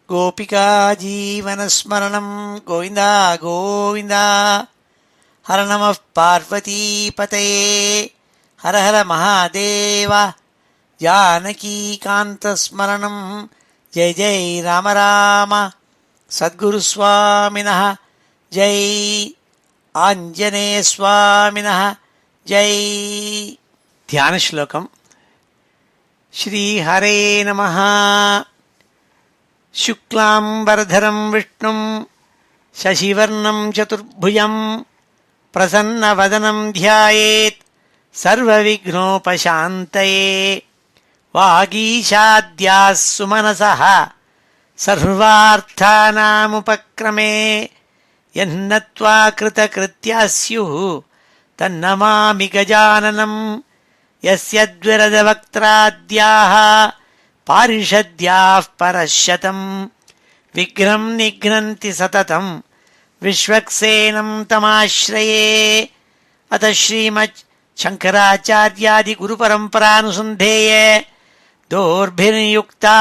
गोपिका जीवनस्मरणं गोविन्द गोविन्द। हर नमः पार्वतीपतये हर हर महादेव। जानकीकान्तस्मरणं जय जय राम राम। सद्गुरुस्वामिनः जय, आञ्जनेयस्वामिनः जय। ध्यानश्लोकम्। श्रीहरे नमः। शुक्लाम्बरधरं विष्णुं शशिवर्णं चतुर्भुजं प्रसन्नवदनं ध्यायेत् सर्वविघ्नोपशान्तये। वागीशाद्याः सुमनसः सर्वार्थानामुपक्रमे यन्नत्वा कृतकृत्याः स्युः तन्नमामि गजाननं। यस्य द्विरदवक्त्राद्याः पारिषद्याः परशतं विघ्नं निघ्नन्ति सततं विश्वक्सेनं तमाश्रये। अतः श्रीमत् शंकराचार्यादि गुरुपरम्परानुसन्धेय दोर्भिर्युक्ता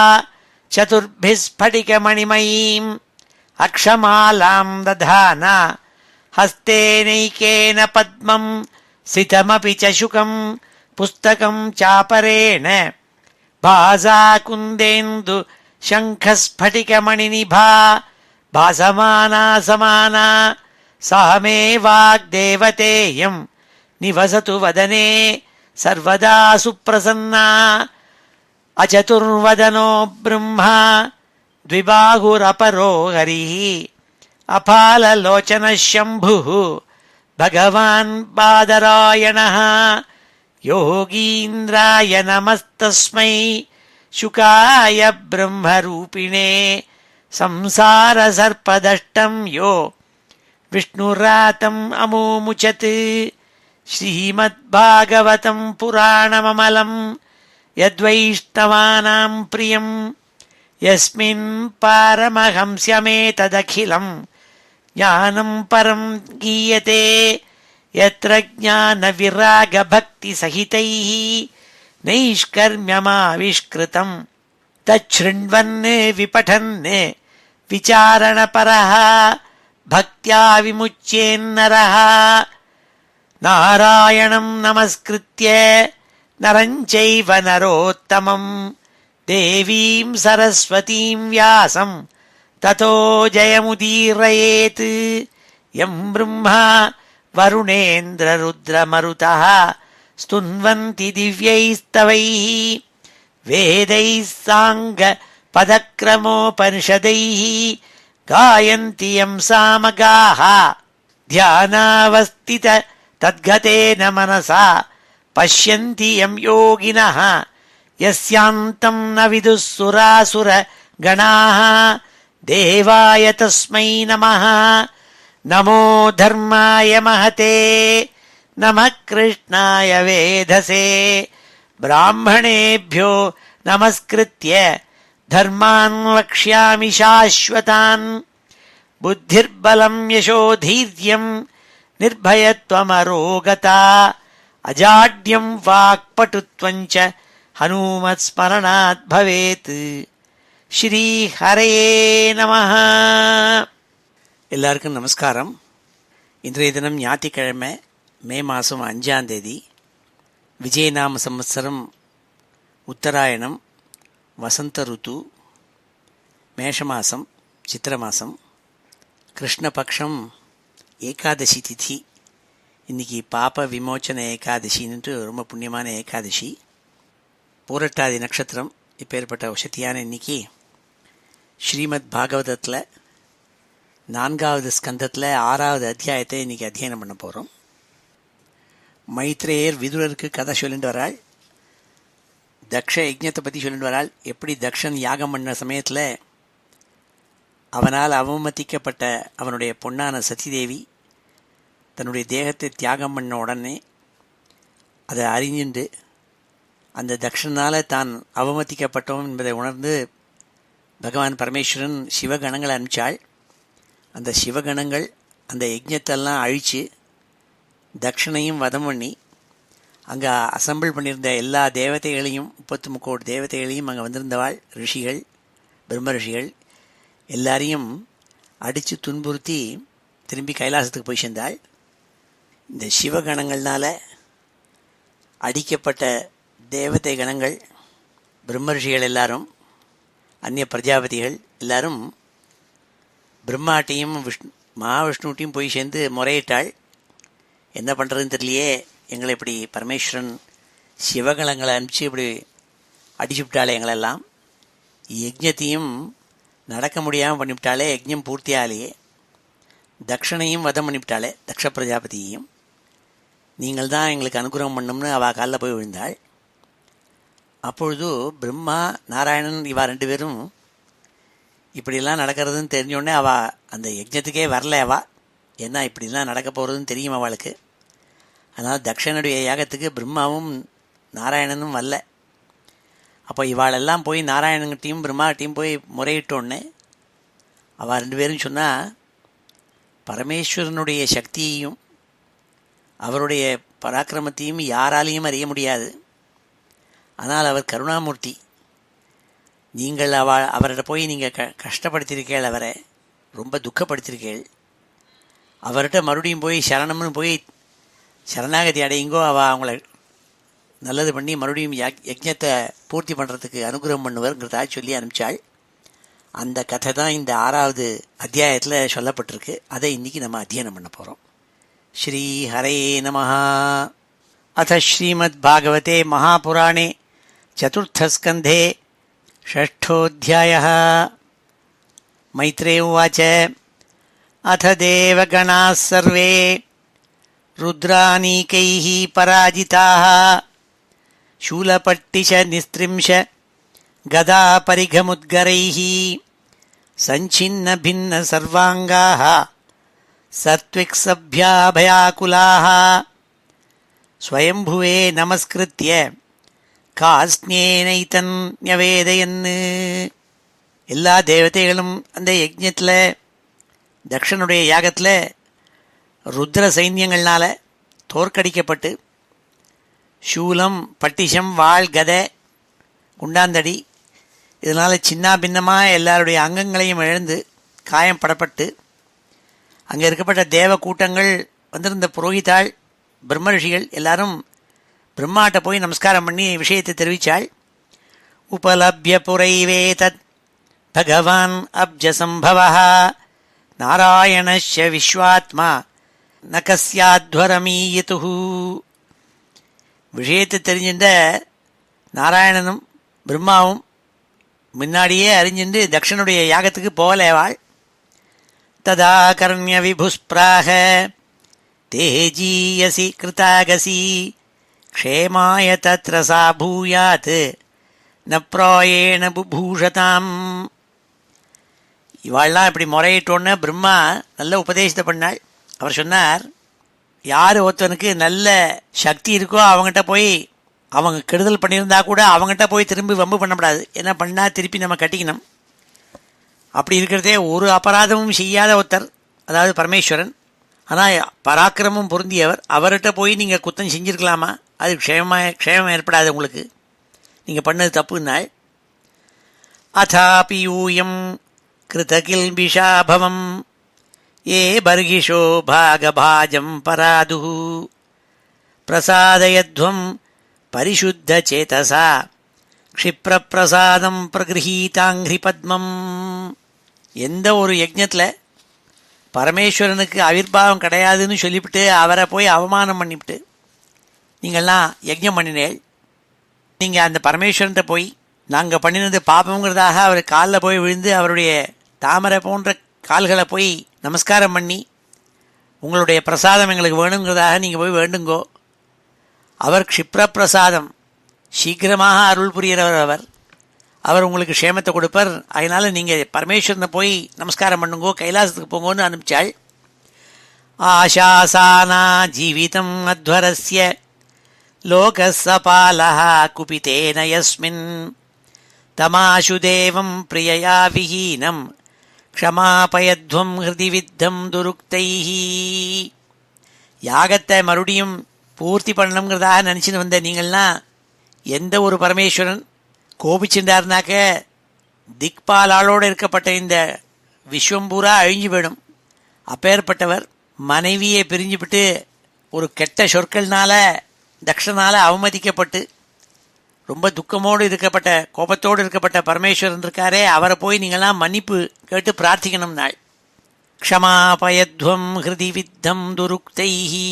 चतुर्भिः स्फटिकमणिमयीम् अक्षमालां दधाना हस्तेनैकेन पद्मं सितमपि च शुकं पुस्तकं चापरेण भासाकुन्देन्दु शङ्खस्फटिकमणिनिभा भासमाना समाना सा मे वाग्देवतेयं निवसतु वदने सर्वदा सुप्रसन्ना। अचतुर्वदनो ब्रह्मा द्विबाहुरपरो हरिः अपाललोचनः शम्भुः भगवान् बादरायणः। योगीन्द्राय नमस्तस्मै शुकाय ब्रह्मरूपिणे संसारसर्पदष्टं यो विष्णुरातम् अमुमुचत्। श्रीमद्भागवतं पुराणममलं यद्वैष्णवानां प्रियं यस्मिन् पारमहंस्यमेतदखिलं ज्ञानं परं गीयते। यत्र ज्ञानविरागभक्तिसहितैः नैष्कर्म्यमाविष्कृतं तच्छृण्वन् विपठन् विचारणपरः भक्त्या विमुच्येन्नरः। नारायणं नमस्कृत्य नरं चैव नरोत्तमं देवीं सरस्वतीं व्यासं ततो जयमुदीरयेत्। यं ब्रह्मा वरुणेन्द्ररुद्रमरुतः स्तुन्वन्ति दिव्यैस्तवैः वेदैः साङ्गपदक्रमोपनिषदैः गायन्ति यं सामगाः। ध्यानावस्थित तद्गतेन मनसा पश्यन्ति यं योगिनः यस्यान्तं न विदुः सुरासुरगणाः। देवाय तस्मै नमः। नमो धर्माय महते नमः कृष्णाय वेधसे। ब्राह्मणेभ्यो नमस्कृत्य धर्मान् वक्ष्यामि शाश्वतान्। बुद्धिर्बलं यशोधैर्यं निर्भयत्वमरोगता अजाड्यं वाक्पटुत्वं च हनुमत्स्मरणात् भवेत्। श्रीहरये नमः। எல்லாருக்கும் நமஸ்காரம். இன்றைய தினம் ஞாயிற்றுக்கிழமை, மே மாதம் 5ஆம் தேதி, விஜயநாம சம்வத்சரம், உத்தராயணம், வசந்த ருத்து, மேஷமாசம், சித்திர மாதம், கிருஷ்ணபக்ஷம், ஏகாதசி திதி. இன்றைக்கி பாப விமோச்சன ஏகாதசின்ட்டு ரொம்ப புண்ணியமான ஏகாதசி. பூரட்டாதி நட்சத்திரம். இப்பேற்பட்ட வசதியான இன்னைக்கு ஸ்ரீமத் பாகவதத்தில் 4வது ஸ்கந்தத்தில் 6வது அத்தியாயத்தை இன்றைக்கி அத்தியனம் பண்ண போகிறோம். மைத்ரேயர் விதுரருக்கு கதை சொல்லிட்டு வராள். தக்ஷ யஜ்ஞத்தை பற்றி சொல்லிட்டு வராள். எப்படி தக்ஷன் யாகம் பண்ண சமயத்தில் அவனால் அவமதிக்கப்பட்ட அவனுடைய பொண்ணான சதிதேவி தன்னுடைய தேகத்தை தியாகம் பண்ண உடனே அதை அறிஞ்சுண்டு அந்த தக்ஷனால் தான் அவமதிக்கப்பட்டோம் என்பதை உணர்ந்து பகவான் பரமேஸ்வரன் சிவகணங்களை அனுப்பிச்சாள். அந்த சிவகணங்கள் அந்த யஜ்ஞத்தெல்லாம் அழித்து தக்ஷனையும் வதம் பண்ணி அங்கே அசம்பிள் பண்ணியிருந்த எல்லா தேவதைகளையும் 33 கோடி தேவதைகளையும் அங்கே வந்திருந்தவாள் ரிஷிகள், பிரம்ம ரிஷிகள் எல்லாரையும் அடித்து துன்புறுத்தி திரும்பி கைலாசத்துக்கு போய் சேர்ந்தாள். இந்த சிவகணங்கள்னால் அடிக்கப்பட்ட தேவதை கணங்கள், பிரம்மர்ஷிகள் எல்லாரும், அந்நிய பிரஜாபதிகள் எல்லாரும் பிரம்மாட்டையும் மகாவிஷ்ணுட்டையும் போய் சேர்ந்து முறையிட்டாள். என்ன பண்ணுறதுன்னு தெரியலையே, எங்களை இப்படி பரமேஸ்வரன் சிவகணங்களை அனுப்பிச்சு இப்படி அடிச்சு விட்டாளே எங்களெல்லாம், யஜ்ஞத்தையும் நடக்க முடியாமல் பண்ணிவிட்டாலே, யஜ்ஞம் பூர்த்தியாலேயே தக்ஷனையும் வதம் பண்ணிவிட்டாளே, தக்ஷ பிரஜாபதியையும், நீங்கள் தான் எங்களுக்கு அனுகிரகம் பண்ணணும்னு அவள் காலில் போய் விழுந்தாள். அப்பொழுது பிரம்மா நாராயணன் இவா 2 பேரும் இப்படிலாம் நடக்கிறதுன்னு தெரிஞ்சோடனே அவள் அந்த யஜ்ஞத்துக்கே வரல. ஏன்னா இப்படிலாம் நடக்க போகிறதுன்னு தெரியும் அவளுக்கு. அதனால் தக்ஷனுடைய யாகத்துக்கு பிரம்மாவும் நாராயணனும் வரல. அப்போ இவாளெல்லாம் போய் நாராயணன்கிட்டையும் பிரம்மாகிட்டையும் போய் முறையிட்டோன்னே அவள் 2 பேரும் சொன்னால், பரமேஸ்வரனுடைய சக்தியையும் அவருடைய பராக்கிரமத்தையும் யாராலையும் அறிய முடியாது. ஆனால் அவர் கருணாமூர்த்தி. நீங்கள் அவர்கிட்ட போய் நீங்கள் கஷ்டப்படுத்தியிருக்கீள், அவரை ரொம்ப துக்கப்படுத்தியிருக்கீள். அவர்கிட்ட மறுபடியும் போய் சரணம்னு போய் சரணாகதி அடையுங்கோ, அவங்கள நல்லது பண்ணி மறுபடியும் யஜ்ஞத்தை பூர்த்தி பண்ணுறதுக்கு அனுகிரகம் பண்ணுவார்ங்கிறதா சொல்லி அனுப்பிச்சாள். அந்த கதை தான் இந்த 6வது அத்தியாயத்தில் சொல்லப்பட்டிருக்கு. அதை இன்றைக்கி நம்ம அத்தியனம் பண்ண போகிறோம். ஸ்ரீ ஹரே நமஹ. அத ஸ்ரீமத் பாகவதே மகாபுராணே சதுர்த்தஸ்கந்தே षष्ठोऽध्यायः. मैत्रेय उवाच अथ देवगणाः सर्वे रुद्रानीकैः पराजिताः शूलपट्टिश निस्त्रिंश गदापरिघमुद्गरैः सञ्छिन्नभिन्न सर्वाङ्गाः सत्विक्सभ्याभयाकुलाः स्वयंभुवे नमस्कृत्य காஸ்ஞேனைத்தன் ஞவேதையன்னு. எல்லா தேவதைகளும் அந்த யஜ்ஞத்தில், தக்ஷனுடைய யாகத்தில் ருத்ர சைன்யங்கள்னால் தோற்கடிக்கப்பட்டு சூலம், பட்டிஷம், வாள், கதை, குண்டாந்தடி இதனால் சின்ன பின்னமாக எல்லாருடைய அங்கங்களையும் இழந்து காயம் படப்பட்டு அங்கே இருக்கப்பட்ட தேவ கூட்டங்கள், வந்திருந்த புரோகிதாள், பிரம்மரிஷிகள் எல்லாரும் பிரம்மாட்ட போய் நமஸ்காரம் பண்ணி விஷயத்தை தெரிவித்தாள். உபலப்ய புரைவே தத் பகவான் அப்ஜசம்பவः நாராயணஸ்ய விஸ்வாத்மா நகஸ்யாத்வரமீயதுஹு. விஷயத்தை தெரிஞ்சின்ற நாராயணனும் பிரம்மாவும் முன்னாடியே அறிஞ்சின்று தக்ஷனுடைய யாகத்துக்கு போகலேவாள். ததா கர்ணிய விபுஸ்பிராக தேஜீயசி கிருதாகசி க்ஷேமாய தத்ர சா பூயாத் ந பிராயேண புபூஷதாம். இவாள்லாம் இப்படி முறையிட்டோன்னு பிரம்மா நல்ல உபதேசத்தை பண்ணாள். அவர் சொன்னார், யார் ஒருத்தனுக்கு நல்ல சக்தி இருக்கோ அவங்ககிட்ட போய், அவங்க கெடுதல் பண்ணியிருந்தா கூட அவங்ககிட்ட போய் திரும்பி வம்பு பண்ணக்கூடாது. என்ன பண்ணால் திருப்பி நம்ம கட்டிக்கணும். அப்படி இருக்கிறதே ஒரு அபராதமும் செய்யாத ஒருத்தர், அதாவது பரமேஸ்வரன், ஆனால் பராக்கிரமும் பொருந்தியவர். அவர்கிட்ட போய் நீங்கள் குத்தம் செஞ்சுருக்கலாமா? அது க்ஷேமம் ஏற்படாது உங்களுக்கு, நீங்கள் பண்ணது தப்புன்னாள். அதாபி யூயம் கிருதகில்பிஷாபவம் ஏ பர்கிஷோ பாகபாஜம் பராது பிரசாதயத்வம் பரிசுத்த சேதசா க்ஷிப்ரப்பிரசாதம் பிரகிருஹீதாங்கிரி பத்மம். எந்த ஒரு யஜ்ஞத்தில் பரமேஸ்வரனுக்கு ஆவிர்வாவம் கிடையாதுன்னு சொல்லிவிட்டு அவரை போய் அவமானம் பண்ணிவிட்டு நீங்கள்லாம் யஜ்ஞம் பண்ணினேள். நீங்கள் அந்த பரமேஸ்வரன்கிட்ட போய் நாங்கள் பண்ணினது பாப்பங்கிறதாக அவர் காலில் போய் விழுந்து அவருடைய தாமரை போன்ற கால்களை போய் நமஸ்காரம் பண்ணி உங்களுடைய பிரசாதம் எங்களுக்கு வேணுங்கிறதாக நீங்கள் போய் வேண்டுங்கோ. அவர் க்ஷிப்ரப்பிரசாதம், சீக்கிரமாக அருள் புரிகிறவர். அவர் உங்களுக்கு க்ஷேமத்தை கொடுப்பார். அதனால் நீங்கள் பரமேஸ்வரனை போய் நமஸ்காரம் பண்ணுங்கோ, கைலாசத்துக்கு போங்கோன்னு அனுப்பிச்சாள். ஆசாசானா ஜீவிதம் அத்வரஸ்ய லோகசபாலஹ குபிதேன யஸ்மின் தமாஷு தேவம் பிரியயா விஹீனம் க்ஷமாபயத்வம் ஹிருதி வித்தம் துருக்தைஹி. யாகத்தை மறுபடியும் பூர்த்தி பண்ணணுங்கிறதாக நினச்சின்னு வந்த நீங்கள்லாம், எந்த ஒரு பரமேஸ்வரன் கோபிச்சுட்டார்னாக்க திக்பாலாளோடு இருக்கப்பட்ட இந்த விஸ்வம் பூரா அழிஞ்சு போயிடும். அப்பேற்பட்டவர் மனைவியை பிரிஞ்சுவிட்டு ஒரு கெட்ட சொற்கள்னால தக்ஷனால அவமதிக்கப்பட்டு ரொம்ப துக்கமோடு இருக்கப்பட்ட கோபத்தோடு இருக்கப்பட்ட பரமேஸ்வரன் இருக்காரே, அவரை போய் நீங்கள்லாம் மன்னிப்பு கேட்டு பிரார்த்திக்கணும். நாள் க்ஷமாபயத்வம் ஹிருதி வித்தம் துருக்தைஹி,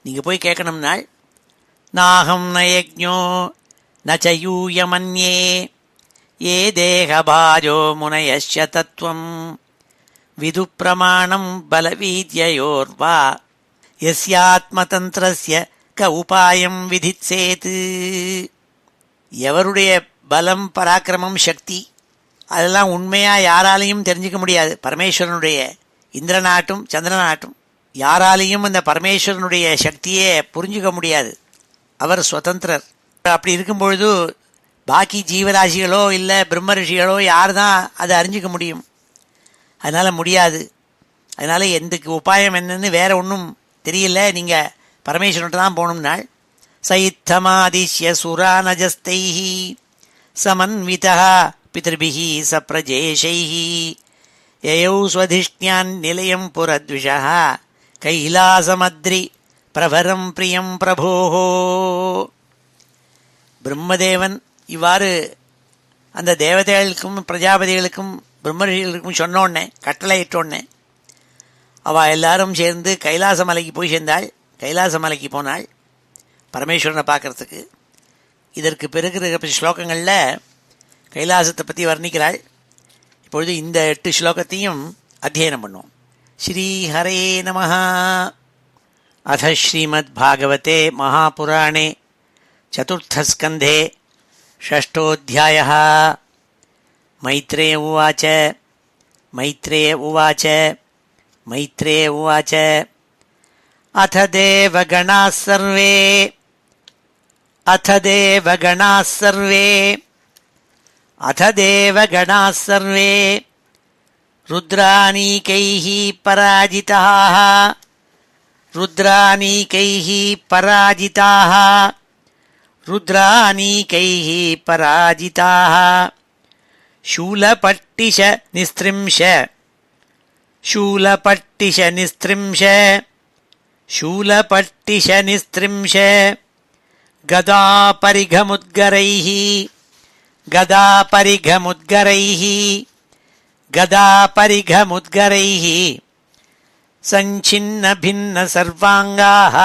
நீங்கள் போய் கேட்கணும். நாள் நாகம் நயஜ்ஞோ நச்சயூயமன்யே ஏ தேகபாஜோ முனயஸ்ய தத்துவம் விது பிரமாணம் பலவீத்யோர்வா யஸ்யாத்மதந்திரஸ்ய க உபாயம் விதித்சேது. எவருடைய பலம் பராக்கிரமம் சக்தி அதெல்லாம் உண்மையாக யாராலையும் தெரிஞ்சுக்க முடியாது. பரமேஸ்வரனுடைய இந்திரனாட்டும் சந்திரனாட்டும் யாராலையும் அந்த பரமேஸ்வரனுடைய சக்தியே புரிஞ்சுக்க முடியாது. அவர் சுதந்திரர். அப்படி இருக்கும்பொழுது பாக்கி ஜீவராசிகளோ இல்லை பிரம்ம ரிஷிகளோ யார் தான் அதை அறிஞ்சிக்க முடியும்? அதனால் முடியாது. அதனால் எந்தக்கு உபாயம் என்னன்னு வேற ஒன்றும் தெரியல. நீங்கள் பரமேஸ்வரன்ட்டு தான் போகணும்னாள். சயித்தமாதிஷ்ய சுரானஜஸ்தைஹி சமன்விதா பிதர்பிஹி சப்ரஜேஷைஹி யயௌ ஸ்வதிஷ்ணியான் நிலையம் புரத்விஷா கைலாசமத்ரி பிரவரம் பிரியம் பிரபோஹோ. பிரம்மதேவன் இவ்வாறு அந்த தேவதைகளுக்கும் பிரஜாபதிகளுக்கும் பிரம்மரிஷிகளுக்கும் சொன்னோடனே, கட்டளை இட்டோடனே அவள் எல்லாரும் சேர்ந்து கைலாச மலைக்கு போய் சேர்ந்தாள். கைலாச மலைக்கு போனாள் பரமேஸ்வரனை பார்க்கறதுக்கு. இதற்கு பிறகு இருக்கிற ஸ்லோகங்களில் கைலாசத்தை பற்றி வர்ணிக்கிறாள். இப்பொழுது இந்த 8 ஸ்லோகத்தையும் அத்தியனம் பண்ணுவோம். ஸ்ரீ ஹரே நமஹ. அத ஸ்ரீமத் பாகவதே மகாபுராணே சதுர்த்தஸ்கந்தே षष्ठोऽध्यायः. मैत्रेय उवाच मैत्रेय उवाच मैत्रेय उवाच अथ देवगणाः सर्वे अथ देवगणाः सर्वे अथ देवगणाः सर्वे रुद्रानीकैः पराजिताः रुद्रानीकैः पराजिताः रुद्रानीकैः पराजिताः शूलपट्टिश निस्त्रिंश शूलपट्टिश निस्त्रिंश शूलपट्टिश निस्त्रिंश गदापरिघमुद्गरैः गदापरिघमुद्गरैः गदापरिघमुद्गरैः सञ्छिन्न भिन्न सर्वाङ्गाः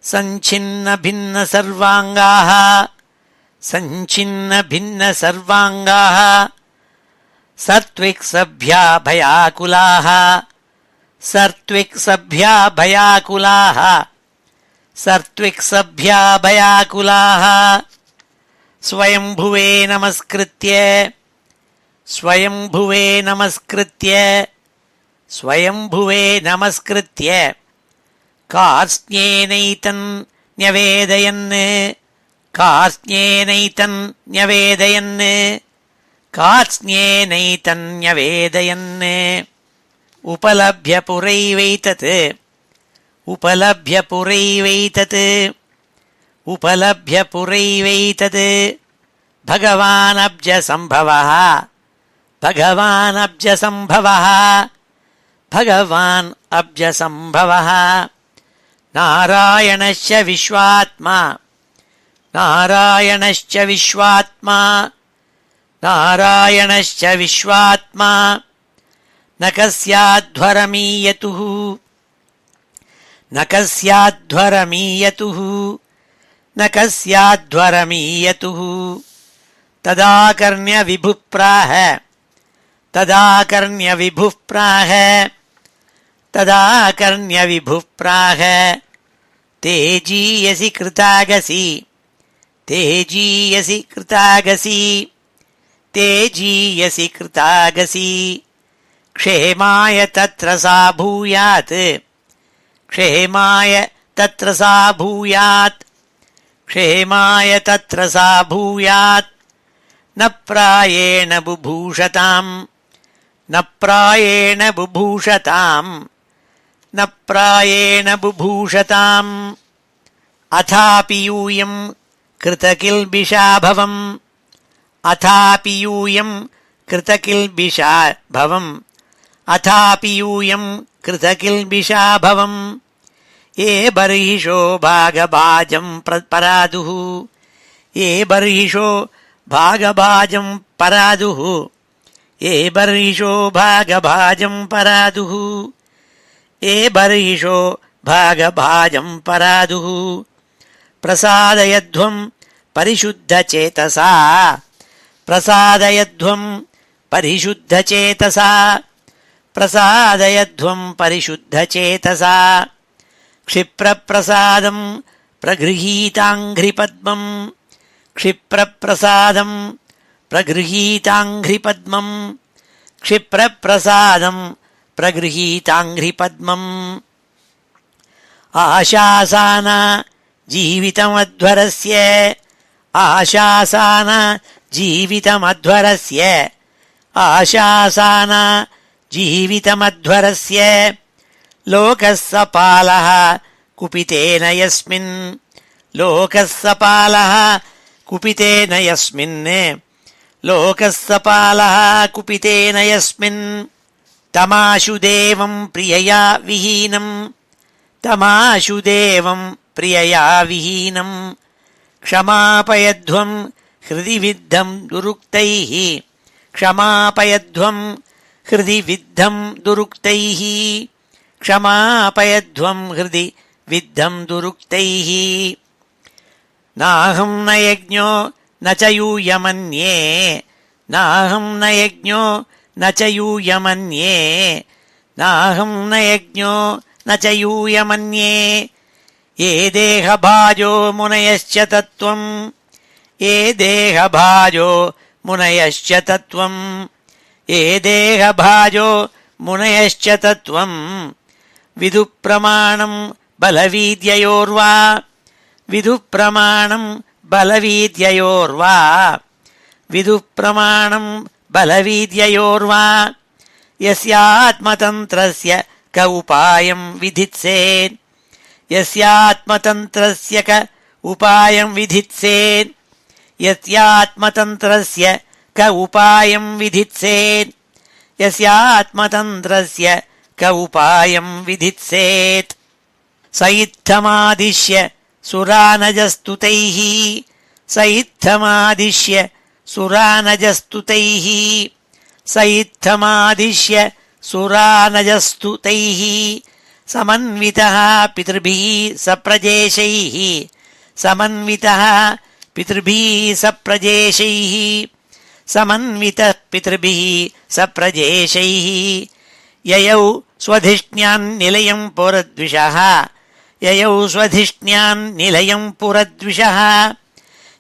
सञ्छिन्न भिन्न सर्वाङ्गाः सञ्छिन्न भिन्न सर्वाङ्गाः सर्त्विक्सभ्या भयाकुलाः सर्त्विक्सभ्या भयाकुलाः सर्त्विक्सभ्या भयाकुलाः स्वयंभुवे नमस्कृत्य स्वयंभुवे नमस्कृत्य स्वयंभुवे नमस्कृत्य कार्ष्ण्येनैतन् न्यवेदयन् कार्ष्ण्येनैतन् न्यवेदयन् कार्ष्ण्येनैतन् न्यवेदयन् उपलभ्य पुरैवैतत् उपलभ्य पुरैवैतत् उपलभ्य पुरैवैतत् भगवानब्जसम्भवः भगवानब्जसम्भवः भगवान् अब्जसम्भवः नारायणश्च विश्वात्मा नारायणश्च विश्वात्मा नारायणश्च विश्वात्मा न कस्याध्वरमीयतुः न कस्याध्वरमीयतुः न कस्याध्वरमीयतुः तदाकर्ण्य विभुप्राह तदाकर्ण्य विभुप्राह तदाकर्ण्य विभुप्राह तेजीयसि कृतागसि तेजीयसि कृतागसि तेजीयसि कृतागसि क्षेमाय तत्र सा भूयात् क्षेमाय तत्र सा भूयात् क्षेमाय तत्र सा भूयात् न प्रायेण बुभूषताम् न प्रायेण बुभूषताम् न प्रायेण बुभूषताम् अथापि यूयम् कृतकिल्बिषाभवम् अथापि यूयम् கிருதகில்பிஷா பவம் அதாபி யூயம் கிருதகில்பிஷா பவம் ஏ பர்ஹிஷோ பாகபாஜம் பராதுः ஏ பர்ஹிஷோ பாகபாஜம் பராதுः ஏ பர்ஹிஷோ பாகபாஜம் பராதுः ஏ பர்ஹிஷோ பாகபாஜம் பராதுः பிரசாதயத்வம் பரிசுத்தசேதசா பிரசாதயத்வம் பரிசுத்தசேதசா பிரசாதயத்வம் பரிசுத்தசேதசா க்ஷிப்ரப்ரசாதம் பிரகிருஹீதாங்கிரிபத்மம் க்ஷிப்ரப்ரசாதம் பிரகிருஹீதாங்கிரிபத்மம் க்ஷிப்ரப்ரசாதம் பிரகிருஹீதாங்கிரிபத்மம் ஆசாசான ஜீவிதமத்வரஸ்ய ஆசாசான ஜீவிதமத்வரஸ்ய ஆசாசான ஜீவிதமத்வரஸ்ய லோகஸ்ஸ பாலः குபிதேன யஸ்மின் லோகஸ்ஸ பாலः குபிதேன யஸ்மின் லோகஸ்ஸ பாலः குபிதேன யஸ்மின் தமாஷு தேவம் பிரியயா விஹீனம் தமாஷு தேவம் பிரியயா விஹீனம் க்ஷமாபயத்வம் ஹிருதி வித்தம் துருக்தைः க்ஷமாபயத்வம் ஹிருதி வித்தம் துருக்தைः க்ஷமாபயத்வம் ஹிருதி வித்தம் துருக்தைः நாஹம் ந யஜ்ஞோ ந ச யூயமன்யே நாஹம் ந யஜ்ஞோ ந ச யூயமன்யே நாஹம் ந யஜ்ஞோ ந ச யூயமன்யே ஏ தேஹபாஜோ முனயஸ்ச தத்வம் ஏ தேஹபாஜோ முனயஸ்ச தத்வம் ஏ தேஹபாஜோ முனயஸ்ச தத்வம் விதுப்பிரமாணம் பலவீத்யயோர்வா விதுப்பிரமாணம் பலவீத்யயோர்வா விதுப்பிரமாணம் பலவீத்யயோர்வா யஸ்யாத்மதந்திரஸ்ய க உபாயம் விதித்சேத் யஸ்யாத்மதந்திரஸ்ய க உபாயம் விதித்சேத் யஸ்யாத்மதந்திரஸ்ய க உபாயம் விதித்சேத் யஸ்யாத்மதந்திரஸ்ய க உபாயம் விதித்சேத் சயித்தமாதிஷ்ய சுரானஜஸ்துதைः சயித்தமாதிஷ்ய சுரானஜஸ்துதைः சயித்தமாதிஷ்ய சுரானஜஸ்துதைः समन्वितः पितृभिः सप्रजेशैः समन्वितः पितृभिः सप्रजेशैः समन्वितः पितृभिः सप्रजेशैः ययौ स्वधिष्ण्यान्निलयं पुरद्विषः ययौ स्वधिष्ण्यान्निलयं पुरद्विषः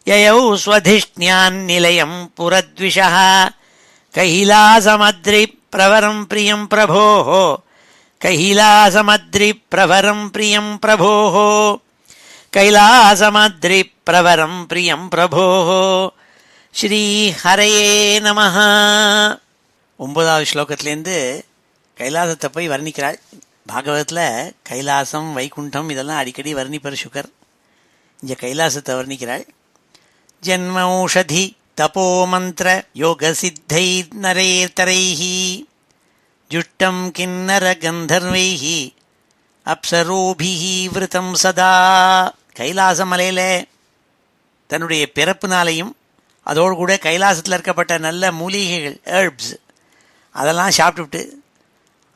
ययौ स्वधिष्ण्यान्निलयं पुरद्विषः कैलासमद्रि प्रवरं प्रियं प्रभोः कैलासमद्रि प्रवरं प्रियं प्रभोः कैलासमद्रि प्रवरं प्रियं प्रभोः ஸ்ரீ ஹரயே நமஹ. 9வது ஸ்லோகத்திலேருந்து கைலாசத்தை போய் வர்ணிக்கிறாள். பாகவதத்தில் கைலாசம் வைகுண்டம் இதெல்லாம் அடிக்கடி வர்ணிப்பார் சுகர். இங்கே கைலாசத்தை வர்ணிக்கிறாள். ஜன்மௌஷதி தபோமந்திர யோக சித்தை நரேதரைः ஜுஷ்டம் கிண்ணர கந்தர்வைः அப்சரோபிः விருத்தம் சதா. கைலாச மலையில் தன்னுடைய பிறப்புனாலையும் அதோடு கூட கைலாசத்தில் இருக்கப்பட்ட நல்ல மூலிகைகள் ஹெர்ப்ஸ் அதெல்லாம் சாப்பிட்டுவிட்டு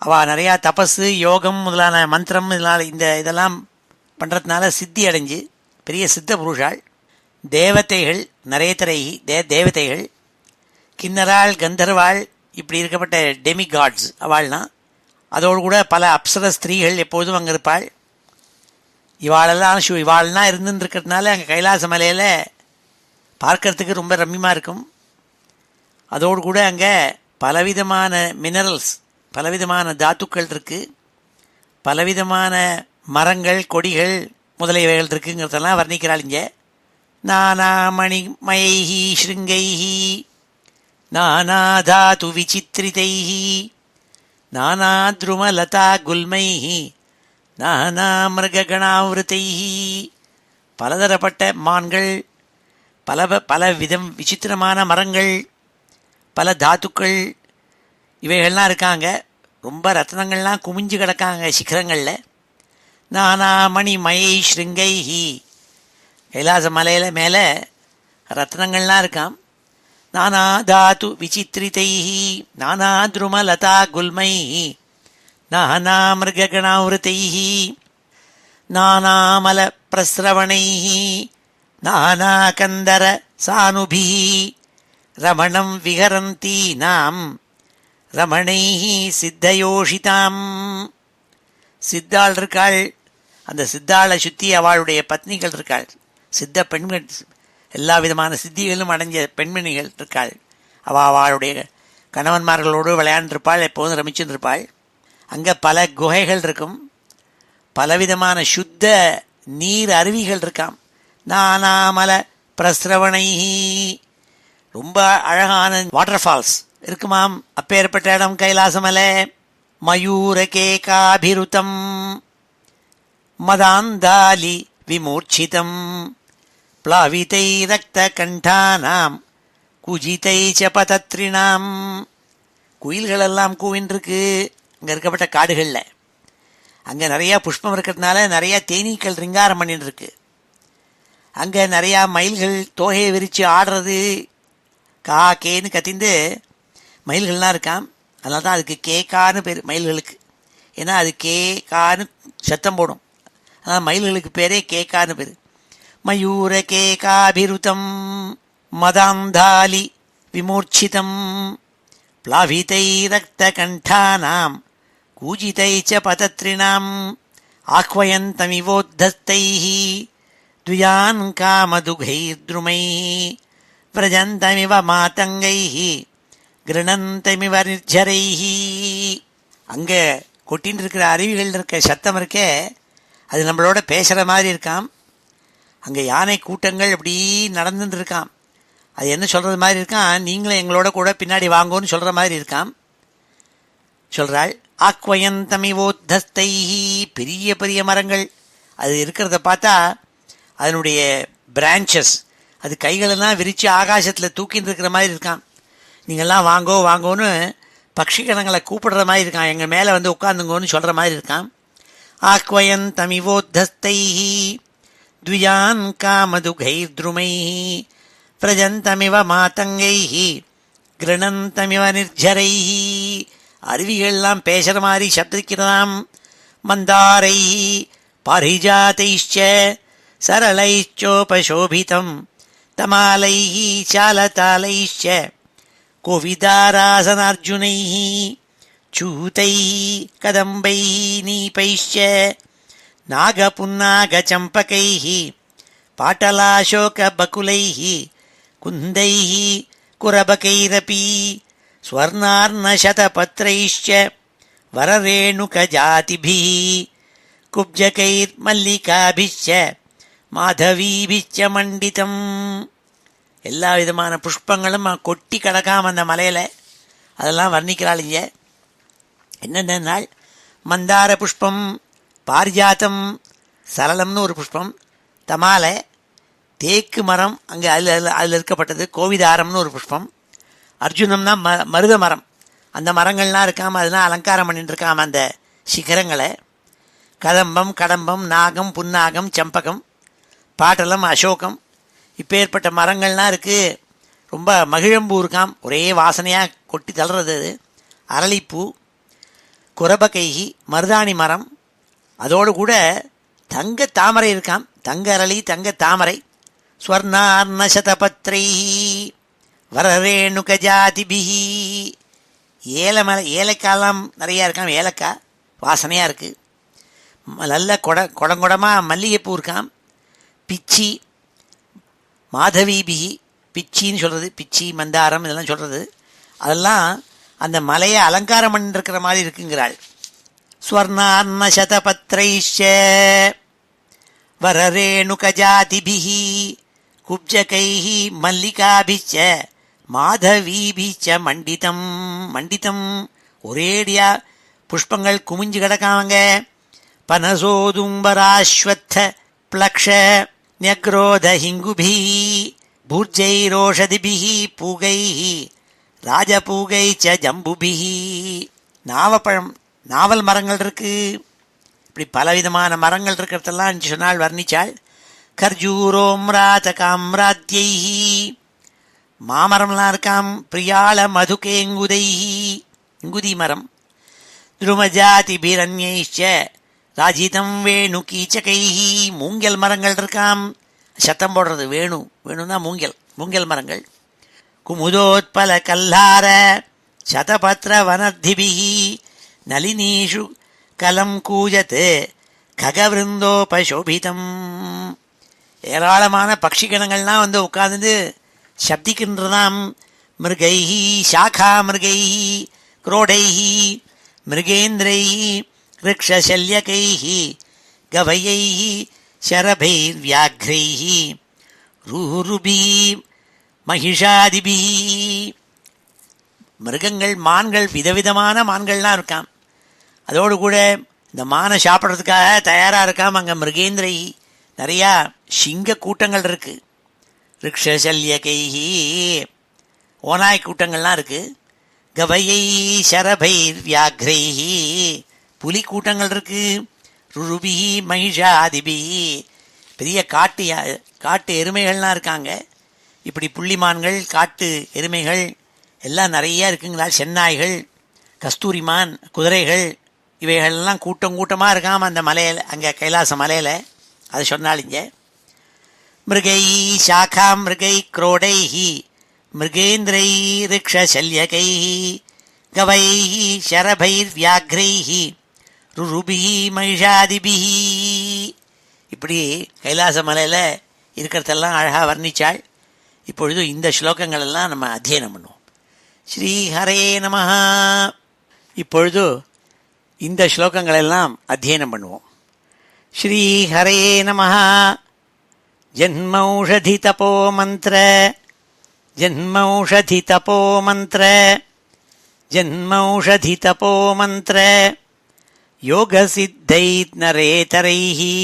அவள் நிறையா தபஸு யோகம் முதலான மந்திரம் இதெல்லாம் பண்ணுறதுனால சித்தி அடைஞ்சு பெரிய சித்த புருஷாள். தேவதைகள் நரேதரை தேவதைகள் கிண்ணறாள் கந்தர்வாள் இப்படி இருக்கப்பட்ட டெமிகாட்ஸ் அவள்னா அதோடு கூட பல அப்சர ஸ்திரீகள் எப்போதும் அங்கே இருப்பாள். இவாளெல்லாம் இருந்துன்னு இருக்கிறதுனால அங்கே கைலாச மலையில் பார்க்கறதுக்கு ரொம்ப ரம்யமாக இருக்கும். அதோடு கூட அங்கே பலவிதமான மினரல்ஸ் பலவிதமான தாத்துக்கள் இருக்குது, பலவிதமான மரங்கள் கொடிகள் முதலியவைகள் இருக்குங்கிறதெல்லாம் வர்ணிக்கிறாள். இங்கே நானா மணிமயைஹி ஸ்ருங்கைஹி நானாதாது விசித்ரிதைஹி நானாத்ருமலதா குல்மைஹி நானா மிருககணாவிருத்தைஹி. பலதரப்பட்ட மான்கள், பல விதம் விசித்திரமான மரங்கள், பல தாத்துக்கள் இவைகள்லாம் இருக்காங்க. ரொம்ப ரத்னங்கள்லாம் குமிஞ்சு கிடக்காங்க சிகரங்களில். நானா மணி மயை ஸ்ருங்கைஹி, கைலாச மலையில் மேலே ரத்னங்கள்லாம் இருக்காம். நானா தாத்து விசித்திரிதைஹி நானா துருமலதா குல்மைஹி நானா மிருககணாவிருத்தைஹி நானாமல பிரஸ்ரவணைஹி நானா கந்தர சானுபிஹி ரமணம் விஹரந்தீனாம் ரமணைஹி சித்தயோஷிதாம். சித்தாள் இருக்காள், அந்த சித்தாளை சுற்றி அவளுடைய பத்னிகள் இருக்காள். சித்த பெண்கள், எல்லா விதமான சித்திகளும் அடைஞ்ச பெண்மணிகள் இருக்காள். அவளுடைய கணவன்மார்களோடு விளையாண்டிருப்பாள், எப்போதும் ரமிச்சுருப்பாள். அங்கே பல குகைகள் இருக்கும், பலவிதமான சுத்த நீர் அருவிகள் இருக்காம். நானாமல பிரஸ்ரவணைஹி, ரொம்ப அழகான வாட்டர் ஃபால்ஸ் இருக்குமாம். அப்பேற்பட்ட இடம் கைலாசமலை. மயூரகேகாபிருதம் மதாந்தாலி விமூர்ச்சிதம் பிளாவிதை ரக்த கண்டானாம் குஜிதை சபதத்ரினாம். குயில்களெல்லாம் கூவின்றிருக்கு அங்கே இருக்கப்பட்ட காடுகளில். அங்கே நிறையா புஷ்பம் இருக்கிறதுனால நிறையா தேனீக்கள் ரிங்காரம் பண்ணிட்டு இருக்கு. அங்கே நிறையா மயில்கள் தோகையை விரித்து ஆடுறது, கா கேன்னு கத்திந்து மயில்கள்லாம் இருக்காம். அதனால தான் அதுக்கு கேக்கான்னு பேர் மயில்களுக்கு. ஏன்னா அது கேக்கான்னு சத்தம் போடும், அதனால் மயில்களுக்கு பேரே கேக்கான்னு பேர். மயூர கேகாபிருதம் மதாந்தாலி விமூர்ச்சிதம் பிளாவிதை ரக்த கண்டானாம் கூஜிதை ச பதத்ரிணாம் ஆஹ்வயந்தமிவோத்தஸ்தைஹி துயான் காமதுகைர்த்ருமைஹி விரஜந்தமிவ மாதங்கைஹி கிருணந்தமிவ நிர்ஜரைஹி. அங்கே கொட்டின்னு இருக்கிற அருவிகள் இருக்க சத்தம் இருக்கே, அது நம்மளோட பேசுகிற மாதிரி இருக்காம். அங்கே யானை கூட்டங்கள் அப்படி நடந்துட்டு இருக்காம். அது என்ன சொல்கிறது மாதிரி இருக்கான், நீங்களும் எங்களோட கூட பின்னாடி வாங்கோன்னு சொல்கிற மாதிரி இருக்காம். சொல்கிறாள் ஆக்வயந்தமிவோத்தஸ்தைஹி, பெரிய பெரிய மரங்கள் அது இருக்கிறத பார்த்தா அதனுடைய பிரான்ச்சஸ், அது கைகளெல்லாம் விரித்து ஆகாசத்தில் தூக்கின்னு இருக்கிற மாதிரி இருக்கான். நீங்கள்லாம் வாங்கோ வாங்கோன்னு பட்சிகணங்களை கூப்பிடுற மாதிரி இருக்கான், எங்கள் மேலே வந்து உட்காந்துங்கோன்னு சொல்கிற மாதிரி இருக்கான். ஆக்வயந்தமிவோத்தஸ்தைஹி துயான் காமதுகைர்த்ருமைஹி பிரஜந்தமிவ மாதங்கைஹி கிருணந்தமிவ நிர்ஜரைஹி. அருவிகள்லாம் பேசுகிற மாதிரி சப்திக்கிறதாம். மந்தாரைஹி பாரிஜாதைச்ச சரளைச்சோபசோபிதம் தமாலைஹி சாலதாலைச்ச கோவிதாராசனார்ஜுனைஹி சூதைஹி கதம்பைஹி நீபைச்ச நாகபுன்னாகச்சம்பகைஹி பாட்டலாசோகபகுலைஹி குந்தைஹி குரபகைரபி ஸ்வர்ணார்ணசதபத்ரைச்ச வரரேணுகஜாதிபிஹி குப்ஜகைர்மல்லிகாபிச்ச மாதவீபிச்ச மண்டிதம். எல்லா விதமான புஷ்பங்களும் கொட்டி கிடக்காம அந்த மலையில் அதெல்லாம் வர்ணிக்கிறாள். இங்கே என்னென்ன நாள் மந்தார புஷ்பம், பாரிஜாத்தம், சரளம்னு ஒரு புஷ்பம், தமாலை, தேக்கு மரம் அங்கே அதில் இருக்கப்பட்டது, கோவிதாரம்னு ஒரு புஷ்பம், அர்ஜுனம்னா மருத மரம், அந்த மரங்கள்லாம் இருக்காமல் அதெல்லாம் அலங்காரம் பண்ணிட்டு இருக்காம அந்த சிகரங்களை. கதம்பம், கடம்பம், நாகம், புன்னாகம், சம்பகம், பாட்டலம், அசோகம், இப்போ ஏற்பட்ட மரங்கள்லாம் இருக்குது. ரொம்ப மகிழம்பூ இருக்காம், ஒரே வாசனையாக கொட்டி தள்ளுறது. அது அரளிப்பூ, குரபகைகி மருதாணி மரம், அதோடு கூட தங்க தாமரை இருக்காம், தங்க அரளி, தங்க தாமரை. ஸ்வர்ணார்ணசதபத்ரைஹி வரரேணுகஜாதிபிஹி. ஏலக்காயெல்லாம் நிறையா இருக்காம், ஏலக்காய் வாசனையாக இருக்குது. நல்ல குடங்குடமாக மல்லிகைப்பூ இருக்காம். பிச்சி மாதவீபிஹி, பிச்சின்னு சொல்கிறது, பிச்சி மந்தாரம் இதெல்லாம் சொல்கிறது. அதெல்லாம் அந்த மலையை அலங்காரம் பண்ணிருக்கிற மாதிரி இருக்குங்கிறாள். ஸ்வர்ணார்ணசதபத்ரைச்ச வரரேணுகஜாதிபிஹி குப்ஜகைஹி மல்லிகாபிச்ச மாதவீபிச்ச மண்டிதம். மண்டிதம் ஒரேடியா புஷ்பங்கள் குமிஞ்சு கிடக்காமங்க. பனசோதும்பராஸ்வத்த ப்ளக்ஷ ன்யக்ரோத ஹிங்குபிஹி பூர்ஜைரோஷதிபிஹி பூகைஹி ராஜபூகை ச ஜம்புபிஹி, நாவப்பழம் நாவல் மரங்கள் இருக்கு. இப்படி பலவிதமான மரங்கள் இருக்கிறதெல்லாம் சொன்னால் வர்ணிச்சாள். கர்ஜூரோம் ராஜகாம்ராத்யைஹி, மாமரம்லாம் இருக்காம். பிரியாள மதுகேங்குதைஹி, இங்குதி மரம். துருமஜாதி பீரண்யைச்ச ராஜிதம் வேணு கீச்சகைஹி, மூங்கல் மரங்கள் இருக்காம். சத்தம் போடுறது வேணு, வேணுன்னா மூங்கல், மூங்கல் மரங்கள். குமுதோத்பல கல்லார சதபத்ர வனர்திபிஹி நளினீஷு கலம் கூஜத் ககவிருந்தோபசோபிதம். ஏராளமான பட்சிகணங்கள்லாம் வந்து உட்கார்ந்து சப்திக்கின்றதாம். மிருகைஹி சாகா மிருகைஹி குரோடைஹி மிருகேந்திரைஹி ரிக்ஷசல்யகைஹி கவயைஹி சரபைர்வியாக்ரைஹி ரூருபிஹி மகிஷாதிபிஹி. மிருகங்கள், மான்கள், விதவிதமான மான்கள்லாம் இருக்காம். அதோடு கூட இந்த மானை சாப்பிட்றதுக்காக தயாராக இருக்காம். அங்கே மிருகேந்திரை, நிறையா சிங்க கூட்டங்கள் இருக்கு. ரிக்ஷசல்யகைஹி, ஓநாய் கூட்டங்கள்லாம் இருக்கு. கவையை சரபைர் வியாக்ரைஹி, புலி கூட்டங்கள் இருக்கு. ருருபிஹி மகிஷாதிபிஹி, பெரிய காட்டு எருமைகள்லாம் இருக்காங்க. இப்படி புள்ளிமான்கள், காட்டு எருமைகள் எல்லாம் நிறைய இருக்குங்களா. சென்னாய்கள், கஸ்தூரிமான், குதிரைகள், இவைகள்லாம் கூட்டம் கூட்டமாக இருக்காம அந்த மலையில், அங்கே கைலாச மலையில். அதை சொன்னாலிங்க. மிருகை சாகா மிருகை குரோடைஹி மிருகேந்திரை ரிக்ஷசல்யகைஹி கவைஹி சரபைர் வியாக்ரைஹி ருருபிஹி மகிஷாதிபிஹி. இப்படி கைலாச மலையில் இருக்கிறதெல்லாம் அழகாக வர்ணிச்சாள். இப்பொழுது இந்த ஸ்லோகங்கள் எல்லாம் நம்ம அத்தியனம் பண்ணுவோம். ஸ்ரீ ஹரே நமஹ. இப்பொழுது இந்த ஸ்லோகங்கள் எல்லாம் அத்தியனம் பண்ணுவோம். ஸ்ரீ ஹரே நமஹ. ஜன்மௌஷதி தபோ மந்திர, ஜன்மௌஷதி தபோ மந்திர, ஜன்மௌஷதி தபோ மந்திர யோகசித்தைர் நரேதரைஹி,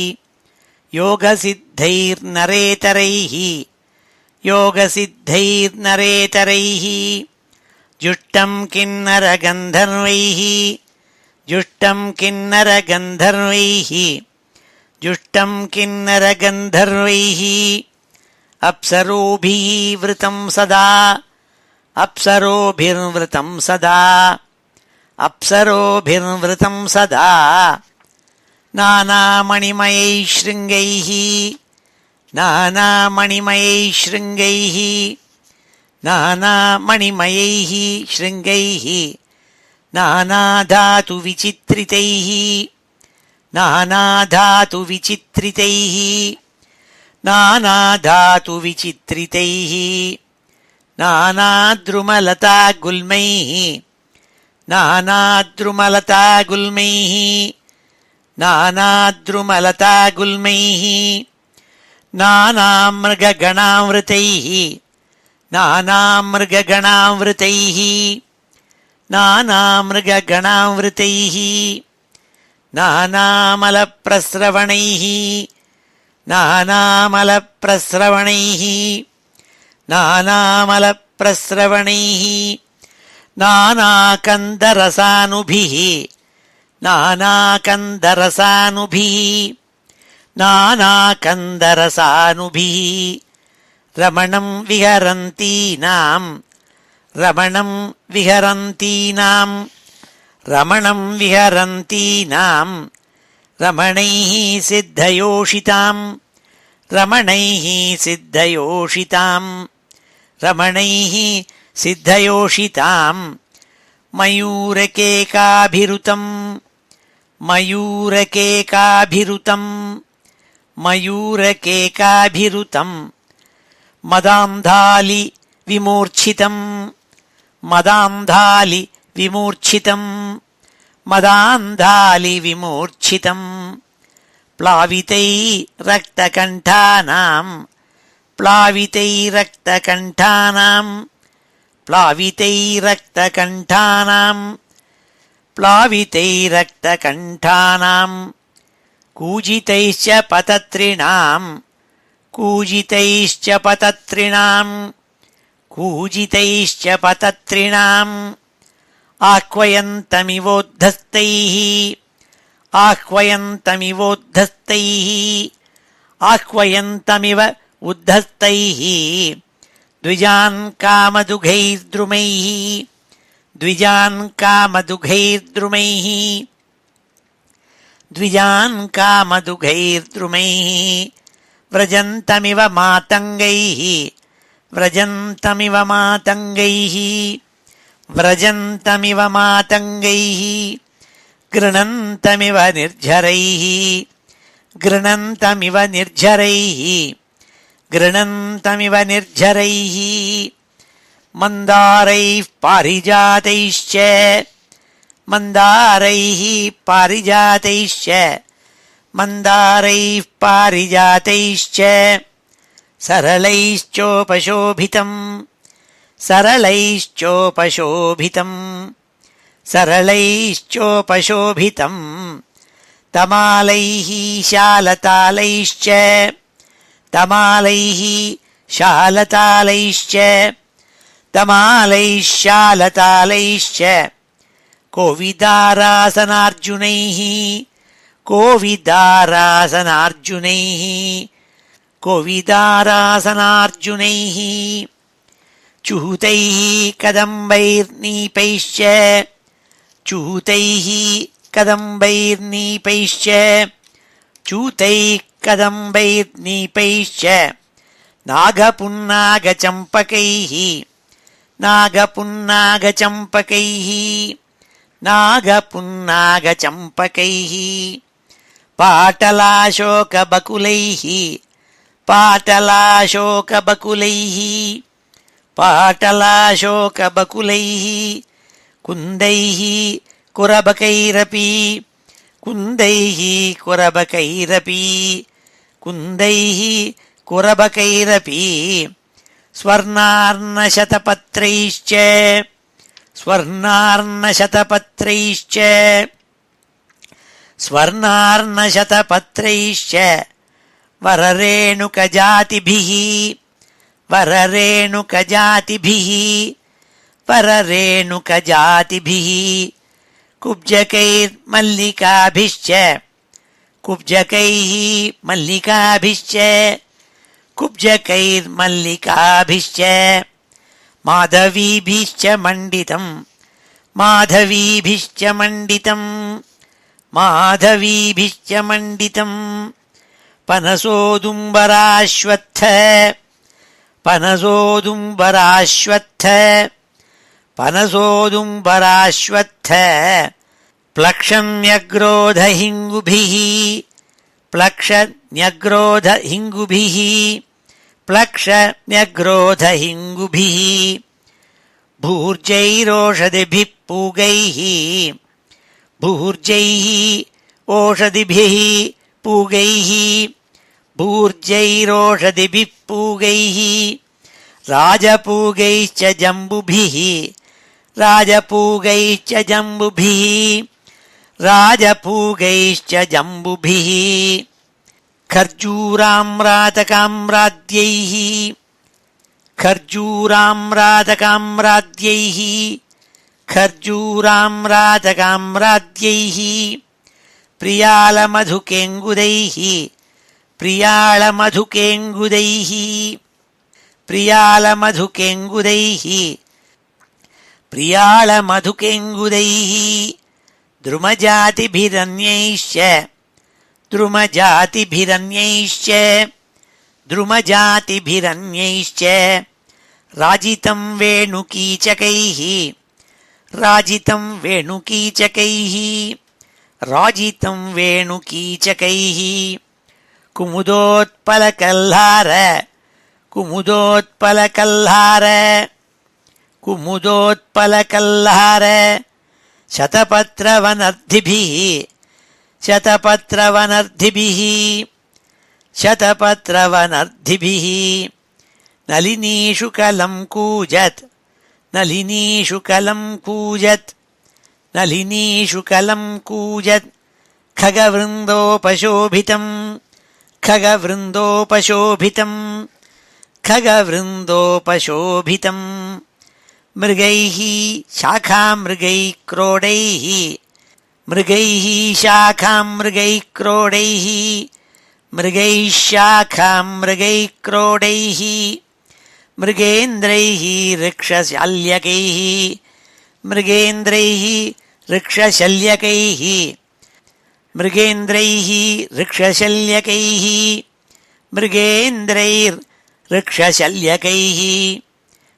யோகசித்தைர் நரேதரைஹி, யோகசித்தைர் நரேதரைஹி ஜுஷ்டம் கிண்ணர கந்தர்வைஹி, ஜுஷ்டம் கிண்ணர கந்தர்வைஹி, ஜுஷ்டம் கிண்ணர கந்தர்வைஹி அப்சரோபிஹி விருதம் சதா, அப்சரோபிர்விருதம் சதா, அப்சரோபிர்விருதம் சதா நானாமணிமயை ஸ்ருங்கைஹி, நானாமணிமயை ஸ்ருங்கைஹி, நானாமணிமயைஹி ஸ்ருங்கைஹி நானாதாது விசித்ரிதைஹி, நானாதாது விசித்ரிதைஹி, நானாதாது விசித்ரிதைஹி நானாத்ருமலதா குல்மைஹி, நானாத்ருமலதா குல்மைஹி, நானாத்ருமலதா குல்மைஹி நானாமிருககணாவிருதைஹி, நானாமிருககணாவிருதைஹி, நானாமிருககணாவிருதைஹி நானாமலப்பிரஸ்ரவணைஹி, நானாமலப்பிரஸ்ரவணைஹி, நானாமலப்பிரஸ்ரவணைஹி நானாகந்தரசானுபிஹி, நானாகந்தரசானுபிஹி, நானாகந்தரசானுபிஹி ரமணம் விஹரந்தீனாம், ரமணம் விஹரந்தீனாம், ரமணம் விஹரந்தீனாம் ரமணைஹி சித்தயோஷிதாம், ரமணைஹி சித்தயோஷிதாம், ரமணைஹி சித்தயோஷிதாம் மயூரகேகாபிருதம், மயூரகேகாபிருதம், மயூரகேகாபிருதம் மதாந்தாலி விமூர்ச்சிதம், மதாந்தாலி விமூர்ச்சிதம், மதாந்தாலி விமூர்ச்சிதம் प्लावितै रक्तकण्ठानां, प्लावितै रक्तकण्ठानां, प्लावितै रक्तकण्ठानां, प्लावितै रक्तकण्ठानां कूजितैश्च पतत्रिणां, कूजितैश्च पतत्रिणां, कूजितैश्च पतत्रिणाम् आह्वयन्तमिवोद्धस्तैः आह्वयन्तमिव उद्धस्तैः द्विजान् कामदुघैर्द्रुमैः व्रजन्तमिव मातङ्गैः गृणन्तमिव निर्झरैः मन्दारैः पारिजातैश्च सरलैश्चोपशोभितम् तमालैः शालतालैश्च कोविदारासनार्जुनैः चूतैः कदम्बैर्नीपैश्च नागपुन्नागचम्पकैः पाटलाशोकबकुलैः कुन्दैः कुरबकैरपि स्वर्णार्णशतपत्रैश्च वररेणुकजातिभिः कुब्जकैर्मल्लिकाभिश्च माधवीभिश्च मण्डितम् पनसोदुम्बराश्वत्थ प्लक्षन्यग्रोधहिङ्गुभिः भूर्जैरोषधिभिः पूगैः राजपूगैश्च जम्बुभिः खर्जूराम्रातकाम्राद्यैः प्रियाळमधुकेङ्गुदैः द्रुमजातिभिरन्यैश्च राजितं वेणुकीचकैः कुमुदोत्पलकल्हार शतपत्रवनर्धिभिः नलिनीषु कलं कूजत् खगवृन्दोपशोभितम् खगवृन्दोपशोभितं मृगैः शाखामृगैः क्रोडैः मृगैः शाखामृगैः क्रोडैः मृगैः शाखामृगैः क्रोडैः मृगेन्द्रैः ऋक्षशल्यकैः मृगेन्द्रैः ऋक्षशल्यकैः मृगेन्द्रैः ऋक्षशल्यकैः मृगेन्द्रैर्ऋक्षशल्यकैः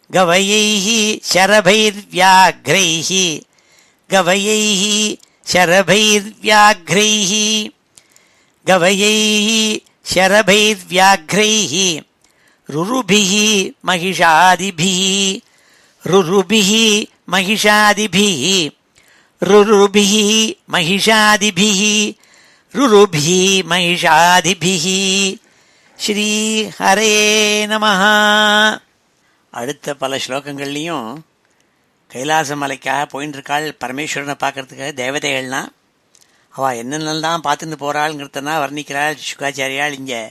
गवयैः शरभैर्व्याघ्रैः गवयैः शरभैर्व्याघ्रैः गवयैः शरभैर्व्याघ्रैः रुरुभिः महिषादिभिः रुरुभिः महिषादिभिः रुरुभिः महिषादिभिः रुरुभिः महिषादिभिः ஸ்ரீ ஹரே நமஹ. அடுத்த பல ஸ்லோகங்கள்லையும் கைலாச மலைக்காக போயின்னு இருக்காள் பரமேஸ்வரனை பார்க்கறதுக்காக தேவதைகள்லாம். அவள் என்னென்னலாம் பார்த்துட்டு போகிறாள்ங்கிறதனா வர்ணிக்கிறாள் சுகாச்சாரியால். இங்கே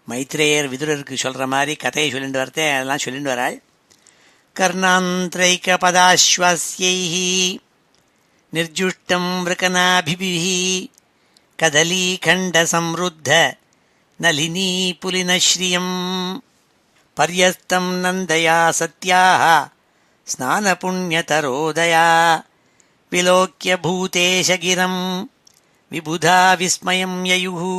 மைத்ரேயர் விதுரருக்கு சொல்கிற மாதிரி கதையை சொல்லிட்டு வரத்தே அதெல்லாம் சொல்லிட்டு வராள். கர்ணாந்திரைக பதாஸ்வாஸ்யைः நிர்ஜுஷ்டம் விருகநாபிபிः கதலீகண்ட சம்ருத்த நளினீ புலினஸ்ரீயம் பர்யஸ்தம் நந்தயா சத்யாः ஸ்நானபுண்யதரோதயா விலோக்ய பூதேஷகிரம் விபுதா விஸ்மயம் யயுஹு.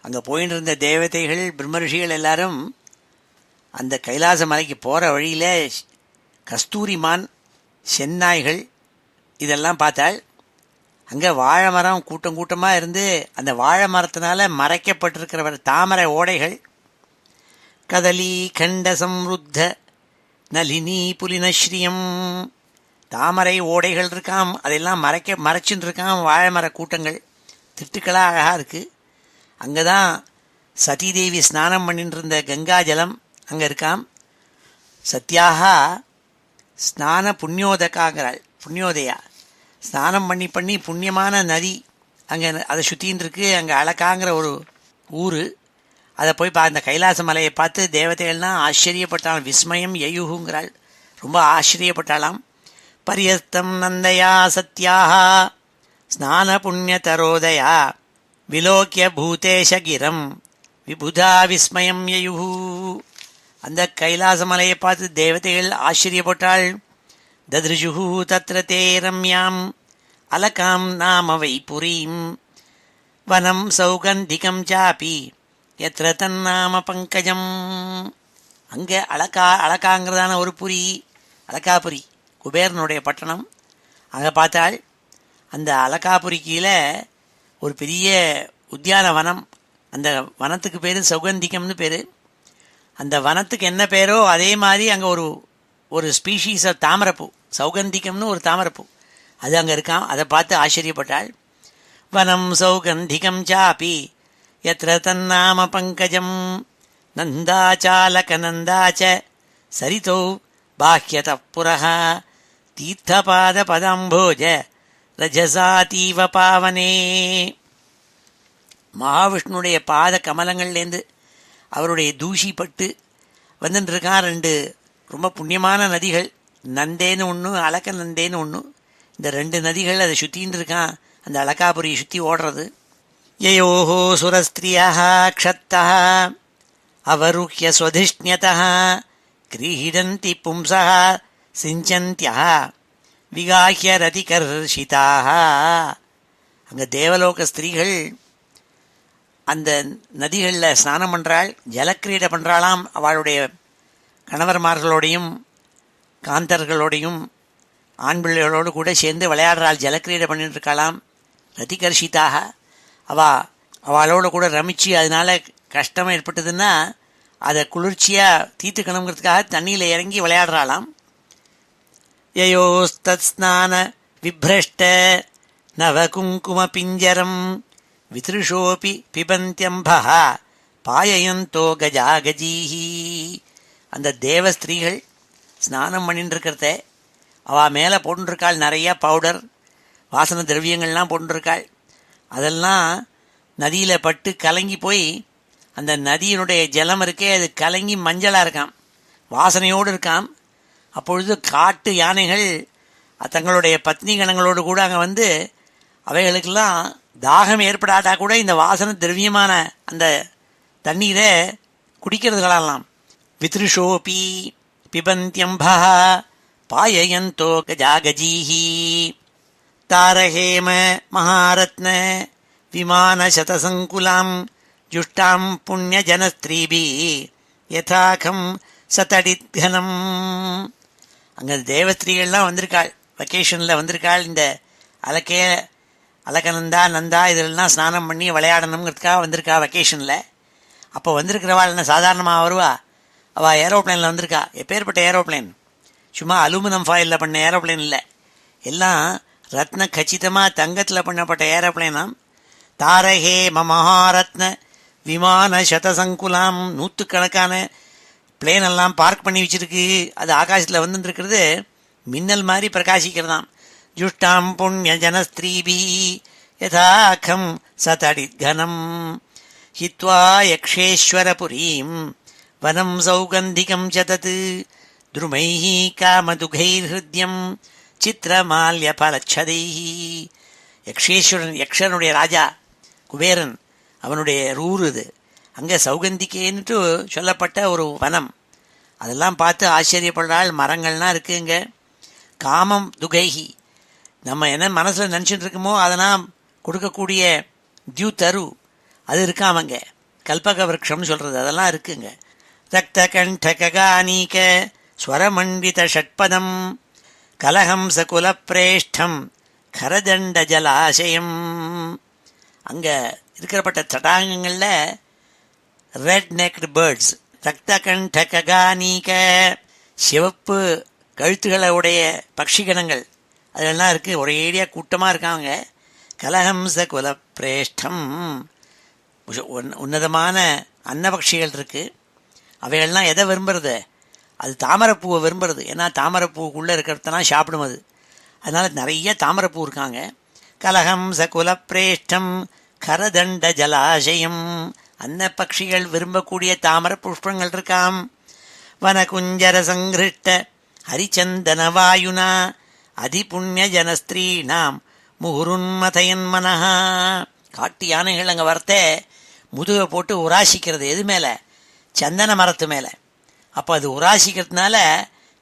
அங்கே போயின்னு இருந்த தேவதைகள் பிரம்மரிஷிகள் எல்லாரும் அந்த கைலாச மலைக்கு போகிற வழியில் கஸ்தூரிமான் செந்நாய்கள் இதெல்லாம் பார்த்தாள். அங்கே வாழை மரம் கூட்டம் கூட்டமாக இருந்து அந்த வாழை மரத்தினால மறைக்கப்பட்டிருக்கிற தாமரை ஓடைகள் கதலி கண்ட சம்ருத்த நளினி புலினஸ்ரீயம் தாமரை ஓடைகள் இருக்காம். அதெல்லாம் மறைச்சுன்னு இருக்காம் வாழை மர கூட்டங்கள் திட்டுக்களாக அழகாக இருக்குது. அங்கே தான் சதீதேவி ஸ்நானம் பண்ணிட்டு இருந்த கங்கா ஜலம் அங்கே இருக்காம். சத்யாக ஸ்நான புண்ணியோதகாங்கிறாள். புண்ணியோதயா ஸ்நானம் பண்ணி பண்ணி புண்ணியமான நதி அங்கே அதை சுற்றின்னு இருக்கு. அங்கே அலக்காங்கிற ஒரு ஊர். அதை போய் அந்த கைலாச மலையை பார்த்து தேவதைகள்லாம் ஆச்சரியப்பட்டாள். விஸ்மயம் யயுகுங்கிறாள். ரொம்ப ஆச்சரியப்பட்டாளாம். பரியஸ்தம் நந்தயா சத்யாக ஸ்நான புண்ணியதரோதயா விலோக்கிய பூதேஷகிரம் விபுதா விஸ்மயம் யயுஹு. அந்த கைலாச மலையை பார்த்து தேவதைகள் ஆச்சரியப்பட்டாள். தத்ருஜுஹு தத்ர தே ரம்யாம் அலகாம் நாம வை புரீம் வனம் சௌகந்திகம் சாபி எத்ர தன்னாம பங்கஜம். அங்கே அலக்காங்கிறதான ஒரு புரி, அலக்காபுரி குபேரனுடைய பட்டணம். அங்கே பார்த்தாள். அந்த அலக்காபுரி கீழே ஒரு பெரிய உத்தியான வனம். அந்த வனத்துக்கு பேர் சௌகந்திகம்னு பேர். அந்த வனத்துக்கு என்ன பேரோ அதே மாதிரி அங்கே ஒரு ஸ்பீஷீஸ் ஆஃப் தாமரைப்பூ, சௌகந்திகம்னு ஒரு தாமரைப்பூ, அது அங்கே இருக்கான். அதை பார்த்து ஆச்சரியப்பட்டாள். வனம் சௌகந்திகம் சாபி எத்ர தன்னாம பங்கஜம் நந்தாச்சாலக நந்தாச்ச சரிதோ பாஹ்யத புரஹ தீர்த்தபாத பதாம்போஜ ரஜசாதீவ பாவனே. மகாவிஷ்ணுடைய பாத கமலங்கள்லேருந்து அவருடைய தூஷிப்பட்டு வந்துட்டுருக்கான். 2 ரொம்ப புண்ணியமான நதிகள், நந்தேன்னு ஒன்று, அலக்க நந்தேன்னு ஒன்று. இந்த 2 நதிகள் அதை சுற்றின்னு இருக்கான். அந்த அலக்காபுரியை சுற்றி ஓடுறது. யயோஹோ சுரஸ்திரியாக க்ஷத்தः அவருஹ்ய ஸ்வதிஷ்ண்யதः கிரீடந்தி பும்சः சிஞ்சந்த்யः விகாஹ்ய ரதிகர்ஷிதாக. அங்கே தேவலோக ஸ்திரீகள் அந்த நதிகளில் ஸ்நானம் பண்ணுறாள், ஜலக்கிரீடை பண்ணுறாளாம். அவளுடைய கணவர்மார்களோடையும் காந்தர்களோடையும் ஆண் பிள்ளைகளோடு கூட சேர்ந்து விளையாடுறாள், ஜலக்கிரீடை பண்ணிட்டு இருக்காளாம். ரதிகர்ஷிதாக அவளோட கூட ரமிச்சு அதனால கஷ்டம் ஏற்பட்டதுன்னா அதை குளிர்ச்சியாக தீர்த்துக்கணுங்கிறதுக்காக தண்ணியில் இறங்கி விளையாடுறாளாம். யயோஸ்தத் ஸ்நான விப்ரஷ்ட நவகுங்கும பிஞ்சரம் வித்ருஷோபி பிபந்தியம்பஹ பாயயந்தோ கஜாகஜீஹி. அந்த தேவ ஸ்திரீகள் ஸ்நானம் பண்ணிட்டு இருக்கிறத அவள் மேலே போட்டுருக்காள். நிறையா பவுடர் வாசன திரவியங்கள்லாம் போட்டுருக்காள். அதெல்லாம் நதியில் பட்டு கலங்கி போய் அந்த நதியினுடைய ஜலம் இருக்கே அது கலங்கி மஞ்சளாக இருக்காம், வாசனையோடு இருக்காம். அப்பொழுது காட்டு யானைகள் தங்களுடைய பத்னி கணங்களோடு கூட அங்கே வந்து அவைகளுக்கெல்லாம் தாகம் ஏற்படாட்டா கூட இந்த வாசனை திரவியமான அந்த தண்ணீரை குடிக்கிறதுகளாம். வித்ருஷோபி பிபந்தியம்பா பாயயந்தோ கஜாகஜீஹி தாரஹேம மகாரத்ன விமான சதசங்குலாம் ஜுஷ்டாம் புண்ணிய ஜனஸ்திரீபி யதாகம் சதடித்கனம். அங்கே தேவஸ்திரீகள்லாம் வந்திருக்காள், வெக்கேஷனில் வந்திருக்காள். இந்த அலக்கநந்தா நந்தா இதெல்லாம் ஸ்நானம் பண்ணி விளையாடணுங்கிறதுக்காக வந்திருக்கா வெக்கேஷனில். அப்போ வந்திருக்கிறவாள் என்ன சாதாரணமாக வருவா? அவள் ஏரோப்ளைனில் வந்திருக்கா. எப்பேற்பட்ட ஏரோப்ளைன்! சும்மா அலுமினியம் ஃபாயிலில் பண்ண ஏரோப்ளைன் இல்லை, எல்லாம் ரத்ன கச்சிதமாக தங்கத்தில் பண்ணப்பட்ட ஏரோப்ளைனாம். தாரகே மகாரத்ன விமான சதசங்குலாம், நூற்றுக்கணக்கான பிளேன் எல்லாம் பார்க் பண்ணி வச்சிருக்கு. அது ஆகாசத்தில் வந்துருக்கிறது மின்னல் மாதிரி பிரகாசிக்கிறதாம். ஜுஷ்டாம் புண்ணிய ஜனஸ்திரீபி யதாகம் சதடித்கனம் ஹித்வா யக்ஷேஸ்வரபுரீம் வனம் சௌகந்திகம் சதத் துருமைஹ காமதுகைர்ஹிருத்யம் சித்திரமால்ய பலச்சதைஹ. யக்ஷேஸ்வரன், யக்ஷனுடைய ராஜா குபேரன், அவனுடைய ரூர் இது. அங்கே சௌகந்திகேன்னுட்டு சொல்லப்பட்ட ஒரு வனம். அதெல்லாம் பார்த்து ஆச்சரியப்படுறாள். மரங்கள்லாம் இருக்குங்க. காமம் துகைஹி, நம்ம என்ன மனசில் நினச்சிட்டு இருக்கோமோ அதெல்லாம் கொடுக்கக்கூடிய தியூதரு அது இருக்காமங்க. கல்பக விரக்ஷம்னு சொல்கிறது அதெல்லாம் இருக்குங்க. ரக்த கண்ட ககானீக ஸ்வரமண்டித ஷட்பதம் கலஹம்ச குலப்பிரேஷ்டம் கரதண்ட ஜலாசயம். அங்கே இருக்கிறப்பட்ட தடாகங்களில் ரெட் நெக்டு பேர்ட்ஸ், ரக்த கண்ட ககானீக சிவப்பு கழுத்துக்களை உடைய பட்சிகணங்கள் அதெல்லாம் இருக்குது. ஒரேடியாக கூட்டமாக இருக்காங்க. கலஹம்ச குலப்பிரேஷ்டம் உன்னதமான அன்னபக்ஷிகள் இருக்குது. அவைகள்லாம் எதை விரும்புறது? அது தாமரைப்பூவை விரும்புறது. ஏன்னா தாமரைப்பூவுக்குள்ளே இருக்கிறதெல்லாம் சாப்பிடும் அது. அதனால் நிறைய தாமரைப்பூ இருக்காங்க. கலஹம்ச குலப்பிரேஷ்டம் கரதண்ட ஜலாசயம், அன்ன பட்சிகள் விரும்பக்கூடிய தாமரை புஷ்பங்கள் இருக்காம். வனகுஞ்சர சங்கிருஷ்ட ஹரிச்சந்தன வாயுனா அதிபுண்ணிய ஜனஸ்திரீனாம் முகுருன்மதயன் மனஹா. காட்டு யானைகள் அங்கே வரத்த முதுகை போட்டு உராசிக்கிறது. எது மேலே? சந்தன மரத்து மேலே. அப்போ அது உராசிக்கிறதுனால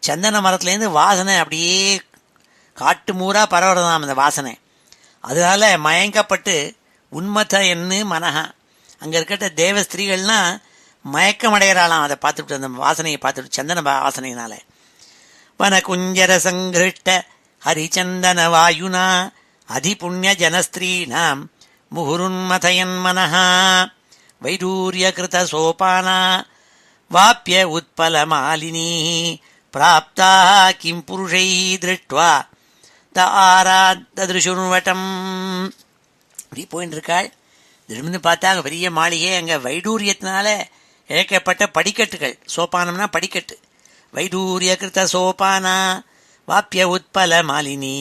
சந்தன மரத்துலேருந்து வாசனை அப்படியே காட்டு மூரா பரவுறதாம் அந்த வாசனை. அதனால மயங்கப்பட்டு உன்மத என்ன மனஹா, அங்கே இருக்கிற தேவ ஸ்திரீகள்லாம் மயக்கம் அடைகிறாளாம் அதை பார்த்துட்டு, அந்த வாசனையை பார்த்துட்டு, சந்தன வாசனையினால. வனகுஞ்சர சங்கிருஷ்ட ஹரிச்சந்தன வாயுனா அதிபுண்ணிய ஜனஸ்திரீனாம் முகுருன்மதயன் மனஹா வைடூரிய கிருத சோபானா வாப்பிய உத்பல மாலினி பிராப்தா கிம் புருஷை திருஷ்ட்வா தாராதருஷுர்வட்டம். இப்படி போயின்னு இருக்காள். திடீர்னு பார்த்தா அங்கே பெரிய மாளிகை. அங்கே வைடூரியத்தினால இழைக்கப்பட்ட படிக்கட்டுகள், சோபானம்னா படிக்கட்டு. வைடூரிய கிருத்த சோபானா வாப்பிய உத்பல மாலினி.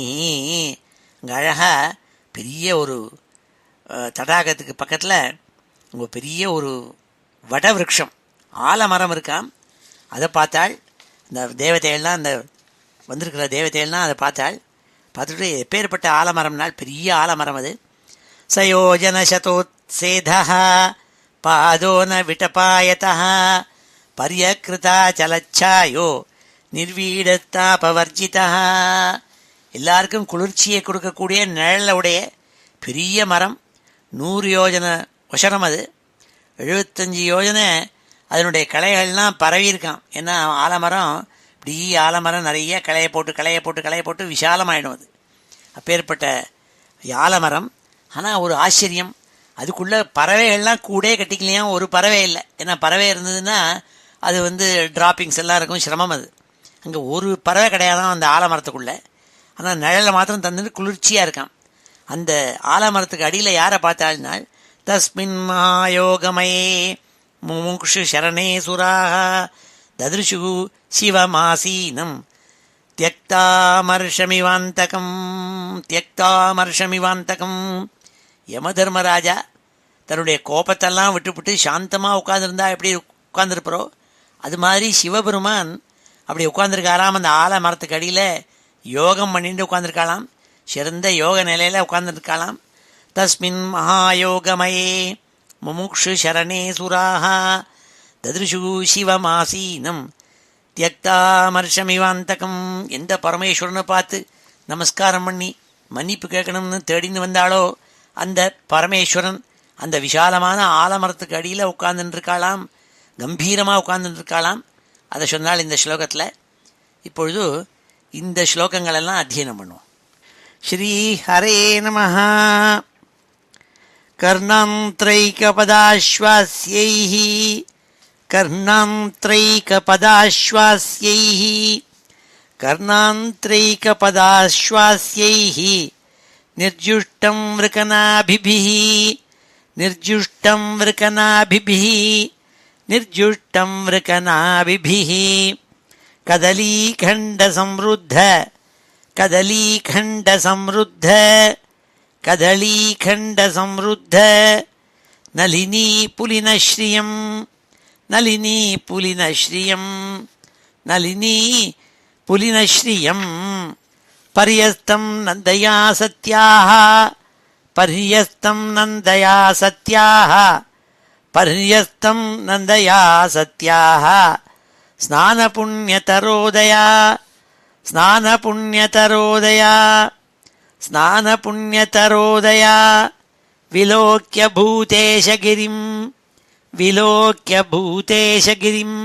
அங்கே அழகாக பெரிய ஒரு தடாகத்துக்கு பக்கத்தில் உங்க பெரிய ஒரு வட விருட்சம், ஆலமரம் இருக்காம். அதை பார்த்தாள். இந்த தேவதையெல்லாம், அந்த வந்திருக்கிற தேவதையெல்லாம் அதை பார்த்தாள். பார்த்துட்டு எப்பேற்பட்ட ஆலமரம்னால் பெரிய ஆலமரம் அது. சயோஜன சதோத்சேதா பாதோன விட்டபாயதா பரியகிருதா சலச்சாயோ நிர்வீடத்தாபவர்ஜிதா. எல்லாருக்கும் குளிர்ச்சியை கொடுக்கக்கூடிய நிழலுடைய பெரிய மரம். 100 யோஜன உசரம் அது. 75 யோஜனை அதனுடைய கிளைகள்லாம் பரவி இருக்கான். ஏன்னா ஆலமரம் இப்படி ஆலமரம் நிறைய கிளையை போட்டு விஷாலமாயிடும் அது. அப்பேற்பட்ட ஆலமரம். ஆனால் ஒரு ஆச்சரியம், அதுக்குள்ளே பறவைகள்லாம் கூடே கட்டிக்கலையாம். ஒரு பறவை இல்லை. ஏன்னா பறவை இருந்ததுன்னா அது டிராப்பிங்ஸ் எல்லாம் இருக்கும், சிரமம் அது. அங்கே ஒரு பறவை கிடையாதான் அந்த ஆலமரத்துக்குள்ளே. ஆனால் நிழலை மாத்திரம் தந்துட்டு குளிர்ச்சியாக இருக்கான். அந்த ஆலமரத்துக்கு அடியில் யாரை பார்த்தாள்னால் தஸ்மின் மகாயோகமயே முமுக்ஷு சரணே சுராக ததிருஷு சிவமாசீனம் தியக்தாமர்ஷமிவாந்தகம். யமதர்மராஜா தன்னுடைய கோபத்தெல்லாம் விட்டுவிட்டு சாந்தமாக உட்காந்துருந்தா எப்படி உட்காந்துருப்பாரோ அது மாதிரி சிவபெருமான் அப்படி உட்காந்துருக்காராம். அந்த ஆல மரத்துக்கு அடியில் யோகம் பண்ணிட்டு உட்காந்துருக்காளாம். சிறந்த யோக நிலையில் உட்காந்துருக்காளாம். தஸ்மின் மகாயோகமயே முமுக்ஷு சரணே சுராக ததிருஷு சிவமாசீனம் தியக்தாமர்ஷமிவாந்தகம். எந்த பரமேஸ்வரனை பார்த்து நமஸ்காரம் பண்ணி மன்னிப்பு கேட்கணும்னு தேடின்னு வந்தாளோ அந்த பரமேஸ்வரன் அந்த விசாலமான ஆலமரத்துக்கு அடியில் உட்கார்ந்துருக்காளாம். கம்பீரமாக உட்கார்ந்துருக்காளாம். அதை சொன்னால் இந்த ஸ்லோகத்தில். இப்பொழுது இந்த ஸ்லோகங்களெல்லாம் அத்தியனம் பண்ணுவோம். ஸ்ரீ ஹரே நமஹ. கர்ணாந்த்ரைகபதாஸ்வாஸ்யைஹ கர்ணாந்த்ரைகபதாஸ்வாஸ்யைஹ கர்ணாந்த்ரைகபதாஸ்வாஸ்யைஹ நிர்ஜுஷ்டம் விருகநாபிபிஹ நிர்ஜுஷ்டம் விருகநாபிபிஹ நிர்ஜுஷ்டம் விருகநாபிபிஹ கதலீகண்ட சம்ருத்த கதலீகண்ட சம்ருத்த கதலீகண்ட சம்ருத்த நளினி புலினஸ்ரீயம் நளினி புலினஸ்ரீயம் நளினி புலினஸ்ரீயம் பரியஸ்தம் நந்தயா சத்யாஹ பரியஸ்தம் நந்தயா சத்யாஹ பரியஸ்தம் நந்தயா சத்யாஹ ஸ்நானபுண்யதரோதயா ஸ்நானபுண்யதரோதயா ஸ்நானபுண்யதரோதயா விலோக்ய பூதேஷகிரிம் விலோக்ய பூதேஷகிரிம்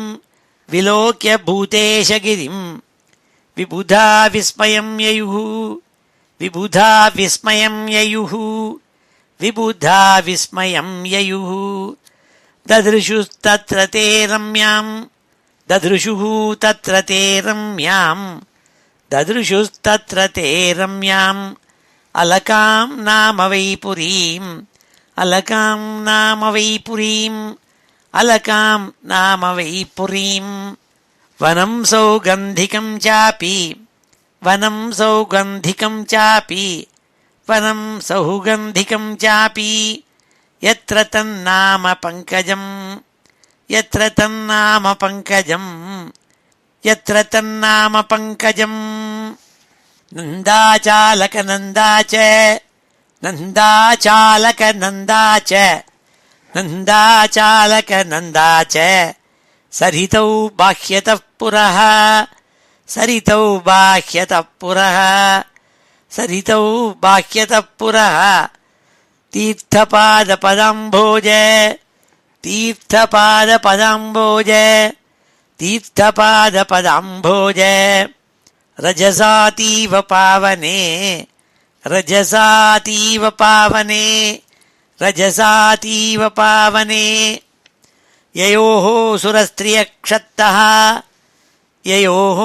விலோக்ய பூதேஷகிரிம் விபுதா விஸ்மயம் யயுः விபுதா விஸ்மயம் யயுः விபுதா விஸ்மயம் யயுः தத்ருஷுஸ்தத்ர தே ரம்யாம் தத்ருஷுः தத்ர தே ரம்யாம் தத்ருஷுஸ்தத்ர தே ரம்யாம் அலகாம் நாம வை புரீம் அலகாம் நாம வை புரீம் அலகாம் நாம வை புரீம் வனம் சௌகந்திகம் சாபி வனம் சௌகந்திகம் சாபி வனம் சௌகந்திகம் சாபி யத்ர தன்னாம பங்கஜம் யத்ர தன்னாம பங்கஜம் யத்ர தன்னாம பங்கஜம் நந்தாச்சாலக நந்தாச்ச நந்தாச்சாலக நந்தாச்ச நந்தாச்சாலக நந்தாச்ச சரிதௌ பாஹ்யதः புரः சரிதௌ பாஹ்யதः புரः சரிதௌ பாஹ்யதः புரः தீர்த்தபாதபதாம்போஜ தீர்த்தபாதபதாம்போஜ தீர்த்தபாதபதாம்போஜ ரஜசாதீவ பாவனே ரஜசாதீவ பாவனே ரஜசாதீவ பாவனே யயோः சுரஸ்த்ரியக்ஷத்தः யயோः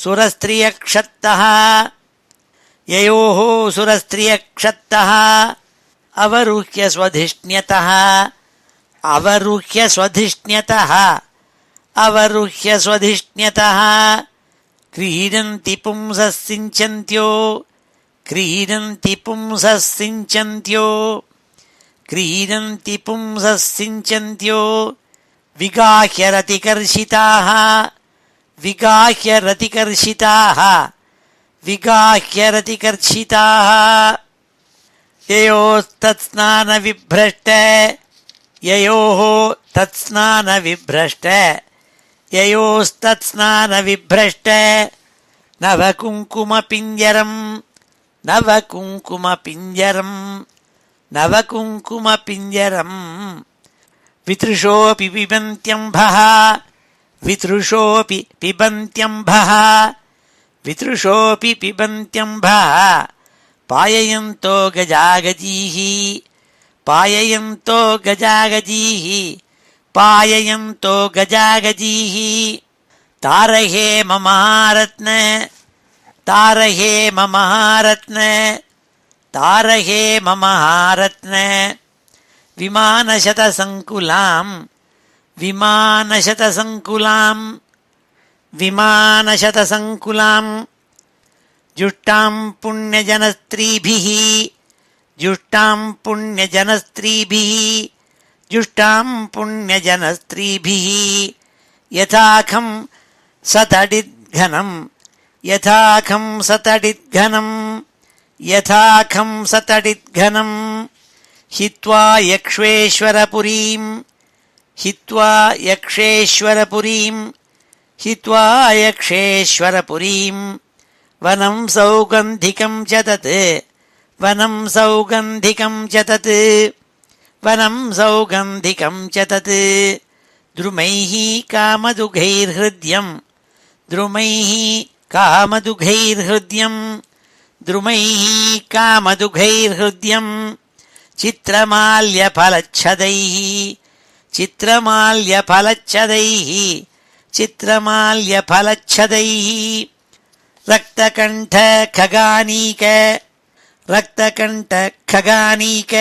சுரஸ்த்ரியக்ஷத்தः யயோः சுரஸ்த்ரியக்ஷத்தः அவருஹ்ய ஸ்வதிஷ்ண்யதः அவருஹ்ய ஸ்வதிஷ்ண்யதः அவருஹ்ய ஸ்வதிஷ்ண்யதः क्रीडन्ति पुंसः सिञ्चन्त्यो क्रीडन्ति पुंसः सिञ्चन्त्यो क्रीडन्ति पुंसः सिञ्चन्त्यो विगाह्य रतिकर्षिताः विगाह्य रतिकर्षिताः विगाह्य रतिकर्षिताः ययोस्तत्स्नानविभ्रष्ट ययोः तत्स्नानविभ्रष्ट ययोस्तत्स्नानविभ्रष्ट नवकुङ्कुमपिञ्जरम् नवकुङ्कुमपिञ्जरम् नवकुङ्कुमपिञ्जरम् वितृषोऽपि पिबन्त्यम्भः वितृषोऽपि पिबन्त्यम्भः वितृषोऽपि पिबन्त्यम्भः पाययन्तो गजागजीः पाययन्तो गजागजीः पाययन्तो गजागजीः तारहे ममारत्न तारहे ममारत्न तारहे ममारत्न विमानशतसङ्कुलां विमानशतसङ्कुलां विमानशतसङ्कुलां जुष्टां पुण्यजनस्त्रीभिः जुष्टां पुण्यजनस्त्रीभिः जुष्टां पुण्यजनस्त्रीभिः यथाखं सतडिद्घनं यथाखं सतडिद्घनं यथाखं सतडिद्घनं हित्वा यक्षेश्वरपुरीं हित्वा यक्षेश्वरपुरीं हित्वा यक्षेश्वरपुरीं वनं सौगन्धिकं च तत् वनं सौगन्धिकं च तत् वनं सौगन्धिकं च तत् द्रुमैः कामदुघैर्हृद्यं द्रुमैः कामदुघैर्हृद्यं द्रुमैः कामदुघैर्हृद्यं चित्रमाल्यफलच्छदैः चित्रमाल्यफलच्छदैः चित्रमाल्यफलच्छदैः रक्तकण्ठखगानीक रक्तकण्ठखगानीक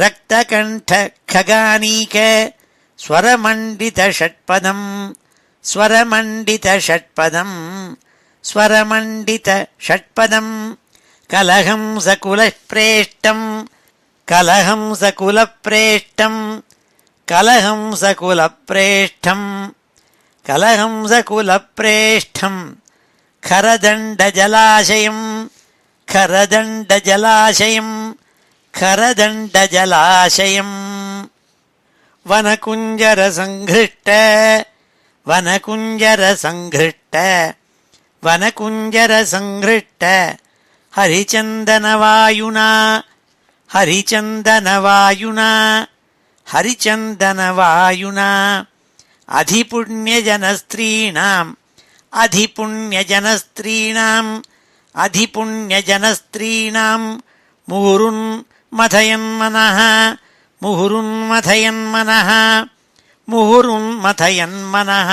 रक्तकण्ठखगानीक स्वरमण्डितषट्पदं स्वरमण्डितषट्पदं स्वरमण्डितषट्पदं कलहं सकुलप्रेष्टं कलहं सकुलप्रेष्टं कलहं सकुलप्रेष्ठं कलहं सकुलप्रेष्ठं खरदण्डजलाशयं खरदण्डजलाशयं खरदण्डजलाशयम् वनकुञ्जरसङ्घृष्ट वनकुञ्जरसङ्घृष्ट वनकुञ्जरसङ्घृष्ट हरिचन्दनवायुना हरिचन्दनवायुना हरिचन्दनवायुना अधिपुण्यजनस्त्रीणाम् अधिपुण्यजनस्त्रीणाम् अधिपुण्यजनस्त्रीणाम् मुहुरुन्मथयन्मनः मुहुरुन्मथयन्मनः मुहुरुन्मथयन्मनः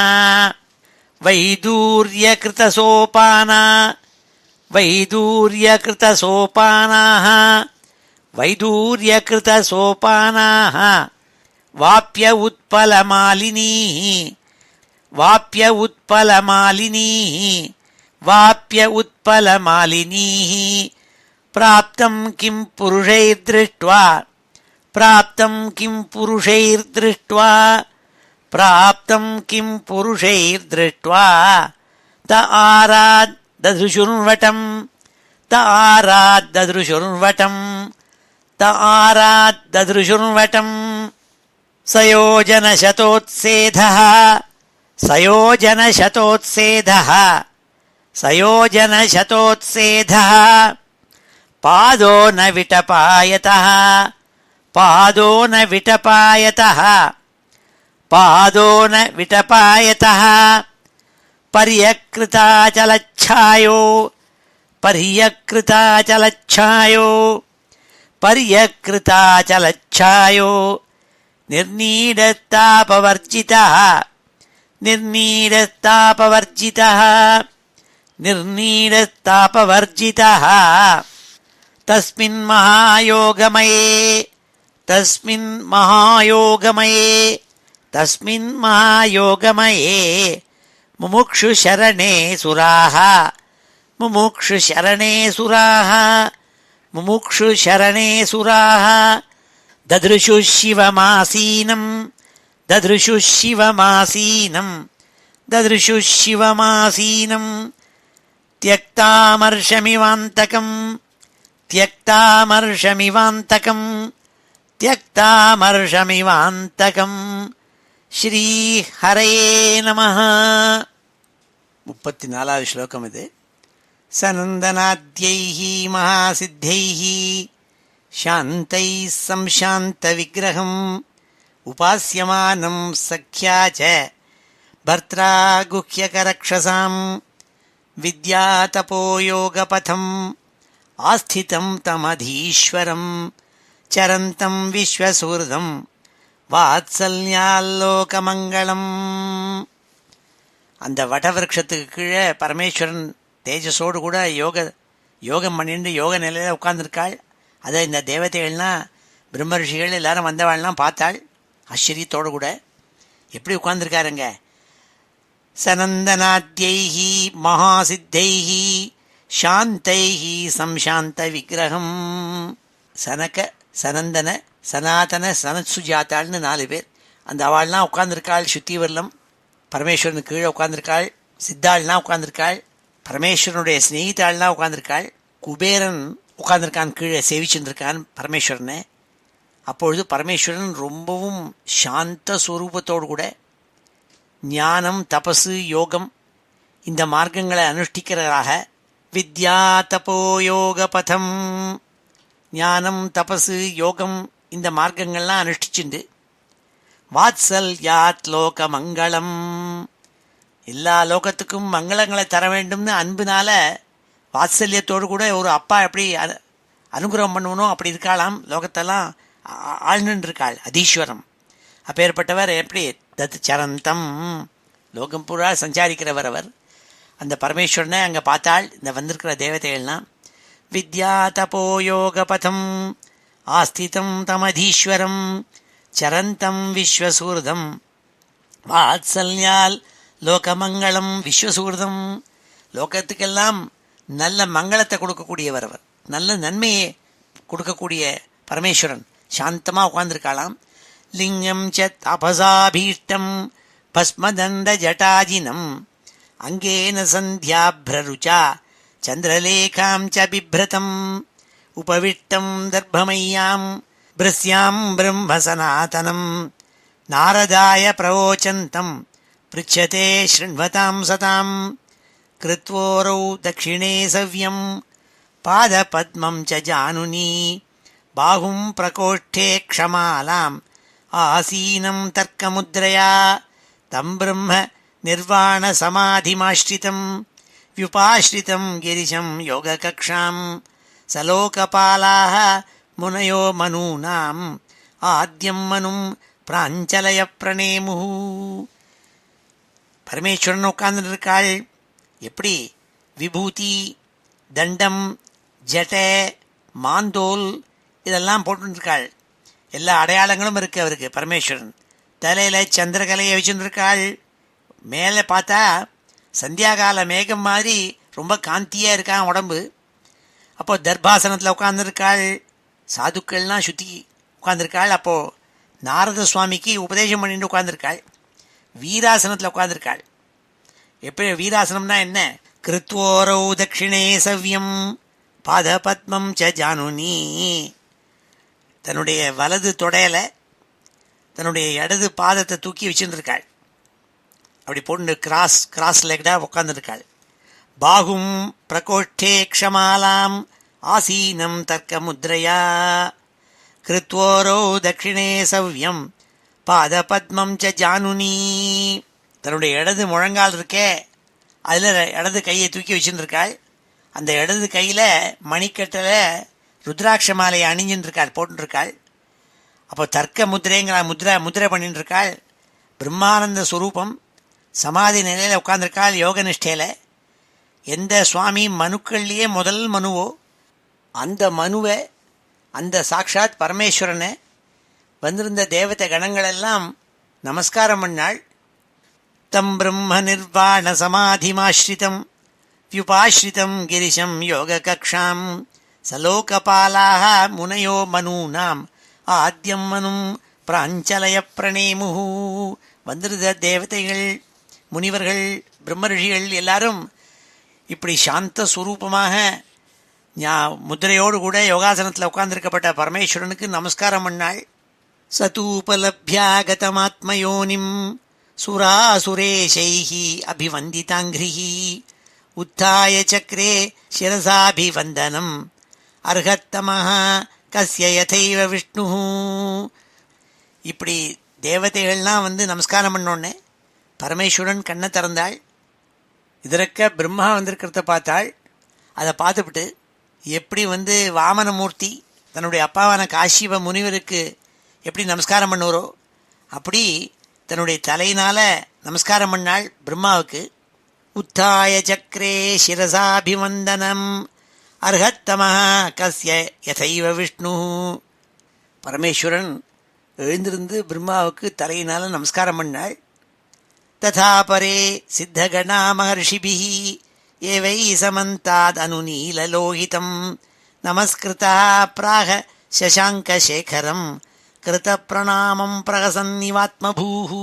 वैदूर्यकृतसोपाना वैदूर्यकृतसोपानाः वैदूर्यकृतसोपानाः वाप्य उत्पलमालिनीः वाप्य उत्पलमालिनीः वाप्य उत्पलमालिनीः प्राप्तं किं पुरुषैर्दृष्ट्वा प्राप्तं किं पुरुषैर्दृष्ट्वा प्राप्तं किं पुरुषैर्दृष्ट्वा त आराद्दधृशुर्वटं त आराद्दधृशुर्वटं त आराद्दधृशुर्वटं सयोजनशतोत्सेधः सयोजनशतोत्सेधः सयोजनशतोत्सेधः पादो न विटपायतः पादो न विटपायतः पादो न विटपायतः पर्यकृताचलच्छायो पर्यकृताचलच्छायो पर्यकृताचलच्छायो निर्नीडतापवर्जितः निर्नीडतापवर्जितः निर्नीडतापवर्जितः तस्मिन् महायोगमये तस्मिन् महायोगमये तस्मिन् महायोगमये मुमुक्षुशरणे सुराः मुमुक्षुशरणे सुराः मुमुक्षुशरणे सुराः ददृशुः शिवमासीनं ददृशुः शिवमासीनं ददृशुः शिवमासीनं त्यक्तामर्षमिवान्तकं त्यक्तामर्षमिवान्तकं त्यक्तामर्षमिवान्तकं श्रीहरये नमः 34வது ஸ்லோகம் இது. சநந்தனாத்யைः महासिद्धैः शान्तैः संशान्तविग्रहम् उपास्यमानं सख्या च भर्त्रा गुह्यकरक्षसाम् विद्यातपोयोगपथम् आस्थितं तमधीश्वरम् चरन्तं विश्वसुहृदम् வாத்சல்யாலோகமங்களம். அந்த வடவிருட்சத்துக்கு கீழே பரமேஸ்வரன் தேஜஸோடு கூட யோகம் பண்ணிட்டு யோக நிலையில் உட்கார்ந்துருக்காள். அதை இந்த தேவதைகள்லாம் பிரம்ம ரிஷிகள் எல்லாரும் வந்தவாள்லாம் பார்த்தாள் ஆச்சரியத்தோடு கூட. எப்படி உட்கார்ந்துருக்காருங்க? சநந்தனாத்யைஹி மகாசித்தைஹி சாந்தைஹி சம்சாந்த விக்கிரகம். சனக, சனந்தன, சனாதன, சனத்சுஜாத்தாள்னு 4 பேர். அந்த அவள்லாம் உட்கார்ந்துருக்காள். சுத்திவர்லம் பரமேஸ்வரனுக்கு கீழே உட்கார்ந்துருக்காள். சித்தாள்லாம் உட்கார்ந்துருக்காள். பரமேஸ்வரனுடைய ஸ்நேகிதாள்லாம் உட்கார்ந்துருக்காள். குபேரன் உட்கார்ந்துருக்கான், கீழே சேவிச்சுருக்கான் பரமேஸ்வரனை. அப்பொழுது பரமேஸ்வரன் ரொம்பவும் சாந்த ஸ்வரூபத்தோடு கூட ஞானம், தபசு, யோகம் இந்த மார்க்கங்களை அனுஷ்டிக்கிறதாக வித்யா தபோ யோக பதம், ஞானம், தபசு, யோகம் இந்த மார்க்கங்கள்லாம் அனுஷ்டிச்சுண்டு வாத்சல்யாத் லோக மங்களம், எல்லா லோகத்துக்கும் மங்களங்களை தர வேண்டும்னு அன்புனால வாத்சல்யத்தோடு கூட ஒரு அப்பா எப்படி அனுகிரகம் பண்ணுவனோ அப்படி இருக்காளாம். லோகத்தெல்லாம் ஆழ்ந்துன்னு இருக்காள். அதீஸ்வரம் அப்பேற்பட்டவர் எப்படி தத் சரந்தம், லோகம் பூரா சஞ்சாரிக்கிறவர் அவர். அந்த பரமேஸ்வரனை அங்கே பார்த்தாள். இந்த வந்திருக்கிற தேவதைகள்லாம் வித்யா தபோ யோக பதம் ஆஸ்திதம் தமதீஸ்வரம் சரந்தம் விஸ்வசூர்தம் வாத்சல்யால் லோகமங்களம் விஸ்வசூர்தம், லோகத்துக்கெல்லாம் நல்ல மங்களத்தை கொடுக்கக்கூடியவர் அவர், நல்ல நன்மையை கொடுக்கக்கூடிய பரமேஸ்வரன். சாந்தமாக உட்கார்ந்துருக்காளாம். லிங்கம் சத் அபசாபீஷ்டம் பஸ்மதண்ட ஜட்டாஜினம் அங்கேன சந்தியாப்ரருச்சா சந்திரலேகாம் ச பிப்ரதம் உபவிஷ்டம் தர்பமய்யாம் பிரஸ்யாம் பிரம்ம சனாதனம் நாரதாய பிரவோச்சந்தம் பிருச்சதே ஸ்ருண்வதாம் சதாம் கிருத்வோரௌ தக்ஷிணே சவ்யம் பாதபத்மம் ச ஜானுனி பாகும் பிரகோஷ்டே க்ஷமாலாம் ஆசீனம் தர்க்கமுத்ரயா தம் பிரம்ம நிர்வாண சமாதிமாஸ்ரிதம் வியுபாஸ்ரிதம் கிரிஷம் யோககக்ஷாம் சலோகபாலாக முனயோ மனூனாம் ஆத்யம் மனும் பிராஞ்சலய பிரணேமு. பரமேஸ்வரன் உட்கார்ந்து இருக்காள். எப்படி விபூதி, தண்டம், ஜட்டை, மாந்தோல் இதெல்லாம் போட்டுருக்காள். எல்லா அடையாளங்களும் இருக்கு அவருக்கு. பரமேஸ்வரன் தலையில சந்திரகலையை வச்சுருக்காள். மேலே பார்த்தா சந்தியாகால மேகம் மாதிரி ரொம்ப காந்தியாக இருக்கான் உடம்பு. அப்போ தர்பாசனத்தில் உட்காந்துருக்காள். சாதுக்கள்லாம் சுற்றி உட்காந்துருக்காள். அப்போது நாரத சுவாமிக்கு உபதேசம் பண்ணிட்டு உட்காந்துருக்காள். வீராசனத்தில் உட்காந்துருக்காள். எப்படி வீராசனம்னா என்ன? கிருத்வோரௌ தட்சிணே சவ்யம் பாதபத்மம் ச ஜானுனி, தன்னுடைய வலது தொடையில தன்னுடைய இடது பாதத்தை தூக்கி வச்சுருக்காள். அப்படி போட்டு கிராஸ் லெக்டாக உட்காந்துருக்காள். பாகும் பிரகோஷ்டே க்ஷமாலாம் ஆசீனம் தர்க்க முத்ரையா கிருத்வோரோ தட்சிணே சவ்யம் பாதபத்மம் ச ஜானுனி, தன்னுடைய இடது முழங்கால் இருக்கே அதில் இடது கையை தூக்கி வச்சுருக்காள். அந்த இடது கையில் மணிக்கட்டில் ருத்ராட்ச மாலையை அணிஞ்சுருக்காள், போட்டுருக்காள். அப்போ தர்க்க முத்திரைங்கிற முத்திரை பண்ணிட்டு இருக்காள். பிரம்மானந்த ஸ்வரூபம் சமாதி நிலையில் உட்காந்துருக்காள். யோக நிஷ்டையில் எந்த சுவாமி மனுக்கள்லேயே முதல் மனுவோ அந்த மனுவை, அந்த சாக்ஷாத் பரமேஸ்வரனை வந்திருந்த தேவதை கணங்களெல்லாம் நமஸ்காரம் பண்ணாள். தம் பிரம்ம நிர்வாண சமாதிமாஸ்ரிதம் வியுபாஸ்ரிதம் கிரிஷம் யோக கக்ஷாம் சலோகபாலாக முனையோ மனூனாம் ஆத்யம் மனும் பிராஞ்சலய பிரணேமு. வந்திருந்த தேவதைகள், முனிவர்கள், பிரம்ம ரிஷிகள் எல்லாரும் இப்படி சாந்த ஸ்வரூபமாக முத்திரையோடு கூட யோகாசனத்தில் உட்கார்ந்திருக்கப்பட்ட பரமேஸ்வரனுக்கு நமஸ்காரம் பண்ணாள். சதூபலப்யாகதமாத்மயோனிம் சுராசுரேஷைஹி அபிவந்திதாங்கிரிஹி உத்தாய சக்ரே சிரசாபிவந்தனம் அர்ஹத்தமஹ கஸ்ய யதைவ விஷ்ணு. இப்படி தேவதைகள்லாம் வந்து நமஸ்காரம் பண்ணோன்னே பரமேஸ்வரன் கண்ணை திறந்தாள். இதற்க பிரம்மா வந்திருக்கிறத பார்த்தாள். அதை பார்த்துவிட்டு எப்படி வந்து வாமனமூர்த்தி தன்னுடைய அப்பாவான காஷிப முனிவருக்கு எப்படி நமஸ்காரம் பண்ணுவாரோ அப்படி தன்னுடைய தலையினால் நமஸ்காரம் பண்ணாள் பிரம்மாவுக்கு. உத்தாய சக்ரே சிரசாபிவந்தனம் அர்ஹத்தமஹ கஸ்ய யதைவ விஷ்ணு. பரமேஸ்வரன் எழுந்திருந்து பிரம்மாவுக்கு தலையினால் நமஸ்காரம் பண்ணாள். ததா பரே சித்தகணா மகர்ஷிபிஹி ஏவை சமந்தாத் அனுநீலலோகிதம் நமஸ்கிருதா பிராக சசாங்கசேகரம் கிருத பிரணாமம் பிரகசன்னிவாத்மபூஹூ.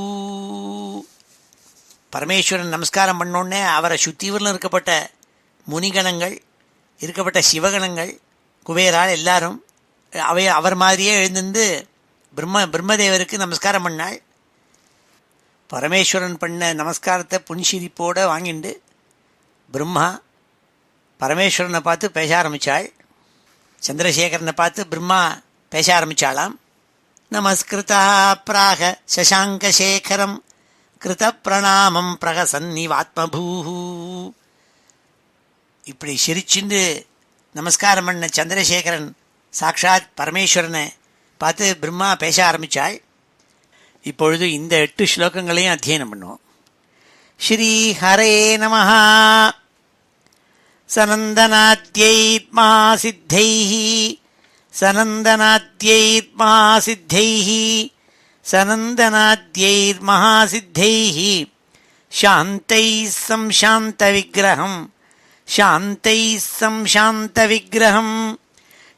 பரமேஸ்வரன் நமஸ்காரம் பண்ணோடனே அவரை சுத்திவரில் இருக்கப்பட்ட முனிகணங்கள், இருக்கப்பட்ட சிவகணங்கள், குபேரால் எல்லாரும் அவர் மாதிரியே எழுந்திருந்து பிரம்மதேவருக்கு நமஸ்காரம் பண்ணாள். பரமேஸ்வரன் பண்ண நமஸ்காரத்தை புன்சிரிப்போடு வாங்கிண்டு பிரம்மா பரமேஸ்வரனை பார்த்து பேச ஆரம்பித்தாள். சந்திரசேகரனை பார்த்து பிரம்மா பேச ஆரம்பித்தாளாம். நமஸ்கிருதா பிராக சசாங்கசேகரம் கிருத பிரணாமம் பிரகசன்னிவாத்மபூஹூ. இப்படி சிரிச்சுண்டு நமஸ்காரம் பண்ண சந்திரசேகரன் சாக்ஷாத் பரமேஸ்வரனை பார்த்து பிரம்மா பேச ஆரம்பித்தாள். இப்பொழுது இந்த 8 ஸ்லோகங்களையும் அத்தியனம் பண்ணுவோம். ஸ்ரீ ஹரே நமஹ. சனந்தனாத்யைத்மா சித்தைஹி சனந்தனாத்யைத்மா சித்தைஹி சனந்தனாத்யைர்மஹாசித்தைஹி சாந்தைः சம்சாந்த விக்கிரகம் சாந்தைः சம்சாந்த விக்கிரகம்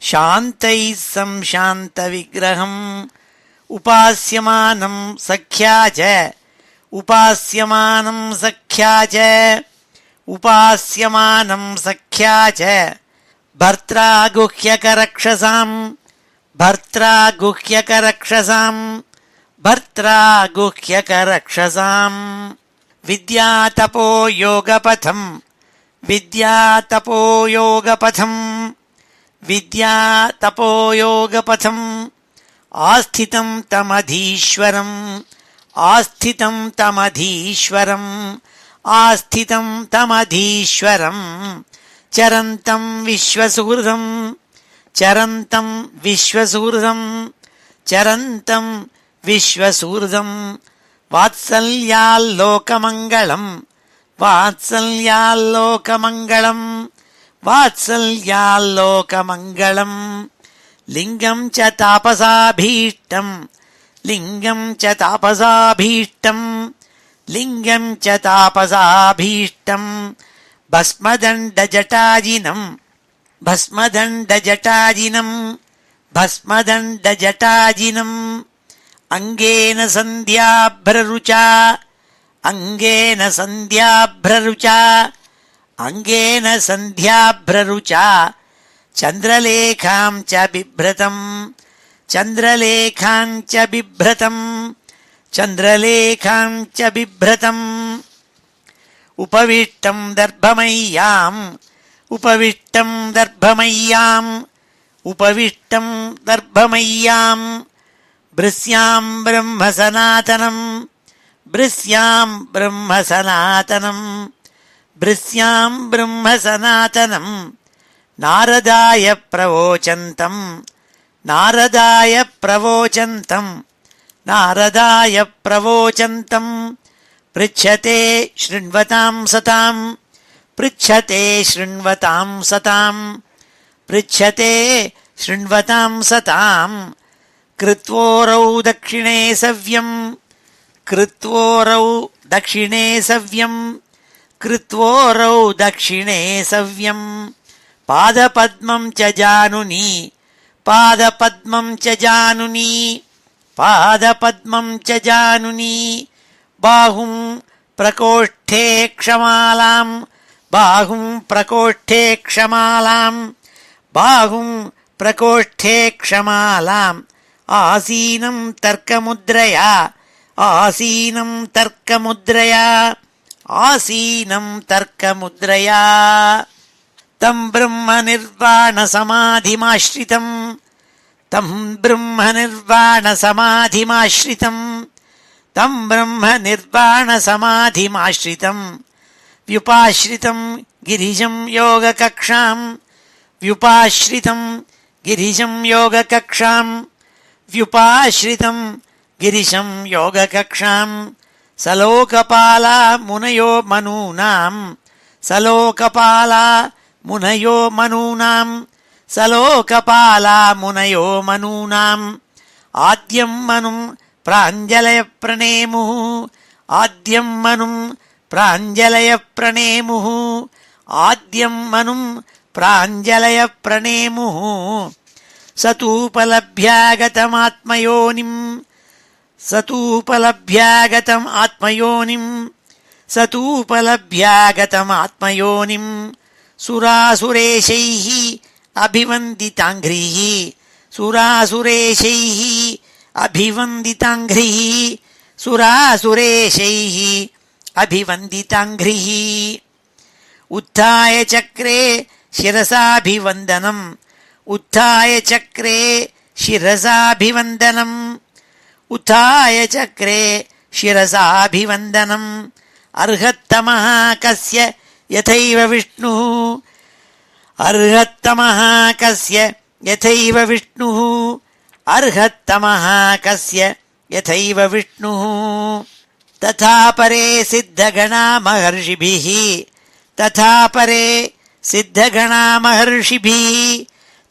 சாந்தைः சம்சாந்த விக்கிரகம் உபாஸ்யமானம் சக்யாச்ச உபாஸ்யமானம் சக்யாச்ச உபாஸ்யமானம் சக்யாச்ச பர்த்ரா குஹ்யகரக்ஷசாம் பர்த்ரா குஹ்யகரக்ஷசாம் பர்த்ரா குஹ்யகரக்ஷசாம் வித்யாதபோ யோகபதம் வித்யாதபோ யோகபதம் வித்யாதபோ யோகபதம் ஆஸ்திதம் தமதீஸ்வரம் ஆஸ்திதம் தமதீஸ்வரம் ஆஸ்திதம் தமதீஸ்வரம் சரந்தம் விஸ்வசுஹ்ருதம் சரந்தம் விஸ்வசுஹ்ருதம் சரந்தம் விஸ்வசுஹ்ருதம் வாத்சல்யால்லோகமங்களம் வாத்சல்யால்லோகமங்களம் வாத்சல்யால்லோகமங்களம் லிங்கம் ச தாபசாபீஷ்டம் லிங்கம் ச தாபசாபீஷ்டம் லிங்கம் ச தாபசாபீஷ்டம் பஸ்மதண்டஜட்டாஜினம் பஸ்மதண்டஜட்டாஜினம் பஸ்மதண்டஜட்டாஜினம் அங்கேன சந்தியாப்ரருச்சா அங்கேன சந்தியாப்ரருச்சா அங்கேன சந்தியாப்ரருச்சா சந்திரலேகாம் ச பிப்ரதம் சந்திரலேகாம் ச பிப்ரதம் சந்திரலேகாம் ச பிப்ரதம் உபவிஷ்டம் தர்ப்பமய்யாம் உபவிஷ்டம் தர்ப்பமய்யாம் உபவிஷ்டம் தர்ப்பமய்யாம் பிருஸ்யாம் பிரம்ம சனாதனம் பிருஸ்யாம் பிரம்ம சனாதனம் பிருஸ்யாம் பிரம்ம சனாதனம் நாரதாய பிரவோச்சந்தம் நாரதாய பிரவோச்சந்தம் நாரதாய பிரவோச்சந்தம் पृच्छते शृण्वतां सतां पृच्छते शृण्वतां सतां पृच्छते शृण्वतां सतां कृत्वोरौ दक्षिणे सव्यं कृत्वोरौ दक्षिणे सव्यं कृत्वोरौ दक्षिणे सव्यं पादपद्मं च जानुनी पादपद्मं च जानुनी पादपद्मं च जानुनी बाहुं प्रकोष्ठे क्षमालां बाहुं प्रकोष्ठे क्षमालां बाहुं प्रकोष्ठे क्षमालाम् आसीनं तर्कमुद्रया आसीनं तर्कमुद्रया आसीनं तर्कमुद्रया तं ब्रह्मनिर्वाणसमाधिमाश्रितं तं ब्रह्मनिर्वाणसमाधिमाश्रितं तं ब्रह्मनिर्वाणसमाधिमाश्रितं व्युपाश्रितं गिरिजं योगकक्षां व्युपाश्रितं गिरिजं योगकक्षां व्युपाश्रितं गिरिशं योगकक्षां सलोकपाला मुनयो मनूनां सलोकपाला मुनयो मनूनां सलोकपाला मुनयो मनूनां आद्यं मनुं प्राञ्जलय प्रणेमुः आद्यं मनुं प्राञ्जलय प्रणेमुः आद्यं मनुं प्राञ्जलय प्रणेमुः சதூபலப்யாகதமாத்மயோனிம் சதூபலப்யாகதம் ஆத்மயோனிம் சதூபலப்யாகதம் ஆத்மயோனிம் சுராசுரேஷைः அபிவந்திதாங்கிரிः சுராசுரேஷைः அபிவந்திதாங்கிரிः சுராசுரேஷைः அபிவந்திதாங்கிரிः உத்தாய சக்ரே சிரசாபிவந்தனம் உத்தாய சக்ரே சிரசாபிவந்தனம் உத்தாய சக்ரே சிரசாபிவந்தனம் அர்ஹத்தமஹ கஸ்ய யதைவ விஷ்ணுः அர்ஹத்தமஹ கஸ்ய யதைவ விஷ்ணுः அர்ஹத்தமஹ கஸ்ய யதைவ விஷ்ணுः ததா பரே சித்தகணா மஹர்ஷிபிः ததா பரே சித்தகணா மஹர்ஷிபிः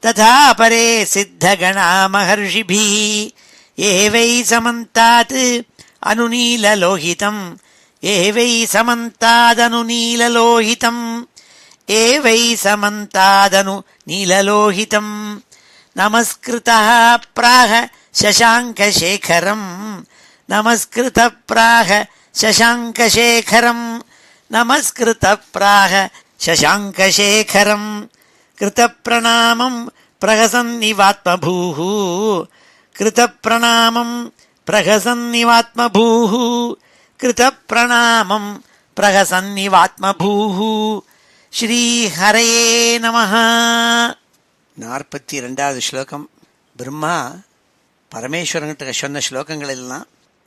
ததா பரே சித்தகணா மஹர்ஷிபிः ஏவை சமந்தாத் அனுநீலலோகிதம் ஏவை சமந்தாதனுநீலலோகிதம் ஏவை சமந்தாதனு நீலலோகிதம் நமஸ்கிருதः பிராஹ சசாங்கசேகரம் நமஸ்கிருத பிராஹ சசாங்கசேகரம் நமஸ்கிருத பிராஹ சசாங்கசேகரம் கிருதப்பிரணாமம் பிரஹசன்னிவாத்மபூः கிருதப்பிரணாமம் பிரஹசன்னிவாத்மபூः கிருதப்பிரணாமம் பிரஹசன்னிவாத்மபூः ஸ்ரீஹரயே நமः. 42வது ஸ்லோகம். பிரம்மா பரமேஸ்வரன்கிட்ட சொன்ன ஸ்லோகங்கள் எல்லாம்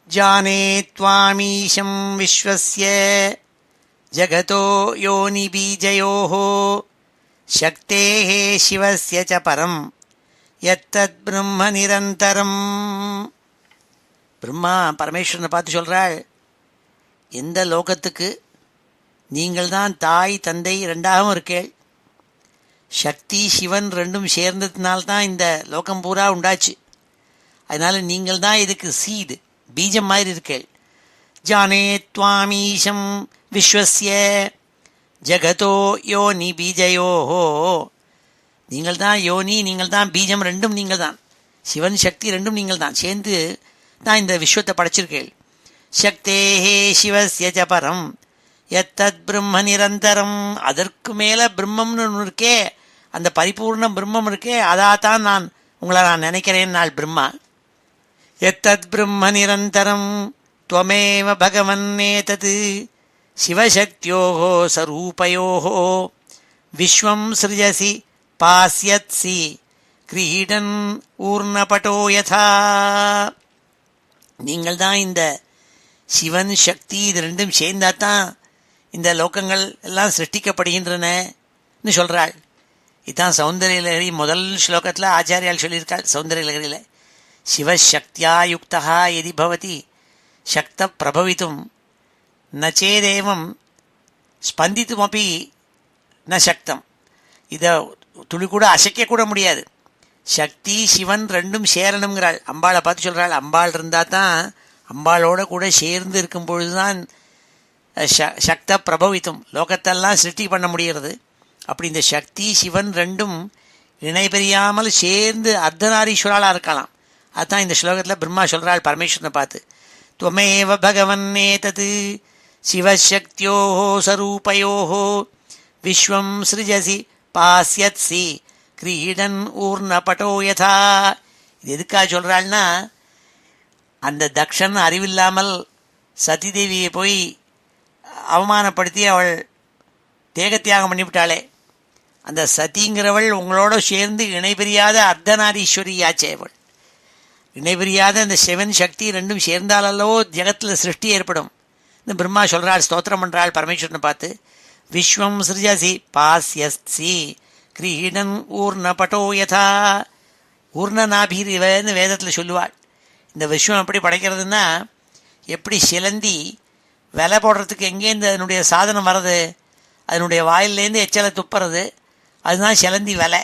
ஜானே த்வாமீஷம் விஸ்வஸ்ய ஜகதோ யோனி பீஜயோः சக்தேः சிவஸ்ய ச பரம் யத்தத் பிரம்ம நிரந்தரம். பிரம்மா பரமேஸ்வரனை பார்த்து சொல்கிறாள், எந்த லோகத்துக்கு நீங்கள் தான் தாய் தந்தை ரெண்டாகவும் இருக்கேள், சக்தி சிவன் ரெண்டும் சேர்ந்ததுனால்தான் இந்த லோகம் பூரா உண்டாச்சு, அதனால் நீங்கள் தான் இதுக்கு சீடு பீஜம் மாதிரி இருக்கேள். ஜானே த்வாமீஷம் விஸ்வஸ்ய ஜகதோ யோனி பீஜயோஹோ, நீங்கள் தான் யோனி, நீங்கள் தான் பீஜம், ரெண்டும் நீங்கள் தான், சிவன் சக்தி ரெண்டும் நீங்கள் தான் சேர்ந்து தான் இந்த விஸ்வத்தை படைச்சிருக்கேள். சக்தேஹே சிவஸ்ய ச பரம் யத்தத் பிரம்ம நிரந்தரம், அதற்கு மேலே பிரம்மம்னு ஒன்று இருக்கே, அந்த பரிபூர்ண பிரம்மம் இருக்கே, அதாத்தான் உங்களை நான் நினைக்கிறேன் நாள் பிரம்மா. யத்தத் பிரம்ம நிரந்தரம் த்வமேவ பகவன்னேதத் சிவசக்தியோஹோ சரூபயோஹோ விஸ்வம் சிருஜசி பாஸ்யத்சி கிரீடன் ஊர்ணபட்டோ யதா. நீங்கள் தான் இந்த சிவன் சக்தி இது ரெண்டும் சேர்ந்தாதான் இந்த லோகங்கள் எல்லாம் சிருஷ்டிக்கப்படுகின்றனன்னு சொல்கிறாள். இதுதான் சௌந்தரிய லகரி முதல் ஸ்லோகத்தில் ஆச்சாரியால் சொல்லியிருக்காள். சௌந்தரிய லகரியில் சிவசக்தியா யுக்தா எதி பவதி சக்த பிரபவித்தும் ந சேதேவம் ஸ்பந்தித்துமப்பி ந சக்தம். இதை துளி கூட அசைக்கக்கூட முடியாது. சக்தி சிவன் ரெண்டும் சேரணுங்கிறாள். அம்பாளை பார்த்து சொல்கிறாள், அம்பாள் இருந்தால் தான், அம்பாளோட கூட சேர்ந்து இருக்கும் பொழுது தான் சக்த பிரபவித்தும் லோகத்தெல்லாம் சிருஷ்டி பண்ண முடிகிறது. அப்படி இந்த சக்தி சிவன் ரெண்டும் இணைபெறியாமல் சேர்ந்து அர்த்தநாரீஸ்வராளாக இருக்கலாம். அதுதான் இந்த ஸ்லோகத்தில் பிரம்மா சொல்கிறாள் பரமேஸ்வரனை பார்த்து, துவமேவ பகவன்னேதத் சிவசக்தியோஹோ சரூபயோஹோ விஸ்வம் சிருஜசி பாஸ்யத்சி கிரீடன் ஊர்ணபட்டோ யதா. இது எதுக்காக சொல்கிறாள்னா, அந்த தக்ஷன் அறிவில்லாமல் சதிதேவியை போய் அவமானப்படுத்தி அவள் தேகத்தியாகம் பண்ணிவிட்டாளே, அந்த சதிங்கிறவள் உங்களோட சேர்ந்து இணைபிரியாத அர்த்தநாரீஸ்வரியாச்சே. அவள் இணைபிரியாத அந்த சிவன் சக்தி ரெண்டும் சேர்ந்தாலல்லவோ ஜெகத்தில் சிருஷ்டி ஏற்படும். இந்த பிரம்மா சொல்கிறாள், ஸ்தோத்திரம் பண்ணுறாள் பரமேஸ்வரனை பார்த்து, விஸ்வம் சிருஜசி பாஸ்யஸ்தி கிரீடன் ஊர்ணபட்டோ யதா. ஊர்ணநாபீரிவன்னு வேதத்தில் சொல்லுவாள். இந்த விஸ்வம் எப்படி படைக்கிறதுன்னா, எப்படி சிலந்தி விலை போடுறதுக்கு எங்கேருந்து அதனுடைய சாதனம் வர்றது, அதனுடைய வாயிலேருந்து எச்சலை துப்புறது, அதுதான் சிலந்தி விலை.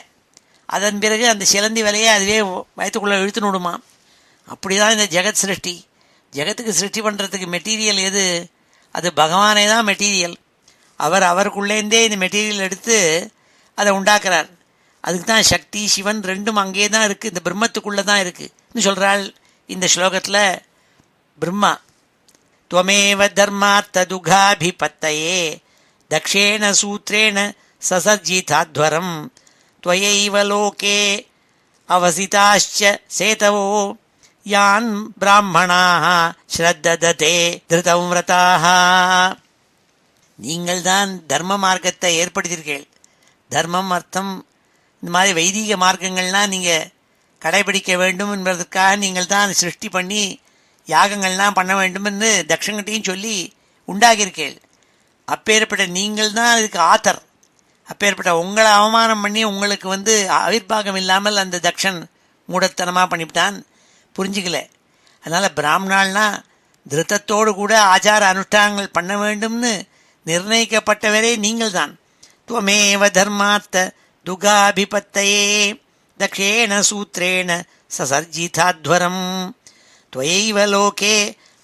அதன் பிறகு அந்த சிலந்தி விலையை அதுவே வயிற்றுக்குள்ளே இழுத்துன்னு விடுமா. அப்படி தான் இந்த ஜெகத் சிருஷ்டி. ஜெகத்துக்கு சிருஷ்டி பண்ணுறதுக்கு மெட்டீரியல் எது? அது பகவானே தான் மெட்டீரியல். அவருக்குள்ளேருந்தே இந்த மெட்டீரியல் எடுத்து அதை உண்டாக்குறார். அதுக்கு தான் சக்தி சிவன் ரெண்டும் அங்கே தான் இருக்குது, இந்த பிரம்மத்துக்குள்ளே தான் இருக்குன்னு சொல்கிறாள் இந்த ஸ்லோகத்தில் பிரம்மா. துவமேவ தர்மார்த்ததுகாபிபத்தயே தக்ஷேண சூத்ரேண சசர்ஜிதாத்வரம் त्वयैव लोके அவசிதாश्च சேதவோ யான் பிராமணாः ஸ்ரத்தததே திருதம் விரதாः. நீங்கள் தான் தர்ம மார்க்கத்தை ஏற்படுத்தியிருக்கீர்கள். தர்மம், அர்த்தம், இந்த மாதிரி வைதிக மார்க்கங்கள்லாம் நீங்கள் கடைபிடிக்க வேண்டும் என்பதற்காக நீங்கள் தான் சிருஷ்டி பண்ணி யாகங்கள்லாம் பண்ண வேண்டும்னு தக்ஷங்கிட்டையும் சொல்லி உண்டாகியிருக்கீர்கள். அப்பேற்பட்ட நீங்கள் தான் அதுக்கு ஆத்தர். அப்பேற்பட்ட உங்களை அவமானம் பண்ணி உங்களுக்கு ஆவிர்வாகம் இல்லாமல் அந்த தக்ஷன் மூடத்தனமாக பண்ணிவிட்டான், புரிஞ்சுக்கல. அதனால் பிராமணால்னா திருத்தத்தோடு கூட ஆச்சார அனுஷ்டானங்கள் பண்ண வேண்டும்னு நிர்ணயிக்கப்பட்டவரே நீங்கள் தான். துவமேவ தர்மார்த்த துகாபிபத்தயே தக்ஷேண சூத்ரேண சசர்ஜிதாத்வரம் त्वयैव लोके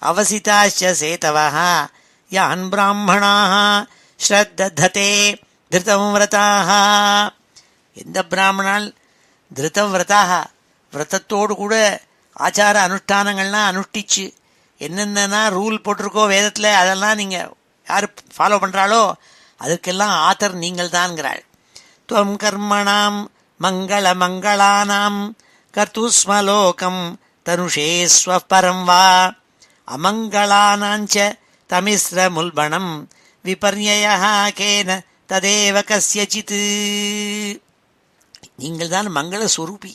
அவசிதாश्च சேதவः யான் பிராமணாः ஸ்ரத்தததே திருதம் விரதாः. எந்த பிராமணால் திருதம் விரதாக விரதத்தோடு கூட ஆச்சார அனுஷ்டானங்கள்லாம் அனுஷ்டிச்சு என்னென்னா ரூல் போட்டிருக்கோ வேதத்தில் அதெல்லாம் நீங்கள் யார் ஃபாலோ பண்ணுறாளோ அதற்கெல்லாம் ஆத்தர் நீங்கள் தான்ங்கிறாள். துவம் கர்மணாம் மங்கள மங்களானாம் கர்த்துஸ்மலோகம் தனுஷே ஸ்வபரம் வா அமங்களானாஞ்ச தமிஸ்ர முல்பணம் விபர்யயः கேன ததேவ கஸ்யசித். நீங்கள் தான் மங்கள ஸ்வரூபி.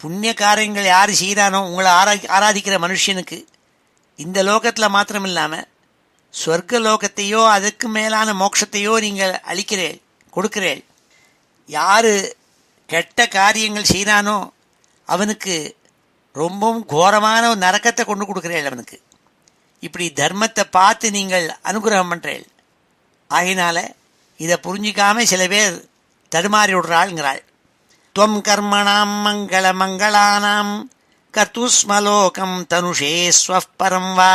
புண்ணிய காரியங்கள் யார் செய்கிறானோ உங்களை ஆராதிக்கிற மனுஷனுக்கு இந்த லோகத்தில் மாத்திரம் இல்லாமல் ஸ்வர்க்க லோகத்தையோ அதுக்கு மேலான மோட்சத்தையோ நீங்கள் அளிக்கிறேள், கொடுக்கிறேள். யார் கெட்ட காரியங்கள் செய்கிறானோ அவனுக்கு ரொம்பவும் கோரமான ஒரு நரக்கத்தை கொண்டு கொடுக்குறேள் அவனுக்கு. இப்படி தர்மத்தை பார்த்து நீங்கள் அனுகிரகம் பண்ணுறேள். ஆகினால இதை புரிஞ்சிக்காம சில பேர் தடுமாறி விடுறாள்ங்கிறாள். துவம் கர்மணாம் மங்கள மங்களானாம் கர்த்துஸ்மலோகம் தனுஷே ஸ்வபரம் வா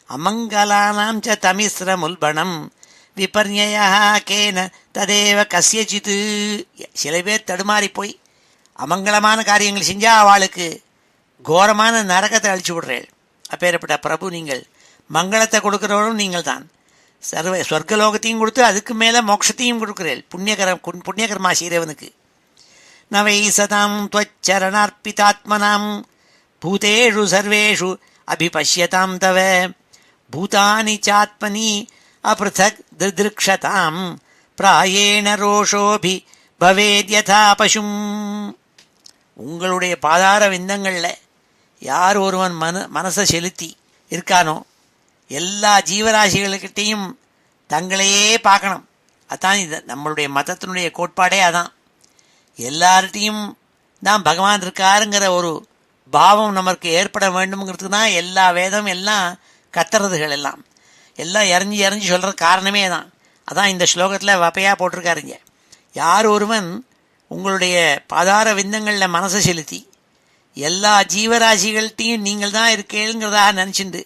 அமங்களானாம் ச தமிஸ்ர முல்பணம் விபர்யயः கேன ததேவ கஸ்யசித். சில பேர் தடுமாறி போய் அமங்கலமான காரியங்கள் செஞ்சால் அவளுக்கு கோரமான நரகத்தை அழிச்சு விடுறேள். அப்பேற்பட்ட பிரபு நீங்கள். மங்களத்தை கொடுக்குறவரும் நீங்கள் தான். சொர்க்கலோகத்தையும் கொடுத்து அதுக்கு மேலே மோட்சத்தையும் கொடுக்குறேள் புண்ணியகர்மா செய்கிறவனுக்கு. நவை சதாம் त्वच्चरणार्पितात्मनां பூதேஷு சர்வேஷு அபிபஷ்யதாம் தவ பூதானி சாத்மனி அப்ருதக் திதிருக்ஷதாம் பிராயேண ரோஷோபி பவேத்யதா பசும். உங்களுடைய பாதார விந்தங்களில் யார் ஒருவன் மனசை செலுத்தி இருக்கானோ எல்லா ஜீவராசிகளுக்கிட்டையும் தங்களையே பார்க்கணும். அதான் இது நம்மளுடைய மதத்தினுடைய கோட்பாடே. அதான் எல்லார்கிட்டையும் தான் பகவான் இருக்காருங்கிற ஒரு பாவம் நமக்கு ஏற்பட வேண்டும்ங்கிறதுக்கு தான் எல்லா வேதம் எல்லாம் கத்துறதுகள் எல்லாம் இறஞ்சி சொல்கிற காரணமே தான். அதான் இந்த ஸ்லோகத்தில் வப்பையாக போட்டிருக்காருங்க. யார் ஒருவன் உங்களுடைய பாதார விந்தங்களில் மனசை செலுத்தி எல்லா ஜீவராசிகள்கிட்டையும் நீங்கள் தான் இருக்கேங்கிறதாக நினச்சிண்டு,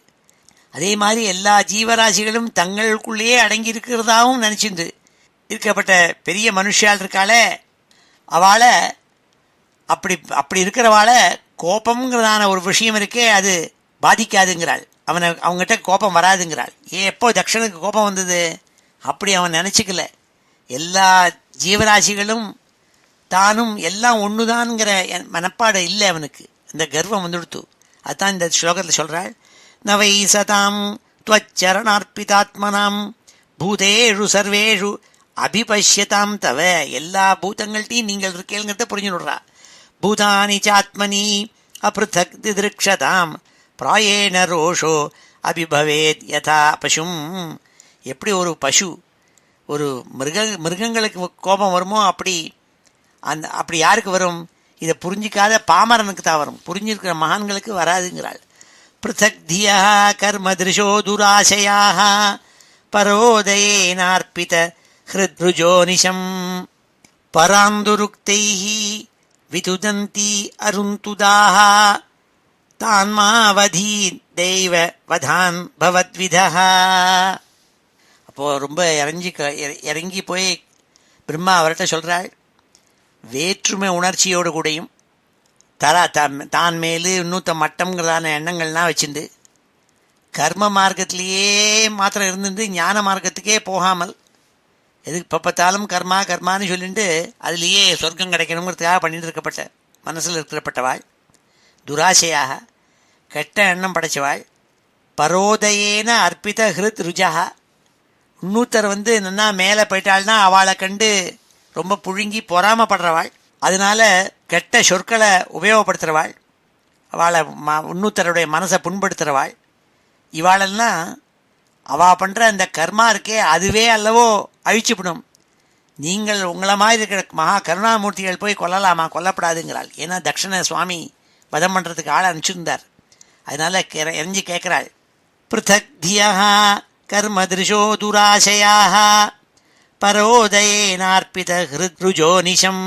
அதே மாதிரி எல்லா ஜீவராசிகளும் தங்களுக்குள்ளேயே அடங்கி இருக்கிறதாகவும் நினச்சிண்டு இருக்கப்பட்ட பெரிய மனுஷால் இருக்காளே அவளை அப்படி இருக்கிறவாளை கோபம்ங்கிறதான ஒரு விஷயம் இருக்கே அது பாதிக்காதுங்கிறாள். அவங்ககிட்ட கோபம் வராதுங்கிறாள். எப்போ தக்ஷனுக்கு கோபம் வந்தது? அப்படி அவன் நினச்சிக்கல. எல்லா ஜீவராசிகளும் தானும் எல்லாம் ஒன்றுதான்ங்கிற மனப்பாடு இல்லை அவனுக்கு. அந்த கர்வம் வந்துடுத்து. அதுதான் இந்த ஸ்லோகத்தில் சொல்கிறாள். நவை சதாம் त्वच्चरणार्पितात्मनां பூதேஷு சர்வேஷு அபிபஷ்யதாம் தவ. எல்லா பூதங்கள்ட்டையும் நீங்கள் இருக்கேங்கிறத புரிஞ்சுடுறா. பூதானி சாத்மனி அப்ருதக் திதிருக்ஷதாம் பிராயேண ரோஷோ அபிபவேத் யதா பசும். எப்படி ஒரு பசு ஒரு மிருகங்களுக்கு கோபம் வருமோ அப்படி யாருக்கு வரும்? இதை புரிஞ்சிக்காத பாமரனுக்கு தான் வரும். புரிஞ்சிருக்கிற மகான்களுக்கு வராதுங்கிறாள். பிருத்தக் தியா கர்ம திருஷோ துராசயாக பரோதயேனார்ப்பித ஹிருத்ருஜோனிஷம் பராந்துருக்தைஹி விதுதந்தி அருந்துதாக தான்மாவதி தெய்வ வதான் பவத்விதா. அப்போது ரொம்ப இறங்கி போய் பிரம்மா அவர்கிட்ட சொல்கிறாள், வேற்றுமை உணர்ச்சியோடு கூடயும் தான் மேலு இன்னூத்த மட்டம்ங்கிறதான எண்ணங்கள்லாம் வச்சுட்டு கர்ம மார்க்கத்திலேயே மாத்திரம் இருந்துட்டு ஞான மார்க்கத்துக்கே போகாமல் எதுக்கு இப்போ பார்த்தாலும் கர்மா கர்மான்னு சொல்லிட்டு அதுலேயே சொர்க்கம் கிடைக்கணுங்கிறதுக்காக பண்ணிட்டு இருக்கப்பட்ட மனசில் இருக்கிறப்பட்டவாள், துராசையாக கெட்ட எண்ணம் படைச்சவாள், பரோதயேன அர்ப்பித ஹிருத் ருஜா. இன்னூத்தர் நன்னா மேலே போயிட்டாள்னா அவளை கண்டு ரொம்ப புழுங்கி பொறாமப்படுறவாள், அதனால கெட்ட சொற்களை உபயோகப்படுத்துகிறவாள், அவளை இன்னூத்தருடைய மனசை புண்படுத்துகிறவாள். இவாளெல்லாம் அவள் பண்ணுற அந்த கர்மா இருக்கே அதுவே அல்லவோ அழிச்சுவிடும். நீங்கள் உங்களை மாதிரி இருக்கிற மகா கருணாமூர்த்திகள் போய் கொல்லலாமா? கொல்லப்படாதுங்கிறாள். ஏன்னா தக்ஷண சுவாமி வதம் பண்ணுறதுக்கு ஆள் அனுப்பிச்சிருந்தார். அதனால் எரிஞ்சு கேட்குறாள், பிருத்தக் தியா கர்ம திருஷோ துராசையாக பரோதயேனார்ப்பித ஹிருத்ருஜோ நிஷம்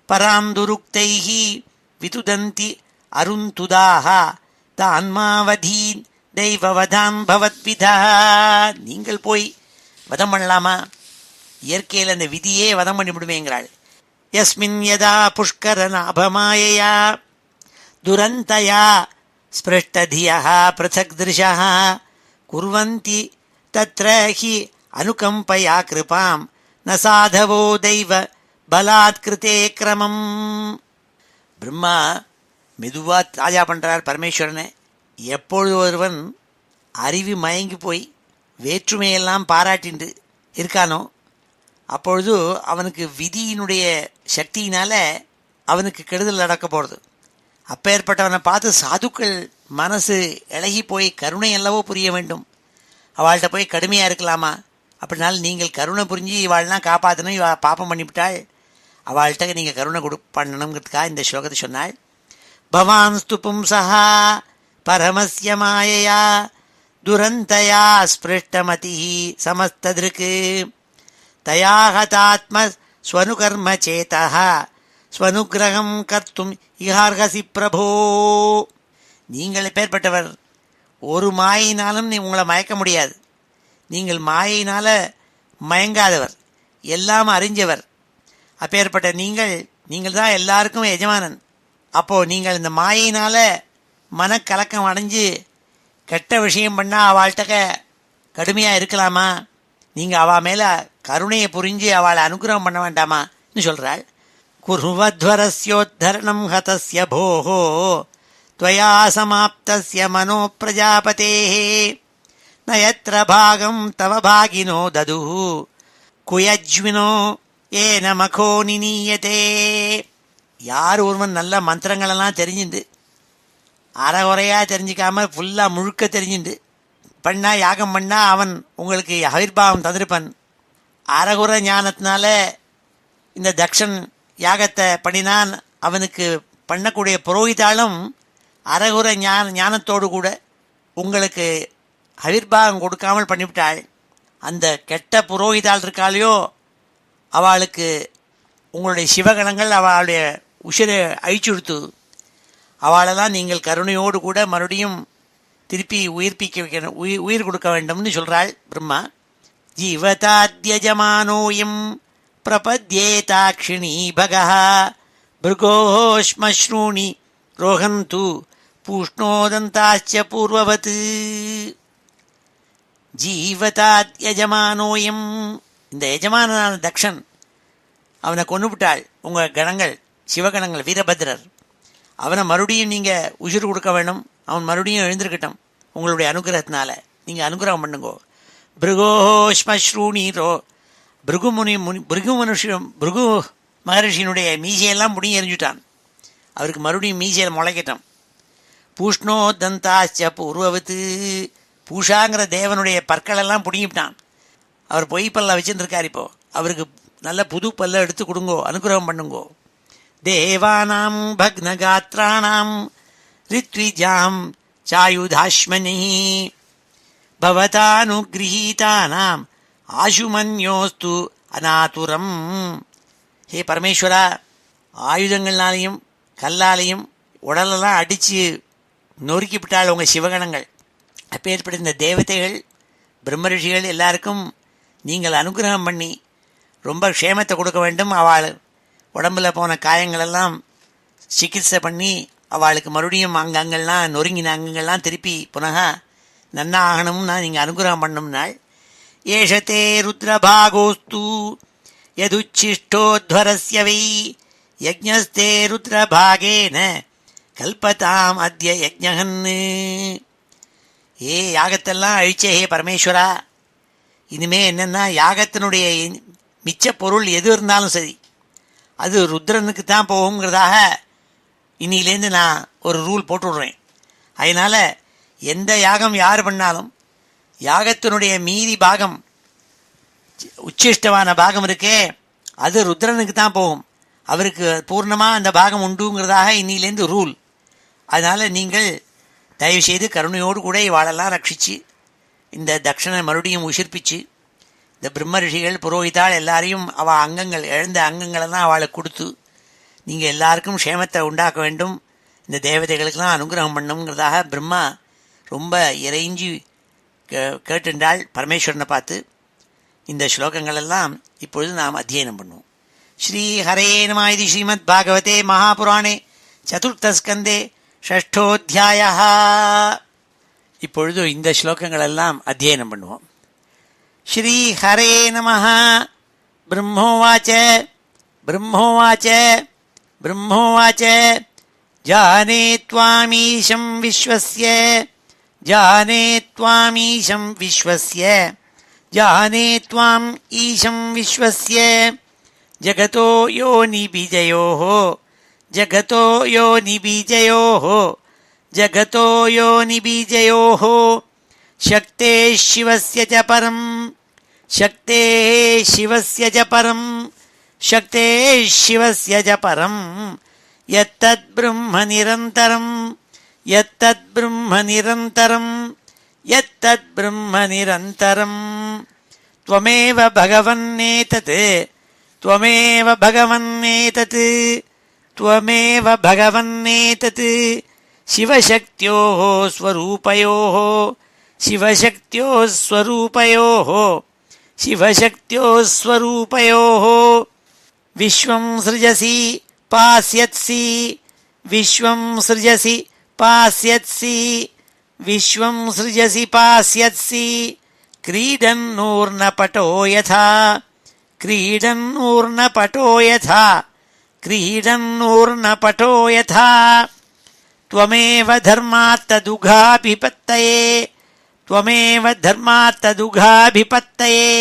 பராந்துருக்தைஹி விதுதந்தி அருந்துதாக தான்மாவதீன் தெய்வவதாம் பவத்விதா. நீங்கள் போய் வதம் பண்ணலாமா? இயற்கையில் அந்த விதியே வதம் பண்ணிவிடுமேங்கிறாள். யஸ்மின் யதா புஷ்கர நாபமாயையா துரந்தயா ஸ்பிருஷ்டதியா பிருத்தக் திருஷா குர்வந்தி தத்ர ஹி அனுகம்பயா கிருபாம் ந சாதவோ தெய்வ பலாத்கிருதே கிரமம். பிரம்மா மெதுவாக தாஜா பண்ணுறார் பரமேஸ்வரனை. எப்பொழுது ஒருவன் அறிவு மயங்கி போய் வேற்றுமையெல்லாம் பாராட்டின்று இருக்கானோ அப்பொழுது அவனுக்கு விதியினுடைய சக்தியினால் அவனுக்கு கெடுதல் நடக்க போகிறது. அப்பேற்பட்டவனை பார்த்து சாதுக்கள் மனசு இழகி போய் கருணை அல்லவோ புரிய வேண்டும். அவள்கிட்ட போய் கடுமையாக இருக்கலாமா? அப்படினாலும் நீங்கள் கருணை புரிஞ்சு இவாள்லாம் காப்பாற்றணும், இவள் பாப்பம் பண்ணிவிட்டாள், அவள்கிட்ட நீங்கள் கருணை பண்ணணுங்கிறதுக்காக இந்த ஸ்லோகத்தை சொன்னாள். பவான்ஸ்து பும்சா பரமஸ்ய மாயையா துரந்தயா ஸ்பிருஷ்டமதி சமஸ்ததிருக்கு தயா ஹதாத்ம ஸ்வனுகர்ம சேதா ஸ்வனுகிரகம் கர்த்தும் இஹார்ஹசி பிரபோ. நீங்கள் எப்பேற்பட்டவர்? ஒரு மாயினாலும் உங்களை மயக்க முடியாது. நீங்கள் மாயினால் மயங்காதவர், எல்லாம் அறிஞ்சவர். அப்பேற்பட்ட நீங்கள் தான் எல்லாருக்கும் எஜமானன். அப்போது நீங்கள் இந்த மாயினால் மனக்கலக்கம் அடைஞ்சு கெட்ட விஷயம் பண்ணால் அவள்கிட்ட கடுமையாக இருக்கலாமா? நீங்கள் அவள் மேலே கருணையை புரிஞ்சு அவளை அனுகிரகம் பண்ண வேண்டாமான்னு சொல்கிறாள். குர்வத்வரஸ்யோத்தரணம் ஹதஸ்ய போஹோ त्वया समाप्तस्य मनो प्रजापतेः न यत्र भागं तव भागिनो ददुः कुयज्विनो येन मखो निनीयते. யார் ஒருவன் நல்ல மந்திரங்களெல்லாம் தெரிஞ்சுண்டு அறகுறையாக தெரிஞ்சிக்காமல் ஃபுல்லாக முழுக்க தெரிஞ்சுண்டு பண்ணால் யாகம் பண்ணால் அவன் உங்களுக்கு ஆவிர்பாவம் தந்திருப்பன். அறகுறை ஞானத்தினால இந்த தக்ஷன் யாகத்தை பண்ணினான், அவனுக்கு பண்ணக்கூடிய புரோகிதாலும் அறகுறை ஞானத்தோடு கூட உங்களுக்கு ஆவிர்பாவம் கொடுக்காமல் பண்ணிவிட்டாள். அந்த கெட்ட புரோகிதாள் இருக்காளையோ அவளுக்கு உங்களுடைய சிவகணங்கள் அவளுடைய உசிரை அழிச்சுடுத்து. அவளெல்லாம் நீங்கள் கருணையோடு கூட மறுபடியும் திருப்பி உயிர்ப்பிக்க வைக்கணும், உயிர் கொடுக்க வேண்டும்னு சொல்கிறாள் பிரம்மா. ஜீவதாத்யஜமானோயம் பிரபத்யேதாக்ஷிணி பகः பிருகோஷ்மஸ்ரூணி ரோஹந்து பூஷ்ணோதந்தாச்ச பூர்வவத். ஜீவதாத்யஜமானோயம், இந்த எஜமானான தக்ஷன் அவனை கொன்னுவிட்டாள் உங்கள் கணங்கள், சிவகணங்கள், வீரபத்ரர். அவனை மறுபடியும் நீங்கள் உயிர் கொடுக்க வேணும், அவன் மறுபடியும் எழுந்திருக்கட்டும் உங்களுடைய அனுகிரகத்தினால. நீங்கள் அனுகிரகம் பண்ணுங்கோ. பிருகோஷ்மஸ்ரூணீரோ, பிருகு மகரிஷியினுடைய மீசையெல்லாம் முடிஞ்சு எறிஞ்சுட்டான், அவருக்கு மறுபடியும் மீசையில் முளைக்கட்டும். பூஷ்ணோ தந்தாச்ச பூர்வவத்து, பூஷாங்கிற தேவனுடைய பற்களெல்லாம் பிடுங்கிவிட்டான். அவர் பொய் பல்ல வச்சுருக்கார், இப்போது அவருக்கு நல்ல புது பல்ல எடுத்து கொடுங்கோ, அனுகிரகம் பண்ணுங்கோ. தேவானாம் பக்னகாத்ராணாம் ரித்விஜாம் சாயுதாஷ்மனி பவதானுகிரஹீதானாம் ஆசுமன்யோஸ்து அநாதுரம். ஹே பரமேஸ்வரா, ஆயுதங்கள்னாலையும் கல்லாலையும் உடலெல்லாம் அடித்து நொறுக்கிவிட்டாள் உங்கள் சிவகணங்கள். அப்பேற்பட்ட இந்த தேவதைகள் பிரம்மரிஷிகள் எல்லாருக்கும் நீங்கள் அனுகிரகம் பண்ணி ரொம்ப க்ஷேமத்தை கொடுக்க வேண்டும். அவள் உடம்புல போன காயங்களெல்லாம் சிகிச்சை பண்ணி அவளுக்கு மறுபடியும் அங்கங்கள்லாம் நொறுங்கின அங்கங்கள்லாம் திருப்பி புனகா நன்னா ஆகணும்னா நீங்கள் அனுகிரகம் பண்ணணும்னாள். ஏஷத்தே ருத்ரபாகோஸ்து யதுச்சிஷ்டோத்வரஸ்ய வை யஜ்ஞஸ்தே ருத்ரபாகேன கல்பதாம் அத்ய யஜ்ஞகன்னு. யாகத்தெல்லாம் அழிச்சே ஹே பரமேஸ்வரா, இனிமே என்னென்னா யாகத்தினுடைய மிச்ச பொருள் எது இருந்தாலும் சரி அது ருத்ரனுக்கு தான் போகுங்கிறதாக இன்னிலேருந்து நான் ஒரு ரூல் போட்டு விடுறேன். அதனால் எந்த யாகம் யார் பண்ணாலும் யாகத்தினுடைய மீதி பாகம் உச்சிஷ்டமான பாகம் இருக்கே அது ருத்ரனுக்கு தான் போகும், அவருக்கு பூர்ணமாக அந்த பாகம் உண்டுங்கிறதாக இன்னிலேருந்து ரூல். அதனால் நீங்கள் தயவுசெய்து கருணையோடு கூட இவாளெல்லாம் ரட்சித்து இந்த தட்சணை மறுபடியும் உயிர்ப்பிச்சு இந்த பிரம்ம ரிஷிகள் புரோகிதாள் எல்லாரையும் அவள் அங்கங்கள் எழுந்த அங்கங்களெல்லாம் அவளுக்கு கொடுத்து நீங்கள் எல்லாருக்கும் க்ஷேமத்தை உண்டாக்க வேண்டும், இந்த தேவதைகளுக்கெல்லாம் அனுகிரகம் பண்ணணுங்கிறதாக பிரம்மா ரொம்ப இறைஞ்சி கேட்டுண்டாள் பரமேஸ்வரனை பார்த்து. இந்த ஸ்லோகங்களெல்லாம் இப்பொழுது நாம் அத்தியனம் பண்ணுவோம். ஸ்ரீ ஹரே நம. இது ஸ்ரீமத் பாகவதே மகாபுராணே சதுர்த்தஸ்கந்தே ஷஷ்டோத்தியாய. இப்பொழுது இந்த ஸ்லோகங்களெல்லாம் அத்தியனம் பண்ணுவோம். ஸ்ரீ ஹரே நமஹ. பிரம்மோவாச்ச பிரம்மோவாச்ச பிரம்மோவாச்ச ஜானே த்வாமீஷம் விஸ்வஸ்ய ஜானே த்வாமீஷம் விஸ்வஸ்ய ஜானே த்வாம் ஈஷம் விஸ்வஸ்ய ஜகதோ யோனி பீஜயோः ஜகதோ யோனி பீஜயோः ஜகதோ யோனி பீஜயோः சக்தே சிவஸ்ய ச பரம் சக்தே சிவஸ்ய ச பரம் சக்தே சிவஸ்ய ச பரம் யத்தத் பிரம்ம நிரந்தரம் யத்தத் பிரம்ம நிரந்தரம் யத்தத் பிரம்ம நிரந்தரம் த்வமேவ பகவன்னேதத் த்வமேவ பகவன்னேதத் த்வமேவ பகவன்னேதத் சிவசக்தியோः ஸ்வரூபயோः சிவசக்தியோः ஸ்வரூபயோः சிவசக்தியோः ஸ்வரூபயோः விஸ்வம் சிருஜசி பாஸ்யத்சி விஸ்வம் சிருஜசி பாஸ்யத்சி விஸ்வம் சிருஜசி பாஸ்யத்சி क्रीडन्नूर्णपटो यथा क्रीडन्नूर्णपटो यथा क्रीडन्नूर्णपटो यथा त्वमेव धर्मात्तदुघाभिपत्तये त्वमेव धर्मात्तदुघाभिपत्तये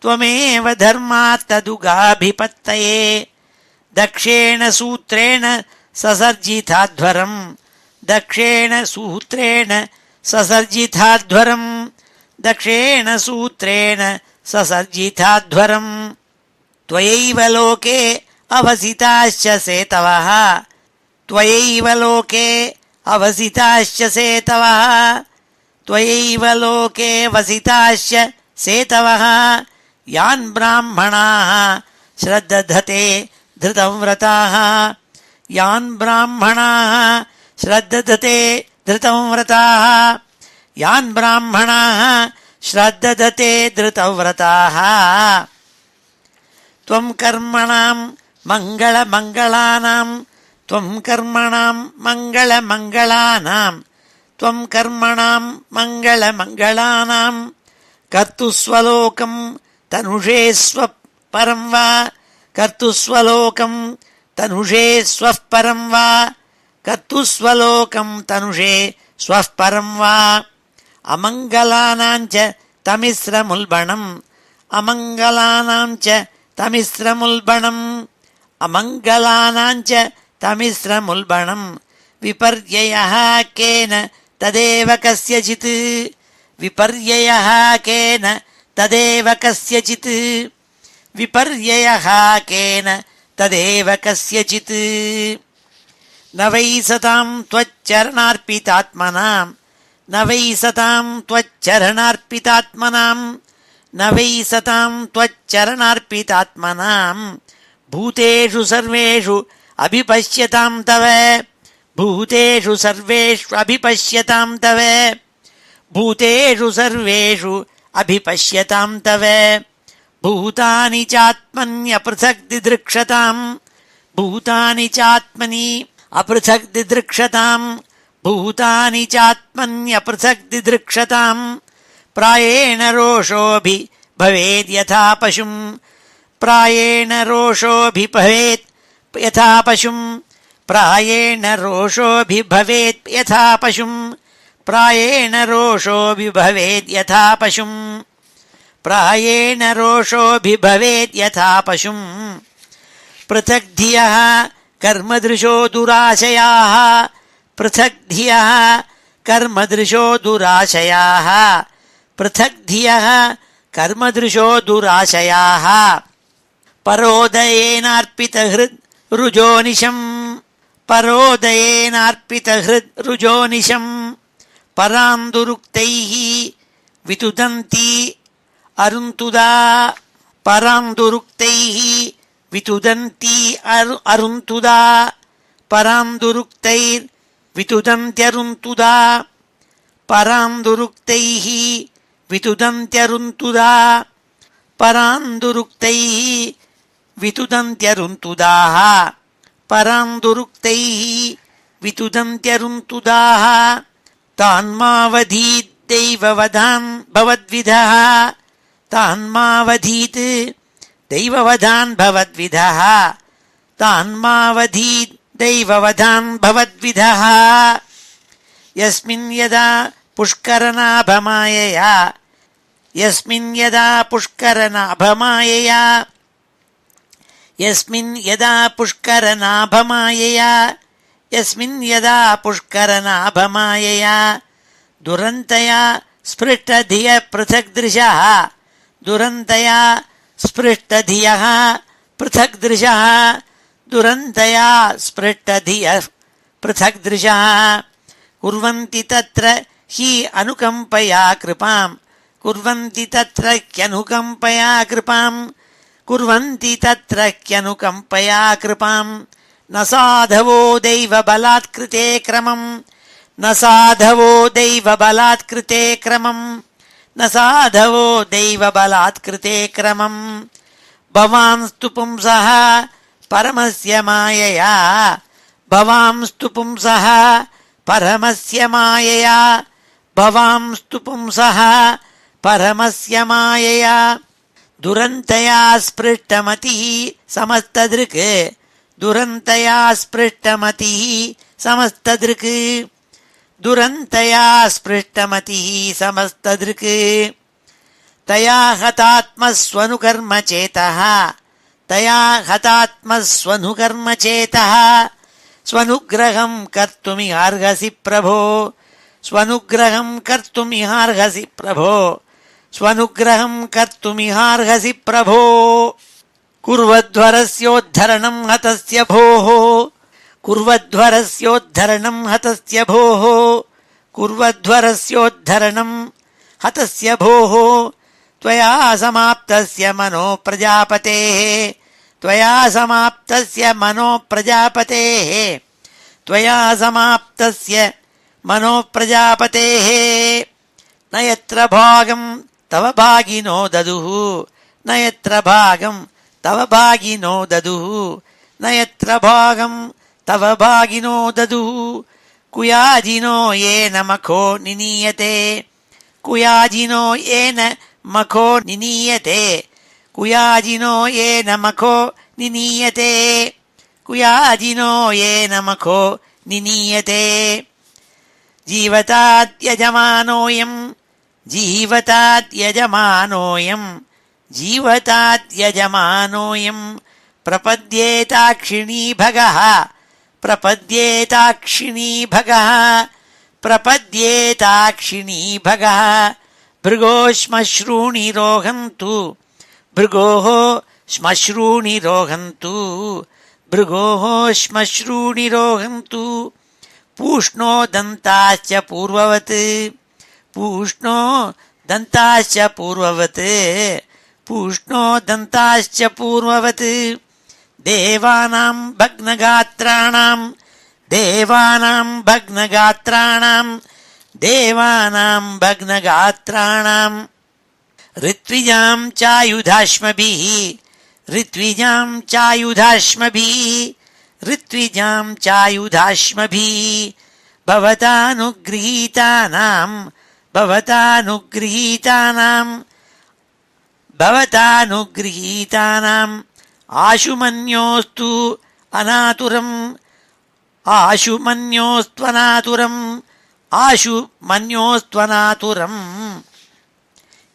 त्वमेव धर्मात्तदुघाभिपत्तये दक्षेण सूत्रेण ससर्जिताध्वरम् दक्षेण सूत्रेण ससर्जिताध्वरम् दक्षेण सूत्रेण ससर्जिताध्वरम् त्वयैव लोके अवसिताश्च सेतवः त्वयैव लोके अवसिताश्च सेतवः त्वयैव लोके वसिताश्च सेतवः यान् ब्राह्मणाः श्रद्धधते धृतव्रताः यान् ब्राह्मणाः श्रद्धधते धृतव्रताः यान् ब्राह्मणाः श्रद्धधते धृतव्रताः त्वं कर्मणां मङ्गलमङ्गलानां त्वं कर्मणां मङ्गलमङ्गलानां त्वं कर्मणां मङ्गलमङ्गलानां कर्तुस्वलोकं तनुषे स्वपरं वा कर्तुस्वलोकं तनुषे स्वः परं वा कर्तुस्वलोकं तनुषे स्वः परं वा अमङ्गलानां च तमिस्रमुल्बणम् अमङ्गलानां च तमिस्रमुल्बणम् अमङ्गलानां च तमिस्रमुल्बणम् विपर्ययः केन तदेव कस्यचित् विपर्ययः केन तदेव कस्यचित् विपर्ययः केन तदेव कस्यचित् न वै सतां त्वच्चरणार्पितात्मनां न वै सतां त्वच्चरणार्पितात्मनां न वै सतां त्वच्चरणार्पितात्मनां भूतेषु सर्वेषु अभिपश्यतां तव भूतेषु सर्वेषु अभिपश्यतां तव भूतेषु सर्वेषु अभिपश्यतां तव பூதானி சாத்மன்யப்ருதக் திதிருக்ஷதாம் பூதானி சாத்மனி அப்ருதக் திதிருக்ஷதாம் பூதானி சாத்மன்யப்ருதக் திதிருக்ஷதாம் பிராயேண ரோஷோபி பவேத் யதா பசும் பிராயேண ரோஷோபி பவேத் யதா பசும் பிராயேண ரோஷோபி பவேத் யதா பசும் பிராயேண ரோஷோபி பவேத் யதா பசும் பிராயேண ரோஷோபி பவேத் யதா பசும் ப்ருதக் தியः கர்மத்ருஷோ துராசயாः ப்ருதக் தியः கர்மத்ருஷோ துராசயாः ப்ருதக் தியः கர்மத்ருஷோ துராசயாः பரோதயேனார்ப்பிதஹ்ருத் ருஜோனிஷம் பரோதயேனார்ப்பிதஹ்ருத் ருஜோனிஷம் பராந்துருக்தைः விதுதந்தி அருந்துதா பராந்துருக்தைः விதுதந்தி அருந்துதா பராந்துருக்தைர் விதுதந்த்யருந்துதா பராந்துருக்தைः விதுதந்த்யருந்துதா பராந்துருக்தைः விதுதந்த்யருந்துதாः பராந்துருக்தைः விதுதந்த்யருந்துதாः தான்மாவதீத் தெய்வவதான் பவத்விதः தான்மாவதீத் தெய்வவதான் பவத்விதः தான்மாவதீத் தெய்வவதான் பவத்விதः யஸ்மின் யதா புஷ்கரநாபமாயயா யஸ்மின் யதா புஷ்கரநாபமாயயா யஸ்மின் யதா புஷ்கரநாபமாயயா யஸ்மின் யதா புஷ்கரநாபமாயயா துரந்தயா ஸ்பிருஷ்டதிய ப்ருதக்திருஷः துரந்தயா ஸ்பிருஷ்டதியः ப்ருதக்திருஷः துரந்தயா ஸ்பிருஷ்டதியः ப்ருதக்திருஷः குர்வந்தி தத்ர ஹி அனுகம்பயா கிருபாம் குர்வந்தி தத்ர க்யனுகம்பயா கிருபாம் குர்வந்தி தத்ர க்யனுகம்பயா கிருபாம் ந சாதவோ தெய்வ பலாத்கிருதே கிரமம் ந சாதவோ தெய்வ பலாத்கிருதே கிரமம் ந சாதவோ தெய்வ பலாத்கிருதே கிரமம் பவாம்ஸ்து பும்சः பரமஸ்ய மாயயா பவாம்ஸ்து பும்சः பரமஸ்ய மாயயா பவாம்ஸ்து பும்சः பரமஸ்ய மாயயா துரந்தயா ஸ்பிருஷ்டமதிः சமஸ்தத்ருக் துரந்தயா ஸ்பிருஷ்டமதிः சமஸ்தத்ருக் துரந்தயா ஸ்பிருஷ்டமதிः சமஸ்தத்ருக் தயா ஹதாத்மஸ்வனுகர்மசேதः தயா ஹதாத்மஸ்வனுகர்மசேதः ஸ்வனுக்ரகம் கர்த்துமிஹார்ஹசி பிரபோ ஸ்வனுக்ரகம் கர்த்துமிஹார்ஹசி பிரபோ ஸ்வனுக்ரகம் கர்த்துமிஹார்ஹசி பிரபோ குர்வத்வரஸ்யோத்தரணம் ஹதஸ்ய போः குர்வத்வரஸ்யோத்தரணம் ஹதஸ்ய போः குர்வத்வரஸ்யோத்தரணம் ஹதஸ்ய போः त्वया समाप्तस्य मनो प्रजापतेः त्वया समाप्तस्य मनो प्रजापतेः त्वया समाप्तस्य मनो प्रजापतेः न यत्र भागं तव भागिनो ददुः न यत्र भागं तव भागिनो ददुः न यत्र भागं तव भागिनो ददुः कुयाजिनो येन मखो निनीयते कुयाजिनो येन मखो निनीयते कुयाजिनो येन मखो निनीयते कुयाजिनो येन मखो निनीयते जीवताद्यजमानोऽयं जीवताद्यजमानोऽयं जीवताद्यजमानोऽयं प्रपद्येताक्षिणी भगः प्रपद्येताक्षिणी भगः प्रपद्येताक्षिणी भगः भृगो श्मश्रूणि रोहन्तु भृगोः श्मश्रूणि रोहन्तु भृगोः श्मश्रूणि रोहन्तु पूष्णो दन्ताश्च पूर्ववत् पूष्णो दन्ताश्च पूर्ववत् पूष्णो दन्ताश्च पूर्ववत् देवानां भग्नगात्राणां देवानां भग्नगात्राणां देवानां भग्नगात्राणां ऋत्विजां चायुधाश्मभिः ऋत्विजां चायुधाश्मभिः ऋत्विजां चायुधाश्मभिः भवतानुगृहीतानाम् आशुमन्योस्तु अनातुरम् आशुमन्योस्त्वनातुरम्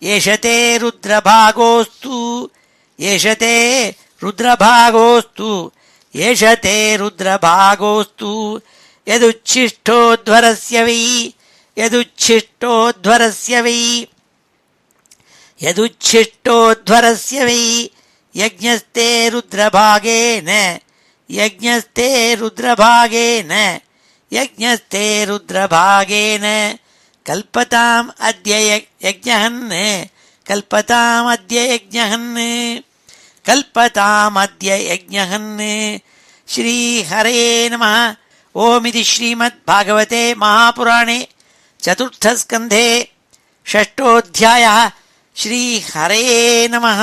येषते रुद्रभागोस्तु यदुच्छिष्टोध्वरस्य वै यज्ञस्ते रुद्रभागेन कल्पताम् अद्य यज्ञहन् श्रीहरे नमः। ओमिति श्रीमद्भागवते महापुराणे चतुर्थस्कन्धे षष्ठोऽध्यायः ஸ்ரீஹரே நமஹ.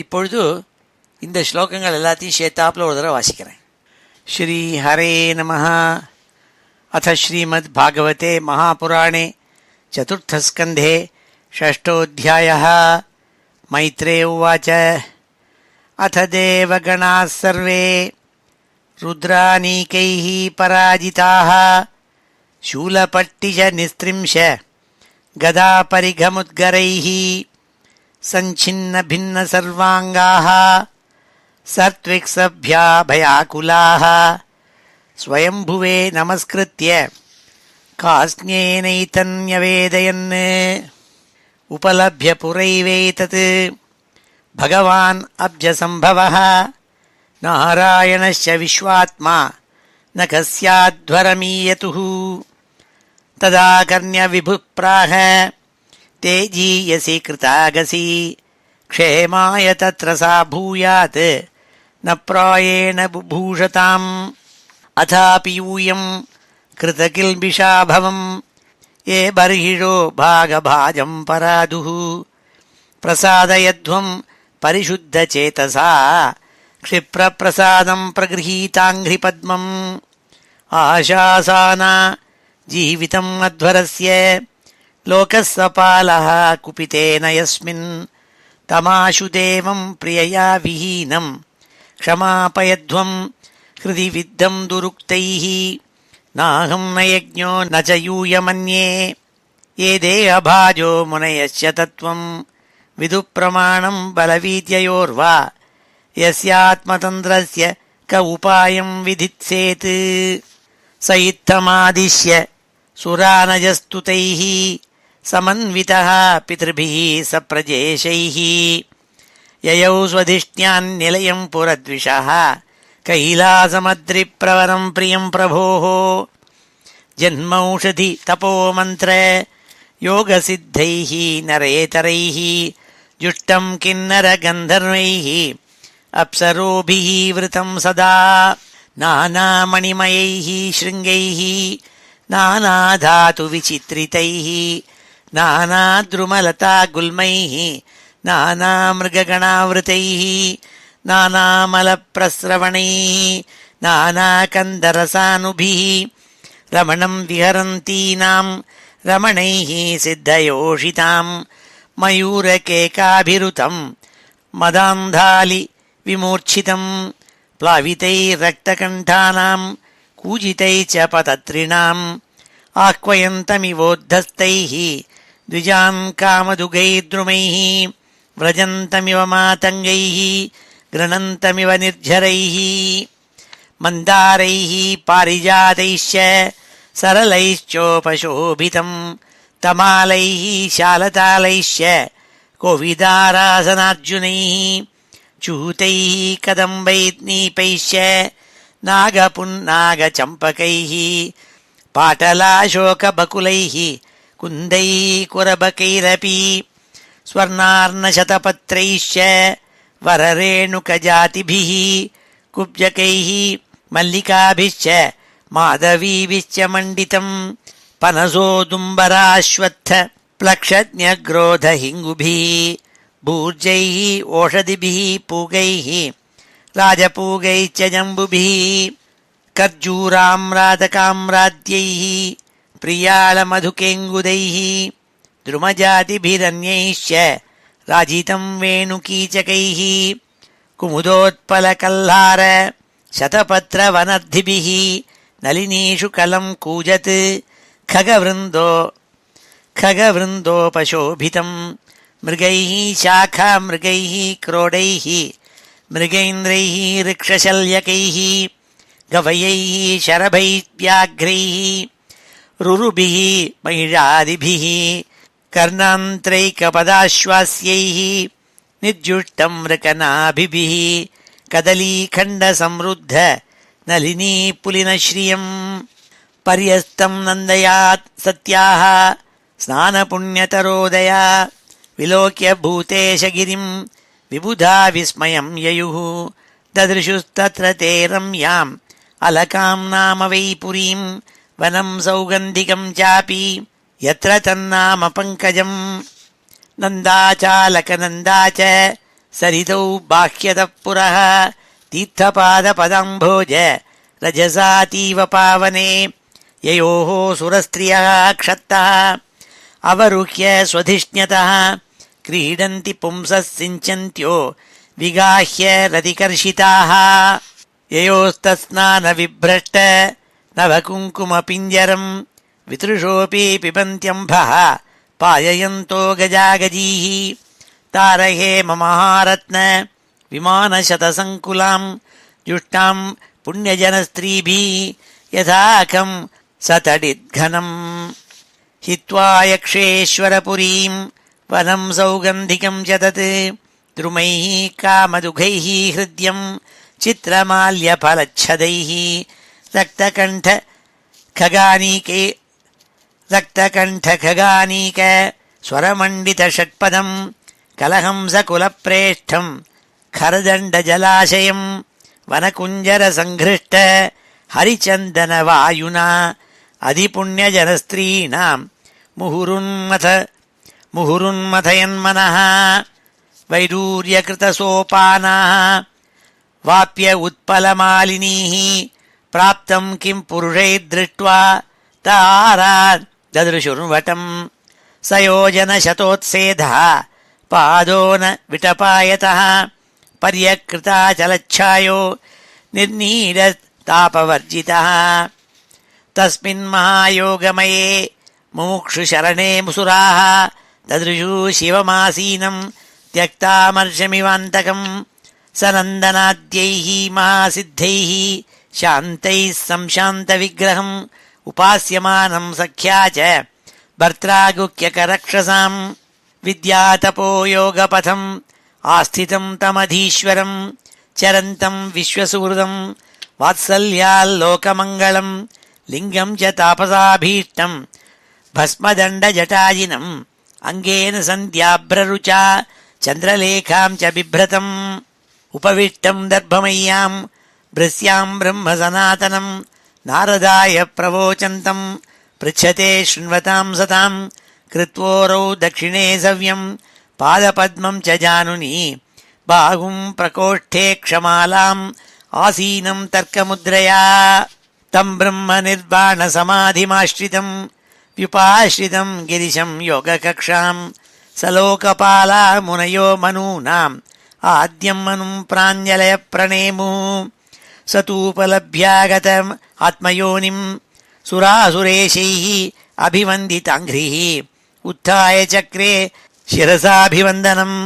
இப்பொழுது இந்த ஸ்லோகங்கள் எல்லாத்தையும் சேர்த்தாப்புல ஒரு தடவை வாசிக்கிறேன். ஸ்ரீஹரே நமஹ. அத ஸ்ரீமத் பாகவதே மகாபுராணே சதுர்த்தஸ்கந்தே ஷஷ்டோऽध्यायः. மைத்ரேய உவாச்ச அத தேவகணாः சர்வே ருத்ராணீகைः பராஜிதாः शूलपट्टिच निस्त्रिंश गदापरिघमुद्गरैः सञ्छिन्न सर्वाङ्गाः सर्त्विक्सभ्या भयाकुलाः स्वयंभुवे नमस्कृत्य कास्न्येनैतन्यवेदयन् उपलभ्य पुरैवेतत् भगवान् अब्जसम्भवः नारायणस्य विश्वात्मा न कस्याध्वरमीयतुः तदा कर्ण्यविभुप्राह तेजीयसि कृतागसि क्षेमाय तत्र सा भूयात् न प्रायेण बुभूषताम् अथापि यूयम् कृतकिल्बिषाभवम् ये बर्हिषो भागभाजम् परादुः प्रसादयध्वम् परिशुद्धचेतसा क्षिप्रप्रसादम् प्रगृहीताङ्घ्रिपद्मम् आशासाना जीवितम् अध्वरस्य लोकस्वपालः कुपितेन यस्मिन् तमाशु देवम् प्रियया विहीनम् क्षमापयध्वम् हृदि विद्धम् दुरुक्तैः नाहम् न यज्ञो न च यूयमन्ये ये देहभाजो मुनयश्च तत्त्वम् विदुप्रमाणम् बलवीद्ययोर्वा यस्यात्मतन्त्रस्य क उपायम् विधित्सेत् स इत्थमादिश्य सुरानजस्तुतैः समन्वितः पितृभिः सप्रजेशैः ययौ स्वधिष्ण्यान्निलयम् पुरद्विषः कैलासमद्रिप्रवरम् प्रियम् प्रभोः जन्मौषधि तपोमन्त्र योगसिद्धैः नरेतरैः जुष्टम् किन्नरगन्धर्वैः अप्सरोभिः वृतम् सदा नानामणिमयैः शृङ्गैः नानाधातुविचित्रितैः नानाद्रुमलतागुल्मैः नानामृगगणावृतैः नानामलप्रस्रवणैः नानाकन्दरसानुभिः रमणम् विहरन्तीनाम् रमणैः सिद्धयोषिताम् मयूरकेकाभिरुतम् मदान्धालि विमूर्च्छितम् प्लावितैरक्तकण्ठानाम् कूजितैः च पतत्रिणाम् आह्वयन्तमिवोद्धस्तैः द्विजान् कामदुगैर्द्रुमैः व्रजन्तमिव मातङ्गैः गृणन्तमिव निर्झरैः मन्दारैः पारिजातैश्च सरलैश्चोपशोभितम् तमालैः शालतालैश्च कोविदारासनार्जुनैः चूतैः कदम्बैर्नीपैश्च नागपुन्नागचम्पकैः पाटलाशोकबकुलैः कुन्दैः कुरबकैरपि स्वर्णार्णशतपत्रैश्च वररेणुकजातिभिः कुब्जकैः मल्लिकाभिश्च माधवीभिश्च मण्डितम् पनसोदुम्बराश्वत्थ प्लक्षज्ञग्रोधहिङ्गुभिः भूर्जैः ओषधिभिः पूगैः राजपूगैश्च जम्बुभिः कर्जूराम्रादकाम्राद्यैः प्रियाळमधुकेङ्गुदैः द्रुमजातिभिरन्यैश्च राजितं वेणुकीचकैः कुमुदोत्पलकल्हार शतपत्रवनर्धिभिः नलिनीषु कलं कूजत् खगवृन्दोपशोभितं मृगैः शाखामृगैः क्रोडैः मृगेन्द्रैः ऋक्षशल्यकैः गवयैः शरभैर्व्याघ्रैः रुरुभिः महिषादिभिः कर्णान्त्रैकपदाश्वास्यैः निर्जुष्टं मृकनाभिभिः कदलीखण्डसमृद्ध नलिनी पुलिनश्रियम् पर्यस्तं नन्दयात् सत्याः स्नानपुण्यतरोदया विलोक्य भूतेशगिरिं विबुधा विस्मयं ययुः ददृशुस्तत्र ते रम्याम् अलकां नाम वै पुरीं वनं सौगन्धिकं चापि यत्र तन्नाम पङ्कजम् नन्दाचालकनन्दा च सरितौ बाह्यतः पुरः तीर्थपादपदाम्भोज रजसातीव पावने ययोः सुरस्त्रियः क्षत्तः अवरुह्य स्वधिष्ण्यतः क्रीडन्ति पुंसः सिञ्चन्त्यो विगाह्य रतिकर्षिताः ययोस्तस्नानविभ्रष्ट नवकुङ्कुमपिञ्जरम् वितृषोऽपि पिबन्त्यम्भः पाययन्तो गजागजीः तारहेममहारत्न विमानशतसङ्कुलां जुष्टां पुण्यजनस्त्रीभिः यथाकं सतडिद्घनम् हित्वा यक्षेश्वरपुरीं वनं सौगन्धिकं च तत् द्रुमैः कामदुघैः हृद्यं चित्रमाल्यफलच्छदैः रक्तकण्ठखगानीक स्वरमण्डितषट्पदं कलहंसकुलप्रेष्ठं खरदण्डजलाशयं वनकुञ्जरसङ्घृष्ट हरिचन्दनवायुना अधिपुण्यजनस्त्रीणां मुहुरुन्मथयन्मनः वैडूर्यकृतसोपानाः वाप्य उत्पलमालिनीः प्राप्तं किं पुरुषैर्दृष्ट्वा तारान् ददृशुर्वटं सयोजनशतोत्सेधः पादो न विटपायतः पर्यकृताचलच्छायो निर्नीरतापवर्जितः तस्मिन्महायोगमये मुमुक्षुशरणे मुसुराः ददृशु शिवमासीनं त्यक्तामर्षमिवान्तकं सनन्दनाद्यैः महासिद्धैः शान्तैः संशान्तविग्रहम् उपास्यमानं सख्या च भर्त्रागुह्यकरक्षसां विद्यातपोयोगपथम् आस्थितं तमधीश्वरं चरन्तं विश्वसुहृदं वात्सल्याल्लोकमङ्गलं लिङ्गं च तापसाभीष्टं भस्मदण्डजटाजिनम् अङ्गेन सन्ध्याभ्ररुचा चन्द्रलेखां च बिभ्रतम् उपविष्टं दर्भमय्यां भृस्यां ब्रह्म सनातनं नारदाय प्रवोचन्तं पृच्छते शृण्वतां सतां कृत्वोरौ दक्षिणे सव्यं पादपद्मं च जानुनी बाहुं प्रकोष्ठे क्षमालाम् आसीनं तर्कमुद्रया तं ब्रह्म निर्वाणसमाधिमाश्रितं व्युपाश्रितं गिरिशं योगकक्षां सलोकपाला मुनयो मनूनाम् आद्यं मनुं प्राञ्जलय प्रणेमुः स तूपलभ्यागतम् आत्मयोनिं सुरासुरेशैः अभिवन्दिताङ्घ्रिः उत्थाय चक्रे शिरसाभिवन्दनम्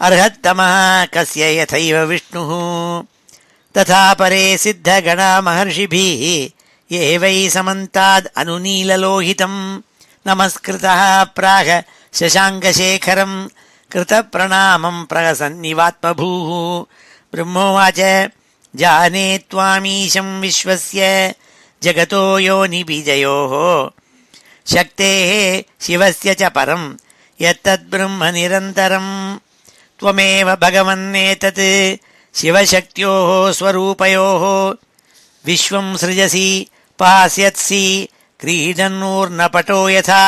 अर्हत्तमः कस्य यथैव विष्णुः तथा परे सिद्धगणा महर्षिभिः ये वै समन्ताद् अनुनीललोहितं नमस्कृतः प्राह शशाङ्कशेखरं कृतप्रणामं प्रहसन्निवात्मभूः ब्रह्मोवाच जाने त्वामीशं विश्वस्य जगतो योनिबीजयोः शक्तेः शिवस्य च परं यत्तद्ब्रह्म निरन्तरम् त्वमेव भगवन्नेतत् शिवशक्त्योः स्वरूपयोः विश्वं सृजसि पास्यत्सि क्रीडन्नूर्नपटो यथा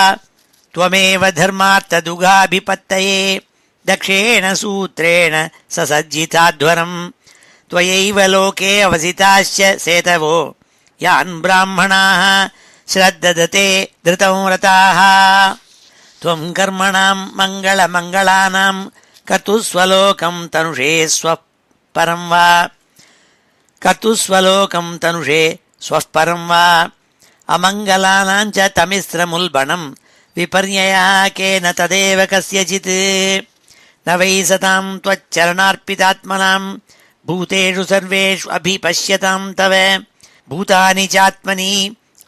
त्वमेव धर्मार्थदुगाभिपत्तये दक्षेण सूत्रेण ससज्जिताध्वरम् त्वयैव लोके अवसिताश्च सेतवो यान् ब्राह्मणाः श्रद्ददते धृतं रताः त्वं कर्मणां मङ्गलमङ्गलानां कर्तुस्वलोकं तनुषे स्वः परं वा कर्तुस्वलोकं तनुषे स्वः परं वा अमङ्गलानां च तमिस्रमुल्बणं विपर्ययः केन तदेव कस्यचित् न वै सतां त्वच्चरणार्पितात्मनां भूतेषु सर्वेषु अभिपश्यतां तव भूतानि चात्मनि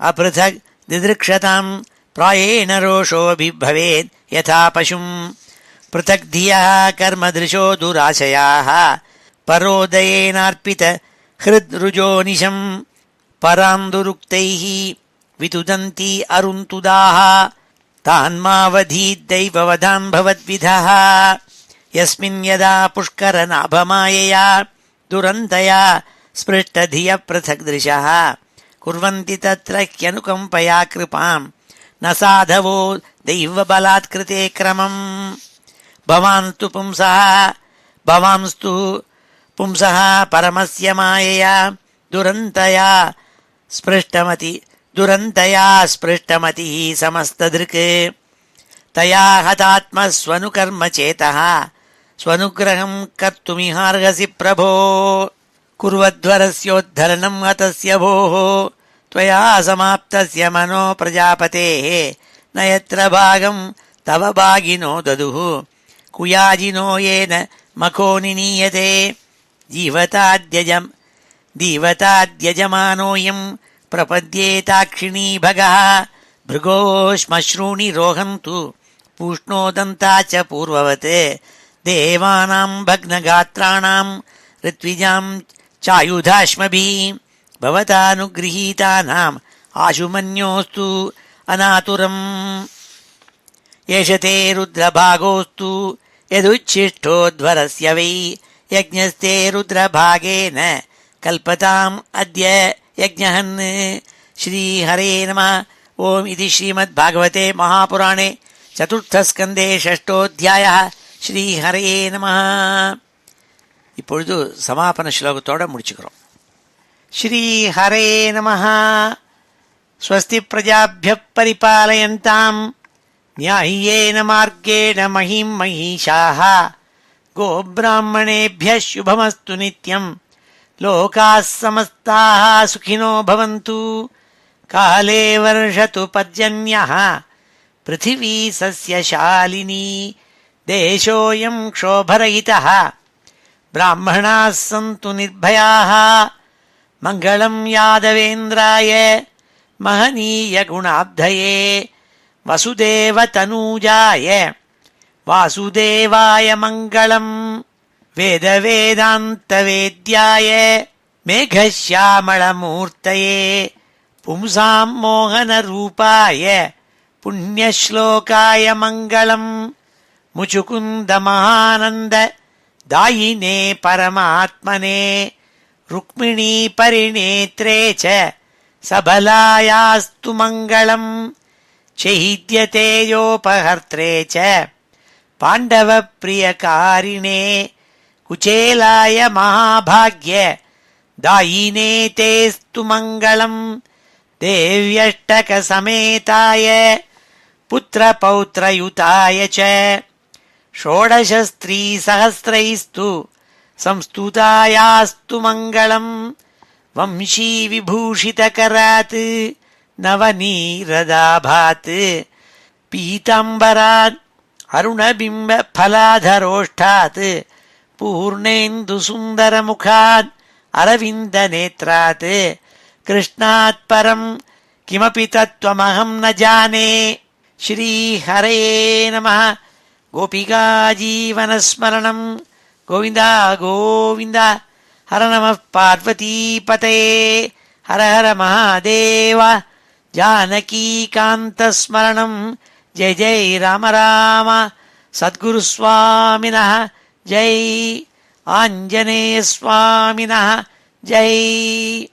अपृथक् दिदृक्षतां प्रायेण रोषोऽभिभवेत् यथा पशुं पृथक् धियः कर्मदृशो दुराशयाः परोदयेनार्पित हृद्रुजोनिशं परान्दुरुक्तैः वितुदन्ति अरुन्तुदाः तान्मावधीद्दैववधान् भवद्विधः यस्मिन् यदा पुष्करनाभमायया दुरन्तया स्पृष्टधियः पृथग्दृशः कुर्वन्ति तत्र ह्यनुकम्पया कृपां न साधवो दैवबलात्कृते क्रमम् भवांस्तु पुंसः परमस्य मायया दुरन्तया स्पृष्टमतिः समस्तदृक् तया हतात्मस्वनुकर्मचेतः स्वनुग्रहं कर्तुमिहार्हसि प्रभो कुर्वध्वरस्योद्धरणं हतस्य भोः त्वया समाप्तस्य मनो प्रजापतेः न यत्र भागं तव भागिनो ददुः कुयाजिनो येन मखो निनीयते जीवताद्यजमानोऽयं प्रपद्येताक्षिणी भगः भृगोश्मश्रूणि रोहन्तु पूष्णोदन्ता च पूर्ववत् देवानां भग्नगात्राणां ऋत्विजां चायुधाश्मभिः भवतानुगृहीतानाम् आशुमन्योऽस्तु अनातुरम् एष ते रुद्रभागोऽस्तु यदुच्छिष्टोध्वरस्य वै यज्ञस्ते रुद्रभागेन कल्पताम् अद्य यज्ञहन् श्रीहरे नमः। ओम् इति श्रीमद्भागवते महापुराणे चतुर्थस्कन्धे षष्ठोऽध्यायः श्रीहरे நமः. இப்பொழுது சமாபன ஸ்லோகத்தோட முடிச்சுக்கிறோம். ஸ்ரீஹரே நமः. ஸ்வஸ்தி பிரஜாभ्यः परिपालयन्ताम् न्याय्येन मार्गेण महीं महिषाः गोब्राह्मणेभ्यः शुभमस्तु नित्यम् लोकाः समस्ताः सुखिनो भवन्तु. काले वर्षतु पर्जन्यः पृथिवी सस्यशालिनी देशोऽयं क्षोभरहितः ब्राह्मणाः सन्तु निर्भयाः. मङ्गलं यादवेन्द्राय महनीय गुणाब्धये वसुदेवतनूजाय वासुदेवाय मङ्गलम्. वेदवेदान्तवेद्याय मेघश्यामलमूर्तये पुंसां मोहनरूपाय पुण्यश्लोकाय मङ्गलम्. मुचुकुन्दमहानन्द दायिने परमात्मने रुक्मिणी परिणेत्रे च सबलायास्तु मङ्गलम्. चैद्यतेजोपहर्त्रे च पाण्डवप्रियकारिणे कुचेलाय महाभाग्य दायिने तेस्तु मङ्गलम्. देव्यष्टकसमेताय पुत्रपौत्रयुताय च षोडशस्त्रीसहस्रैस्तु संस्तुतायास्तु मङ्गलम्. वंशीविभूषितकरात् नवनीरदाभात् पीताम्बरात् अरुणबिम्बफलाधरोष्ठात् पूर्णेन्दुसुन्दरमुखात् अरविन्दनेत्रात् कृष्णात् परं किमपि तत्त्वमहं न जाने. श्रीहरे नमः. गोपिकाजीवनस्मरणं गोविन्द गोविन्द. हर नमः पार्वतीपतये. हर हर महादेव. जानकीकान्तस्मरणं जय जय राम राम. सद्गुरुस्वामिनः जय. आञ्जनेयस्वामिनः जय.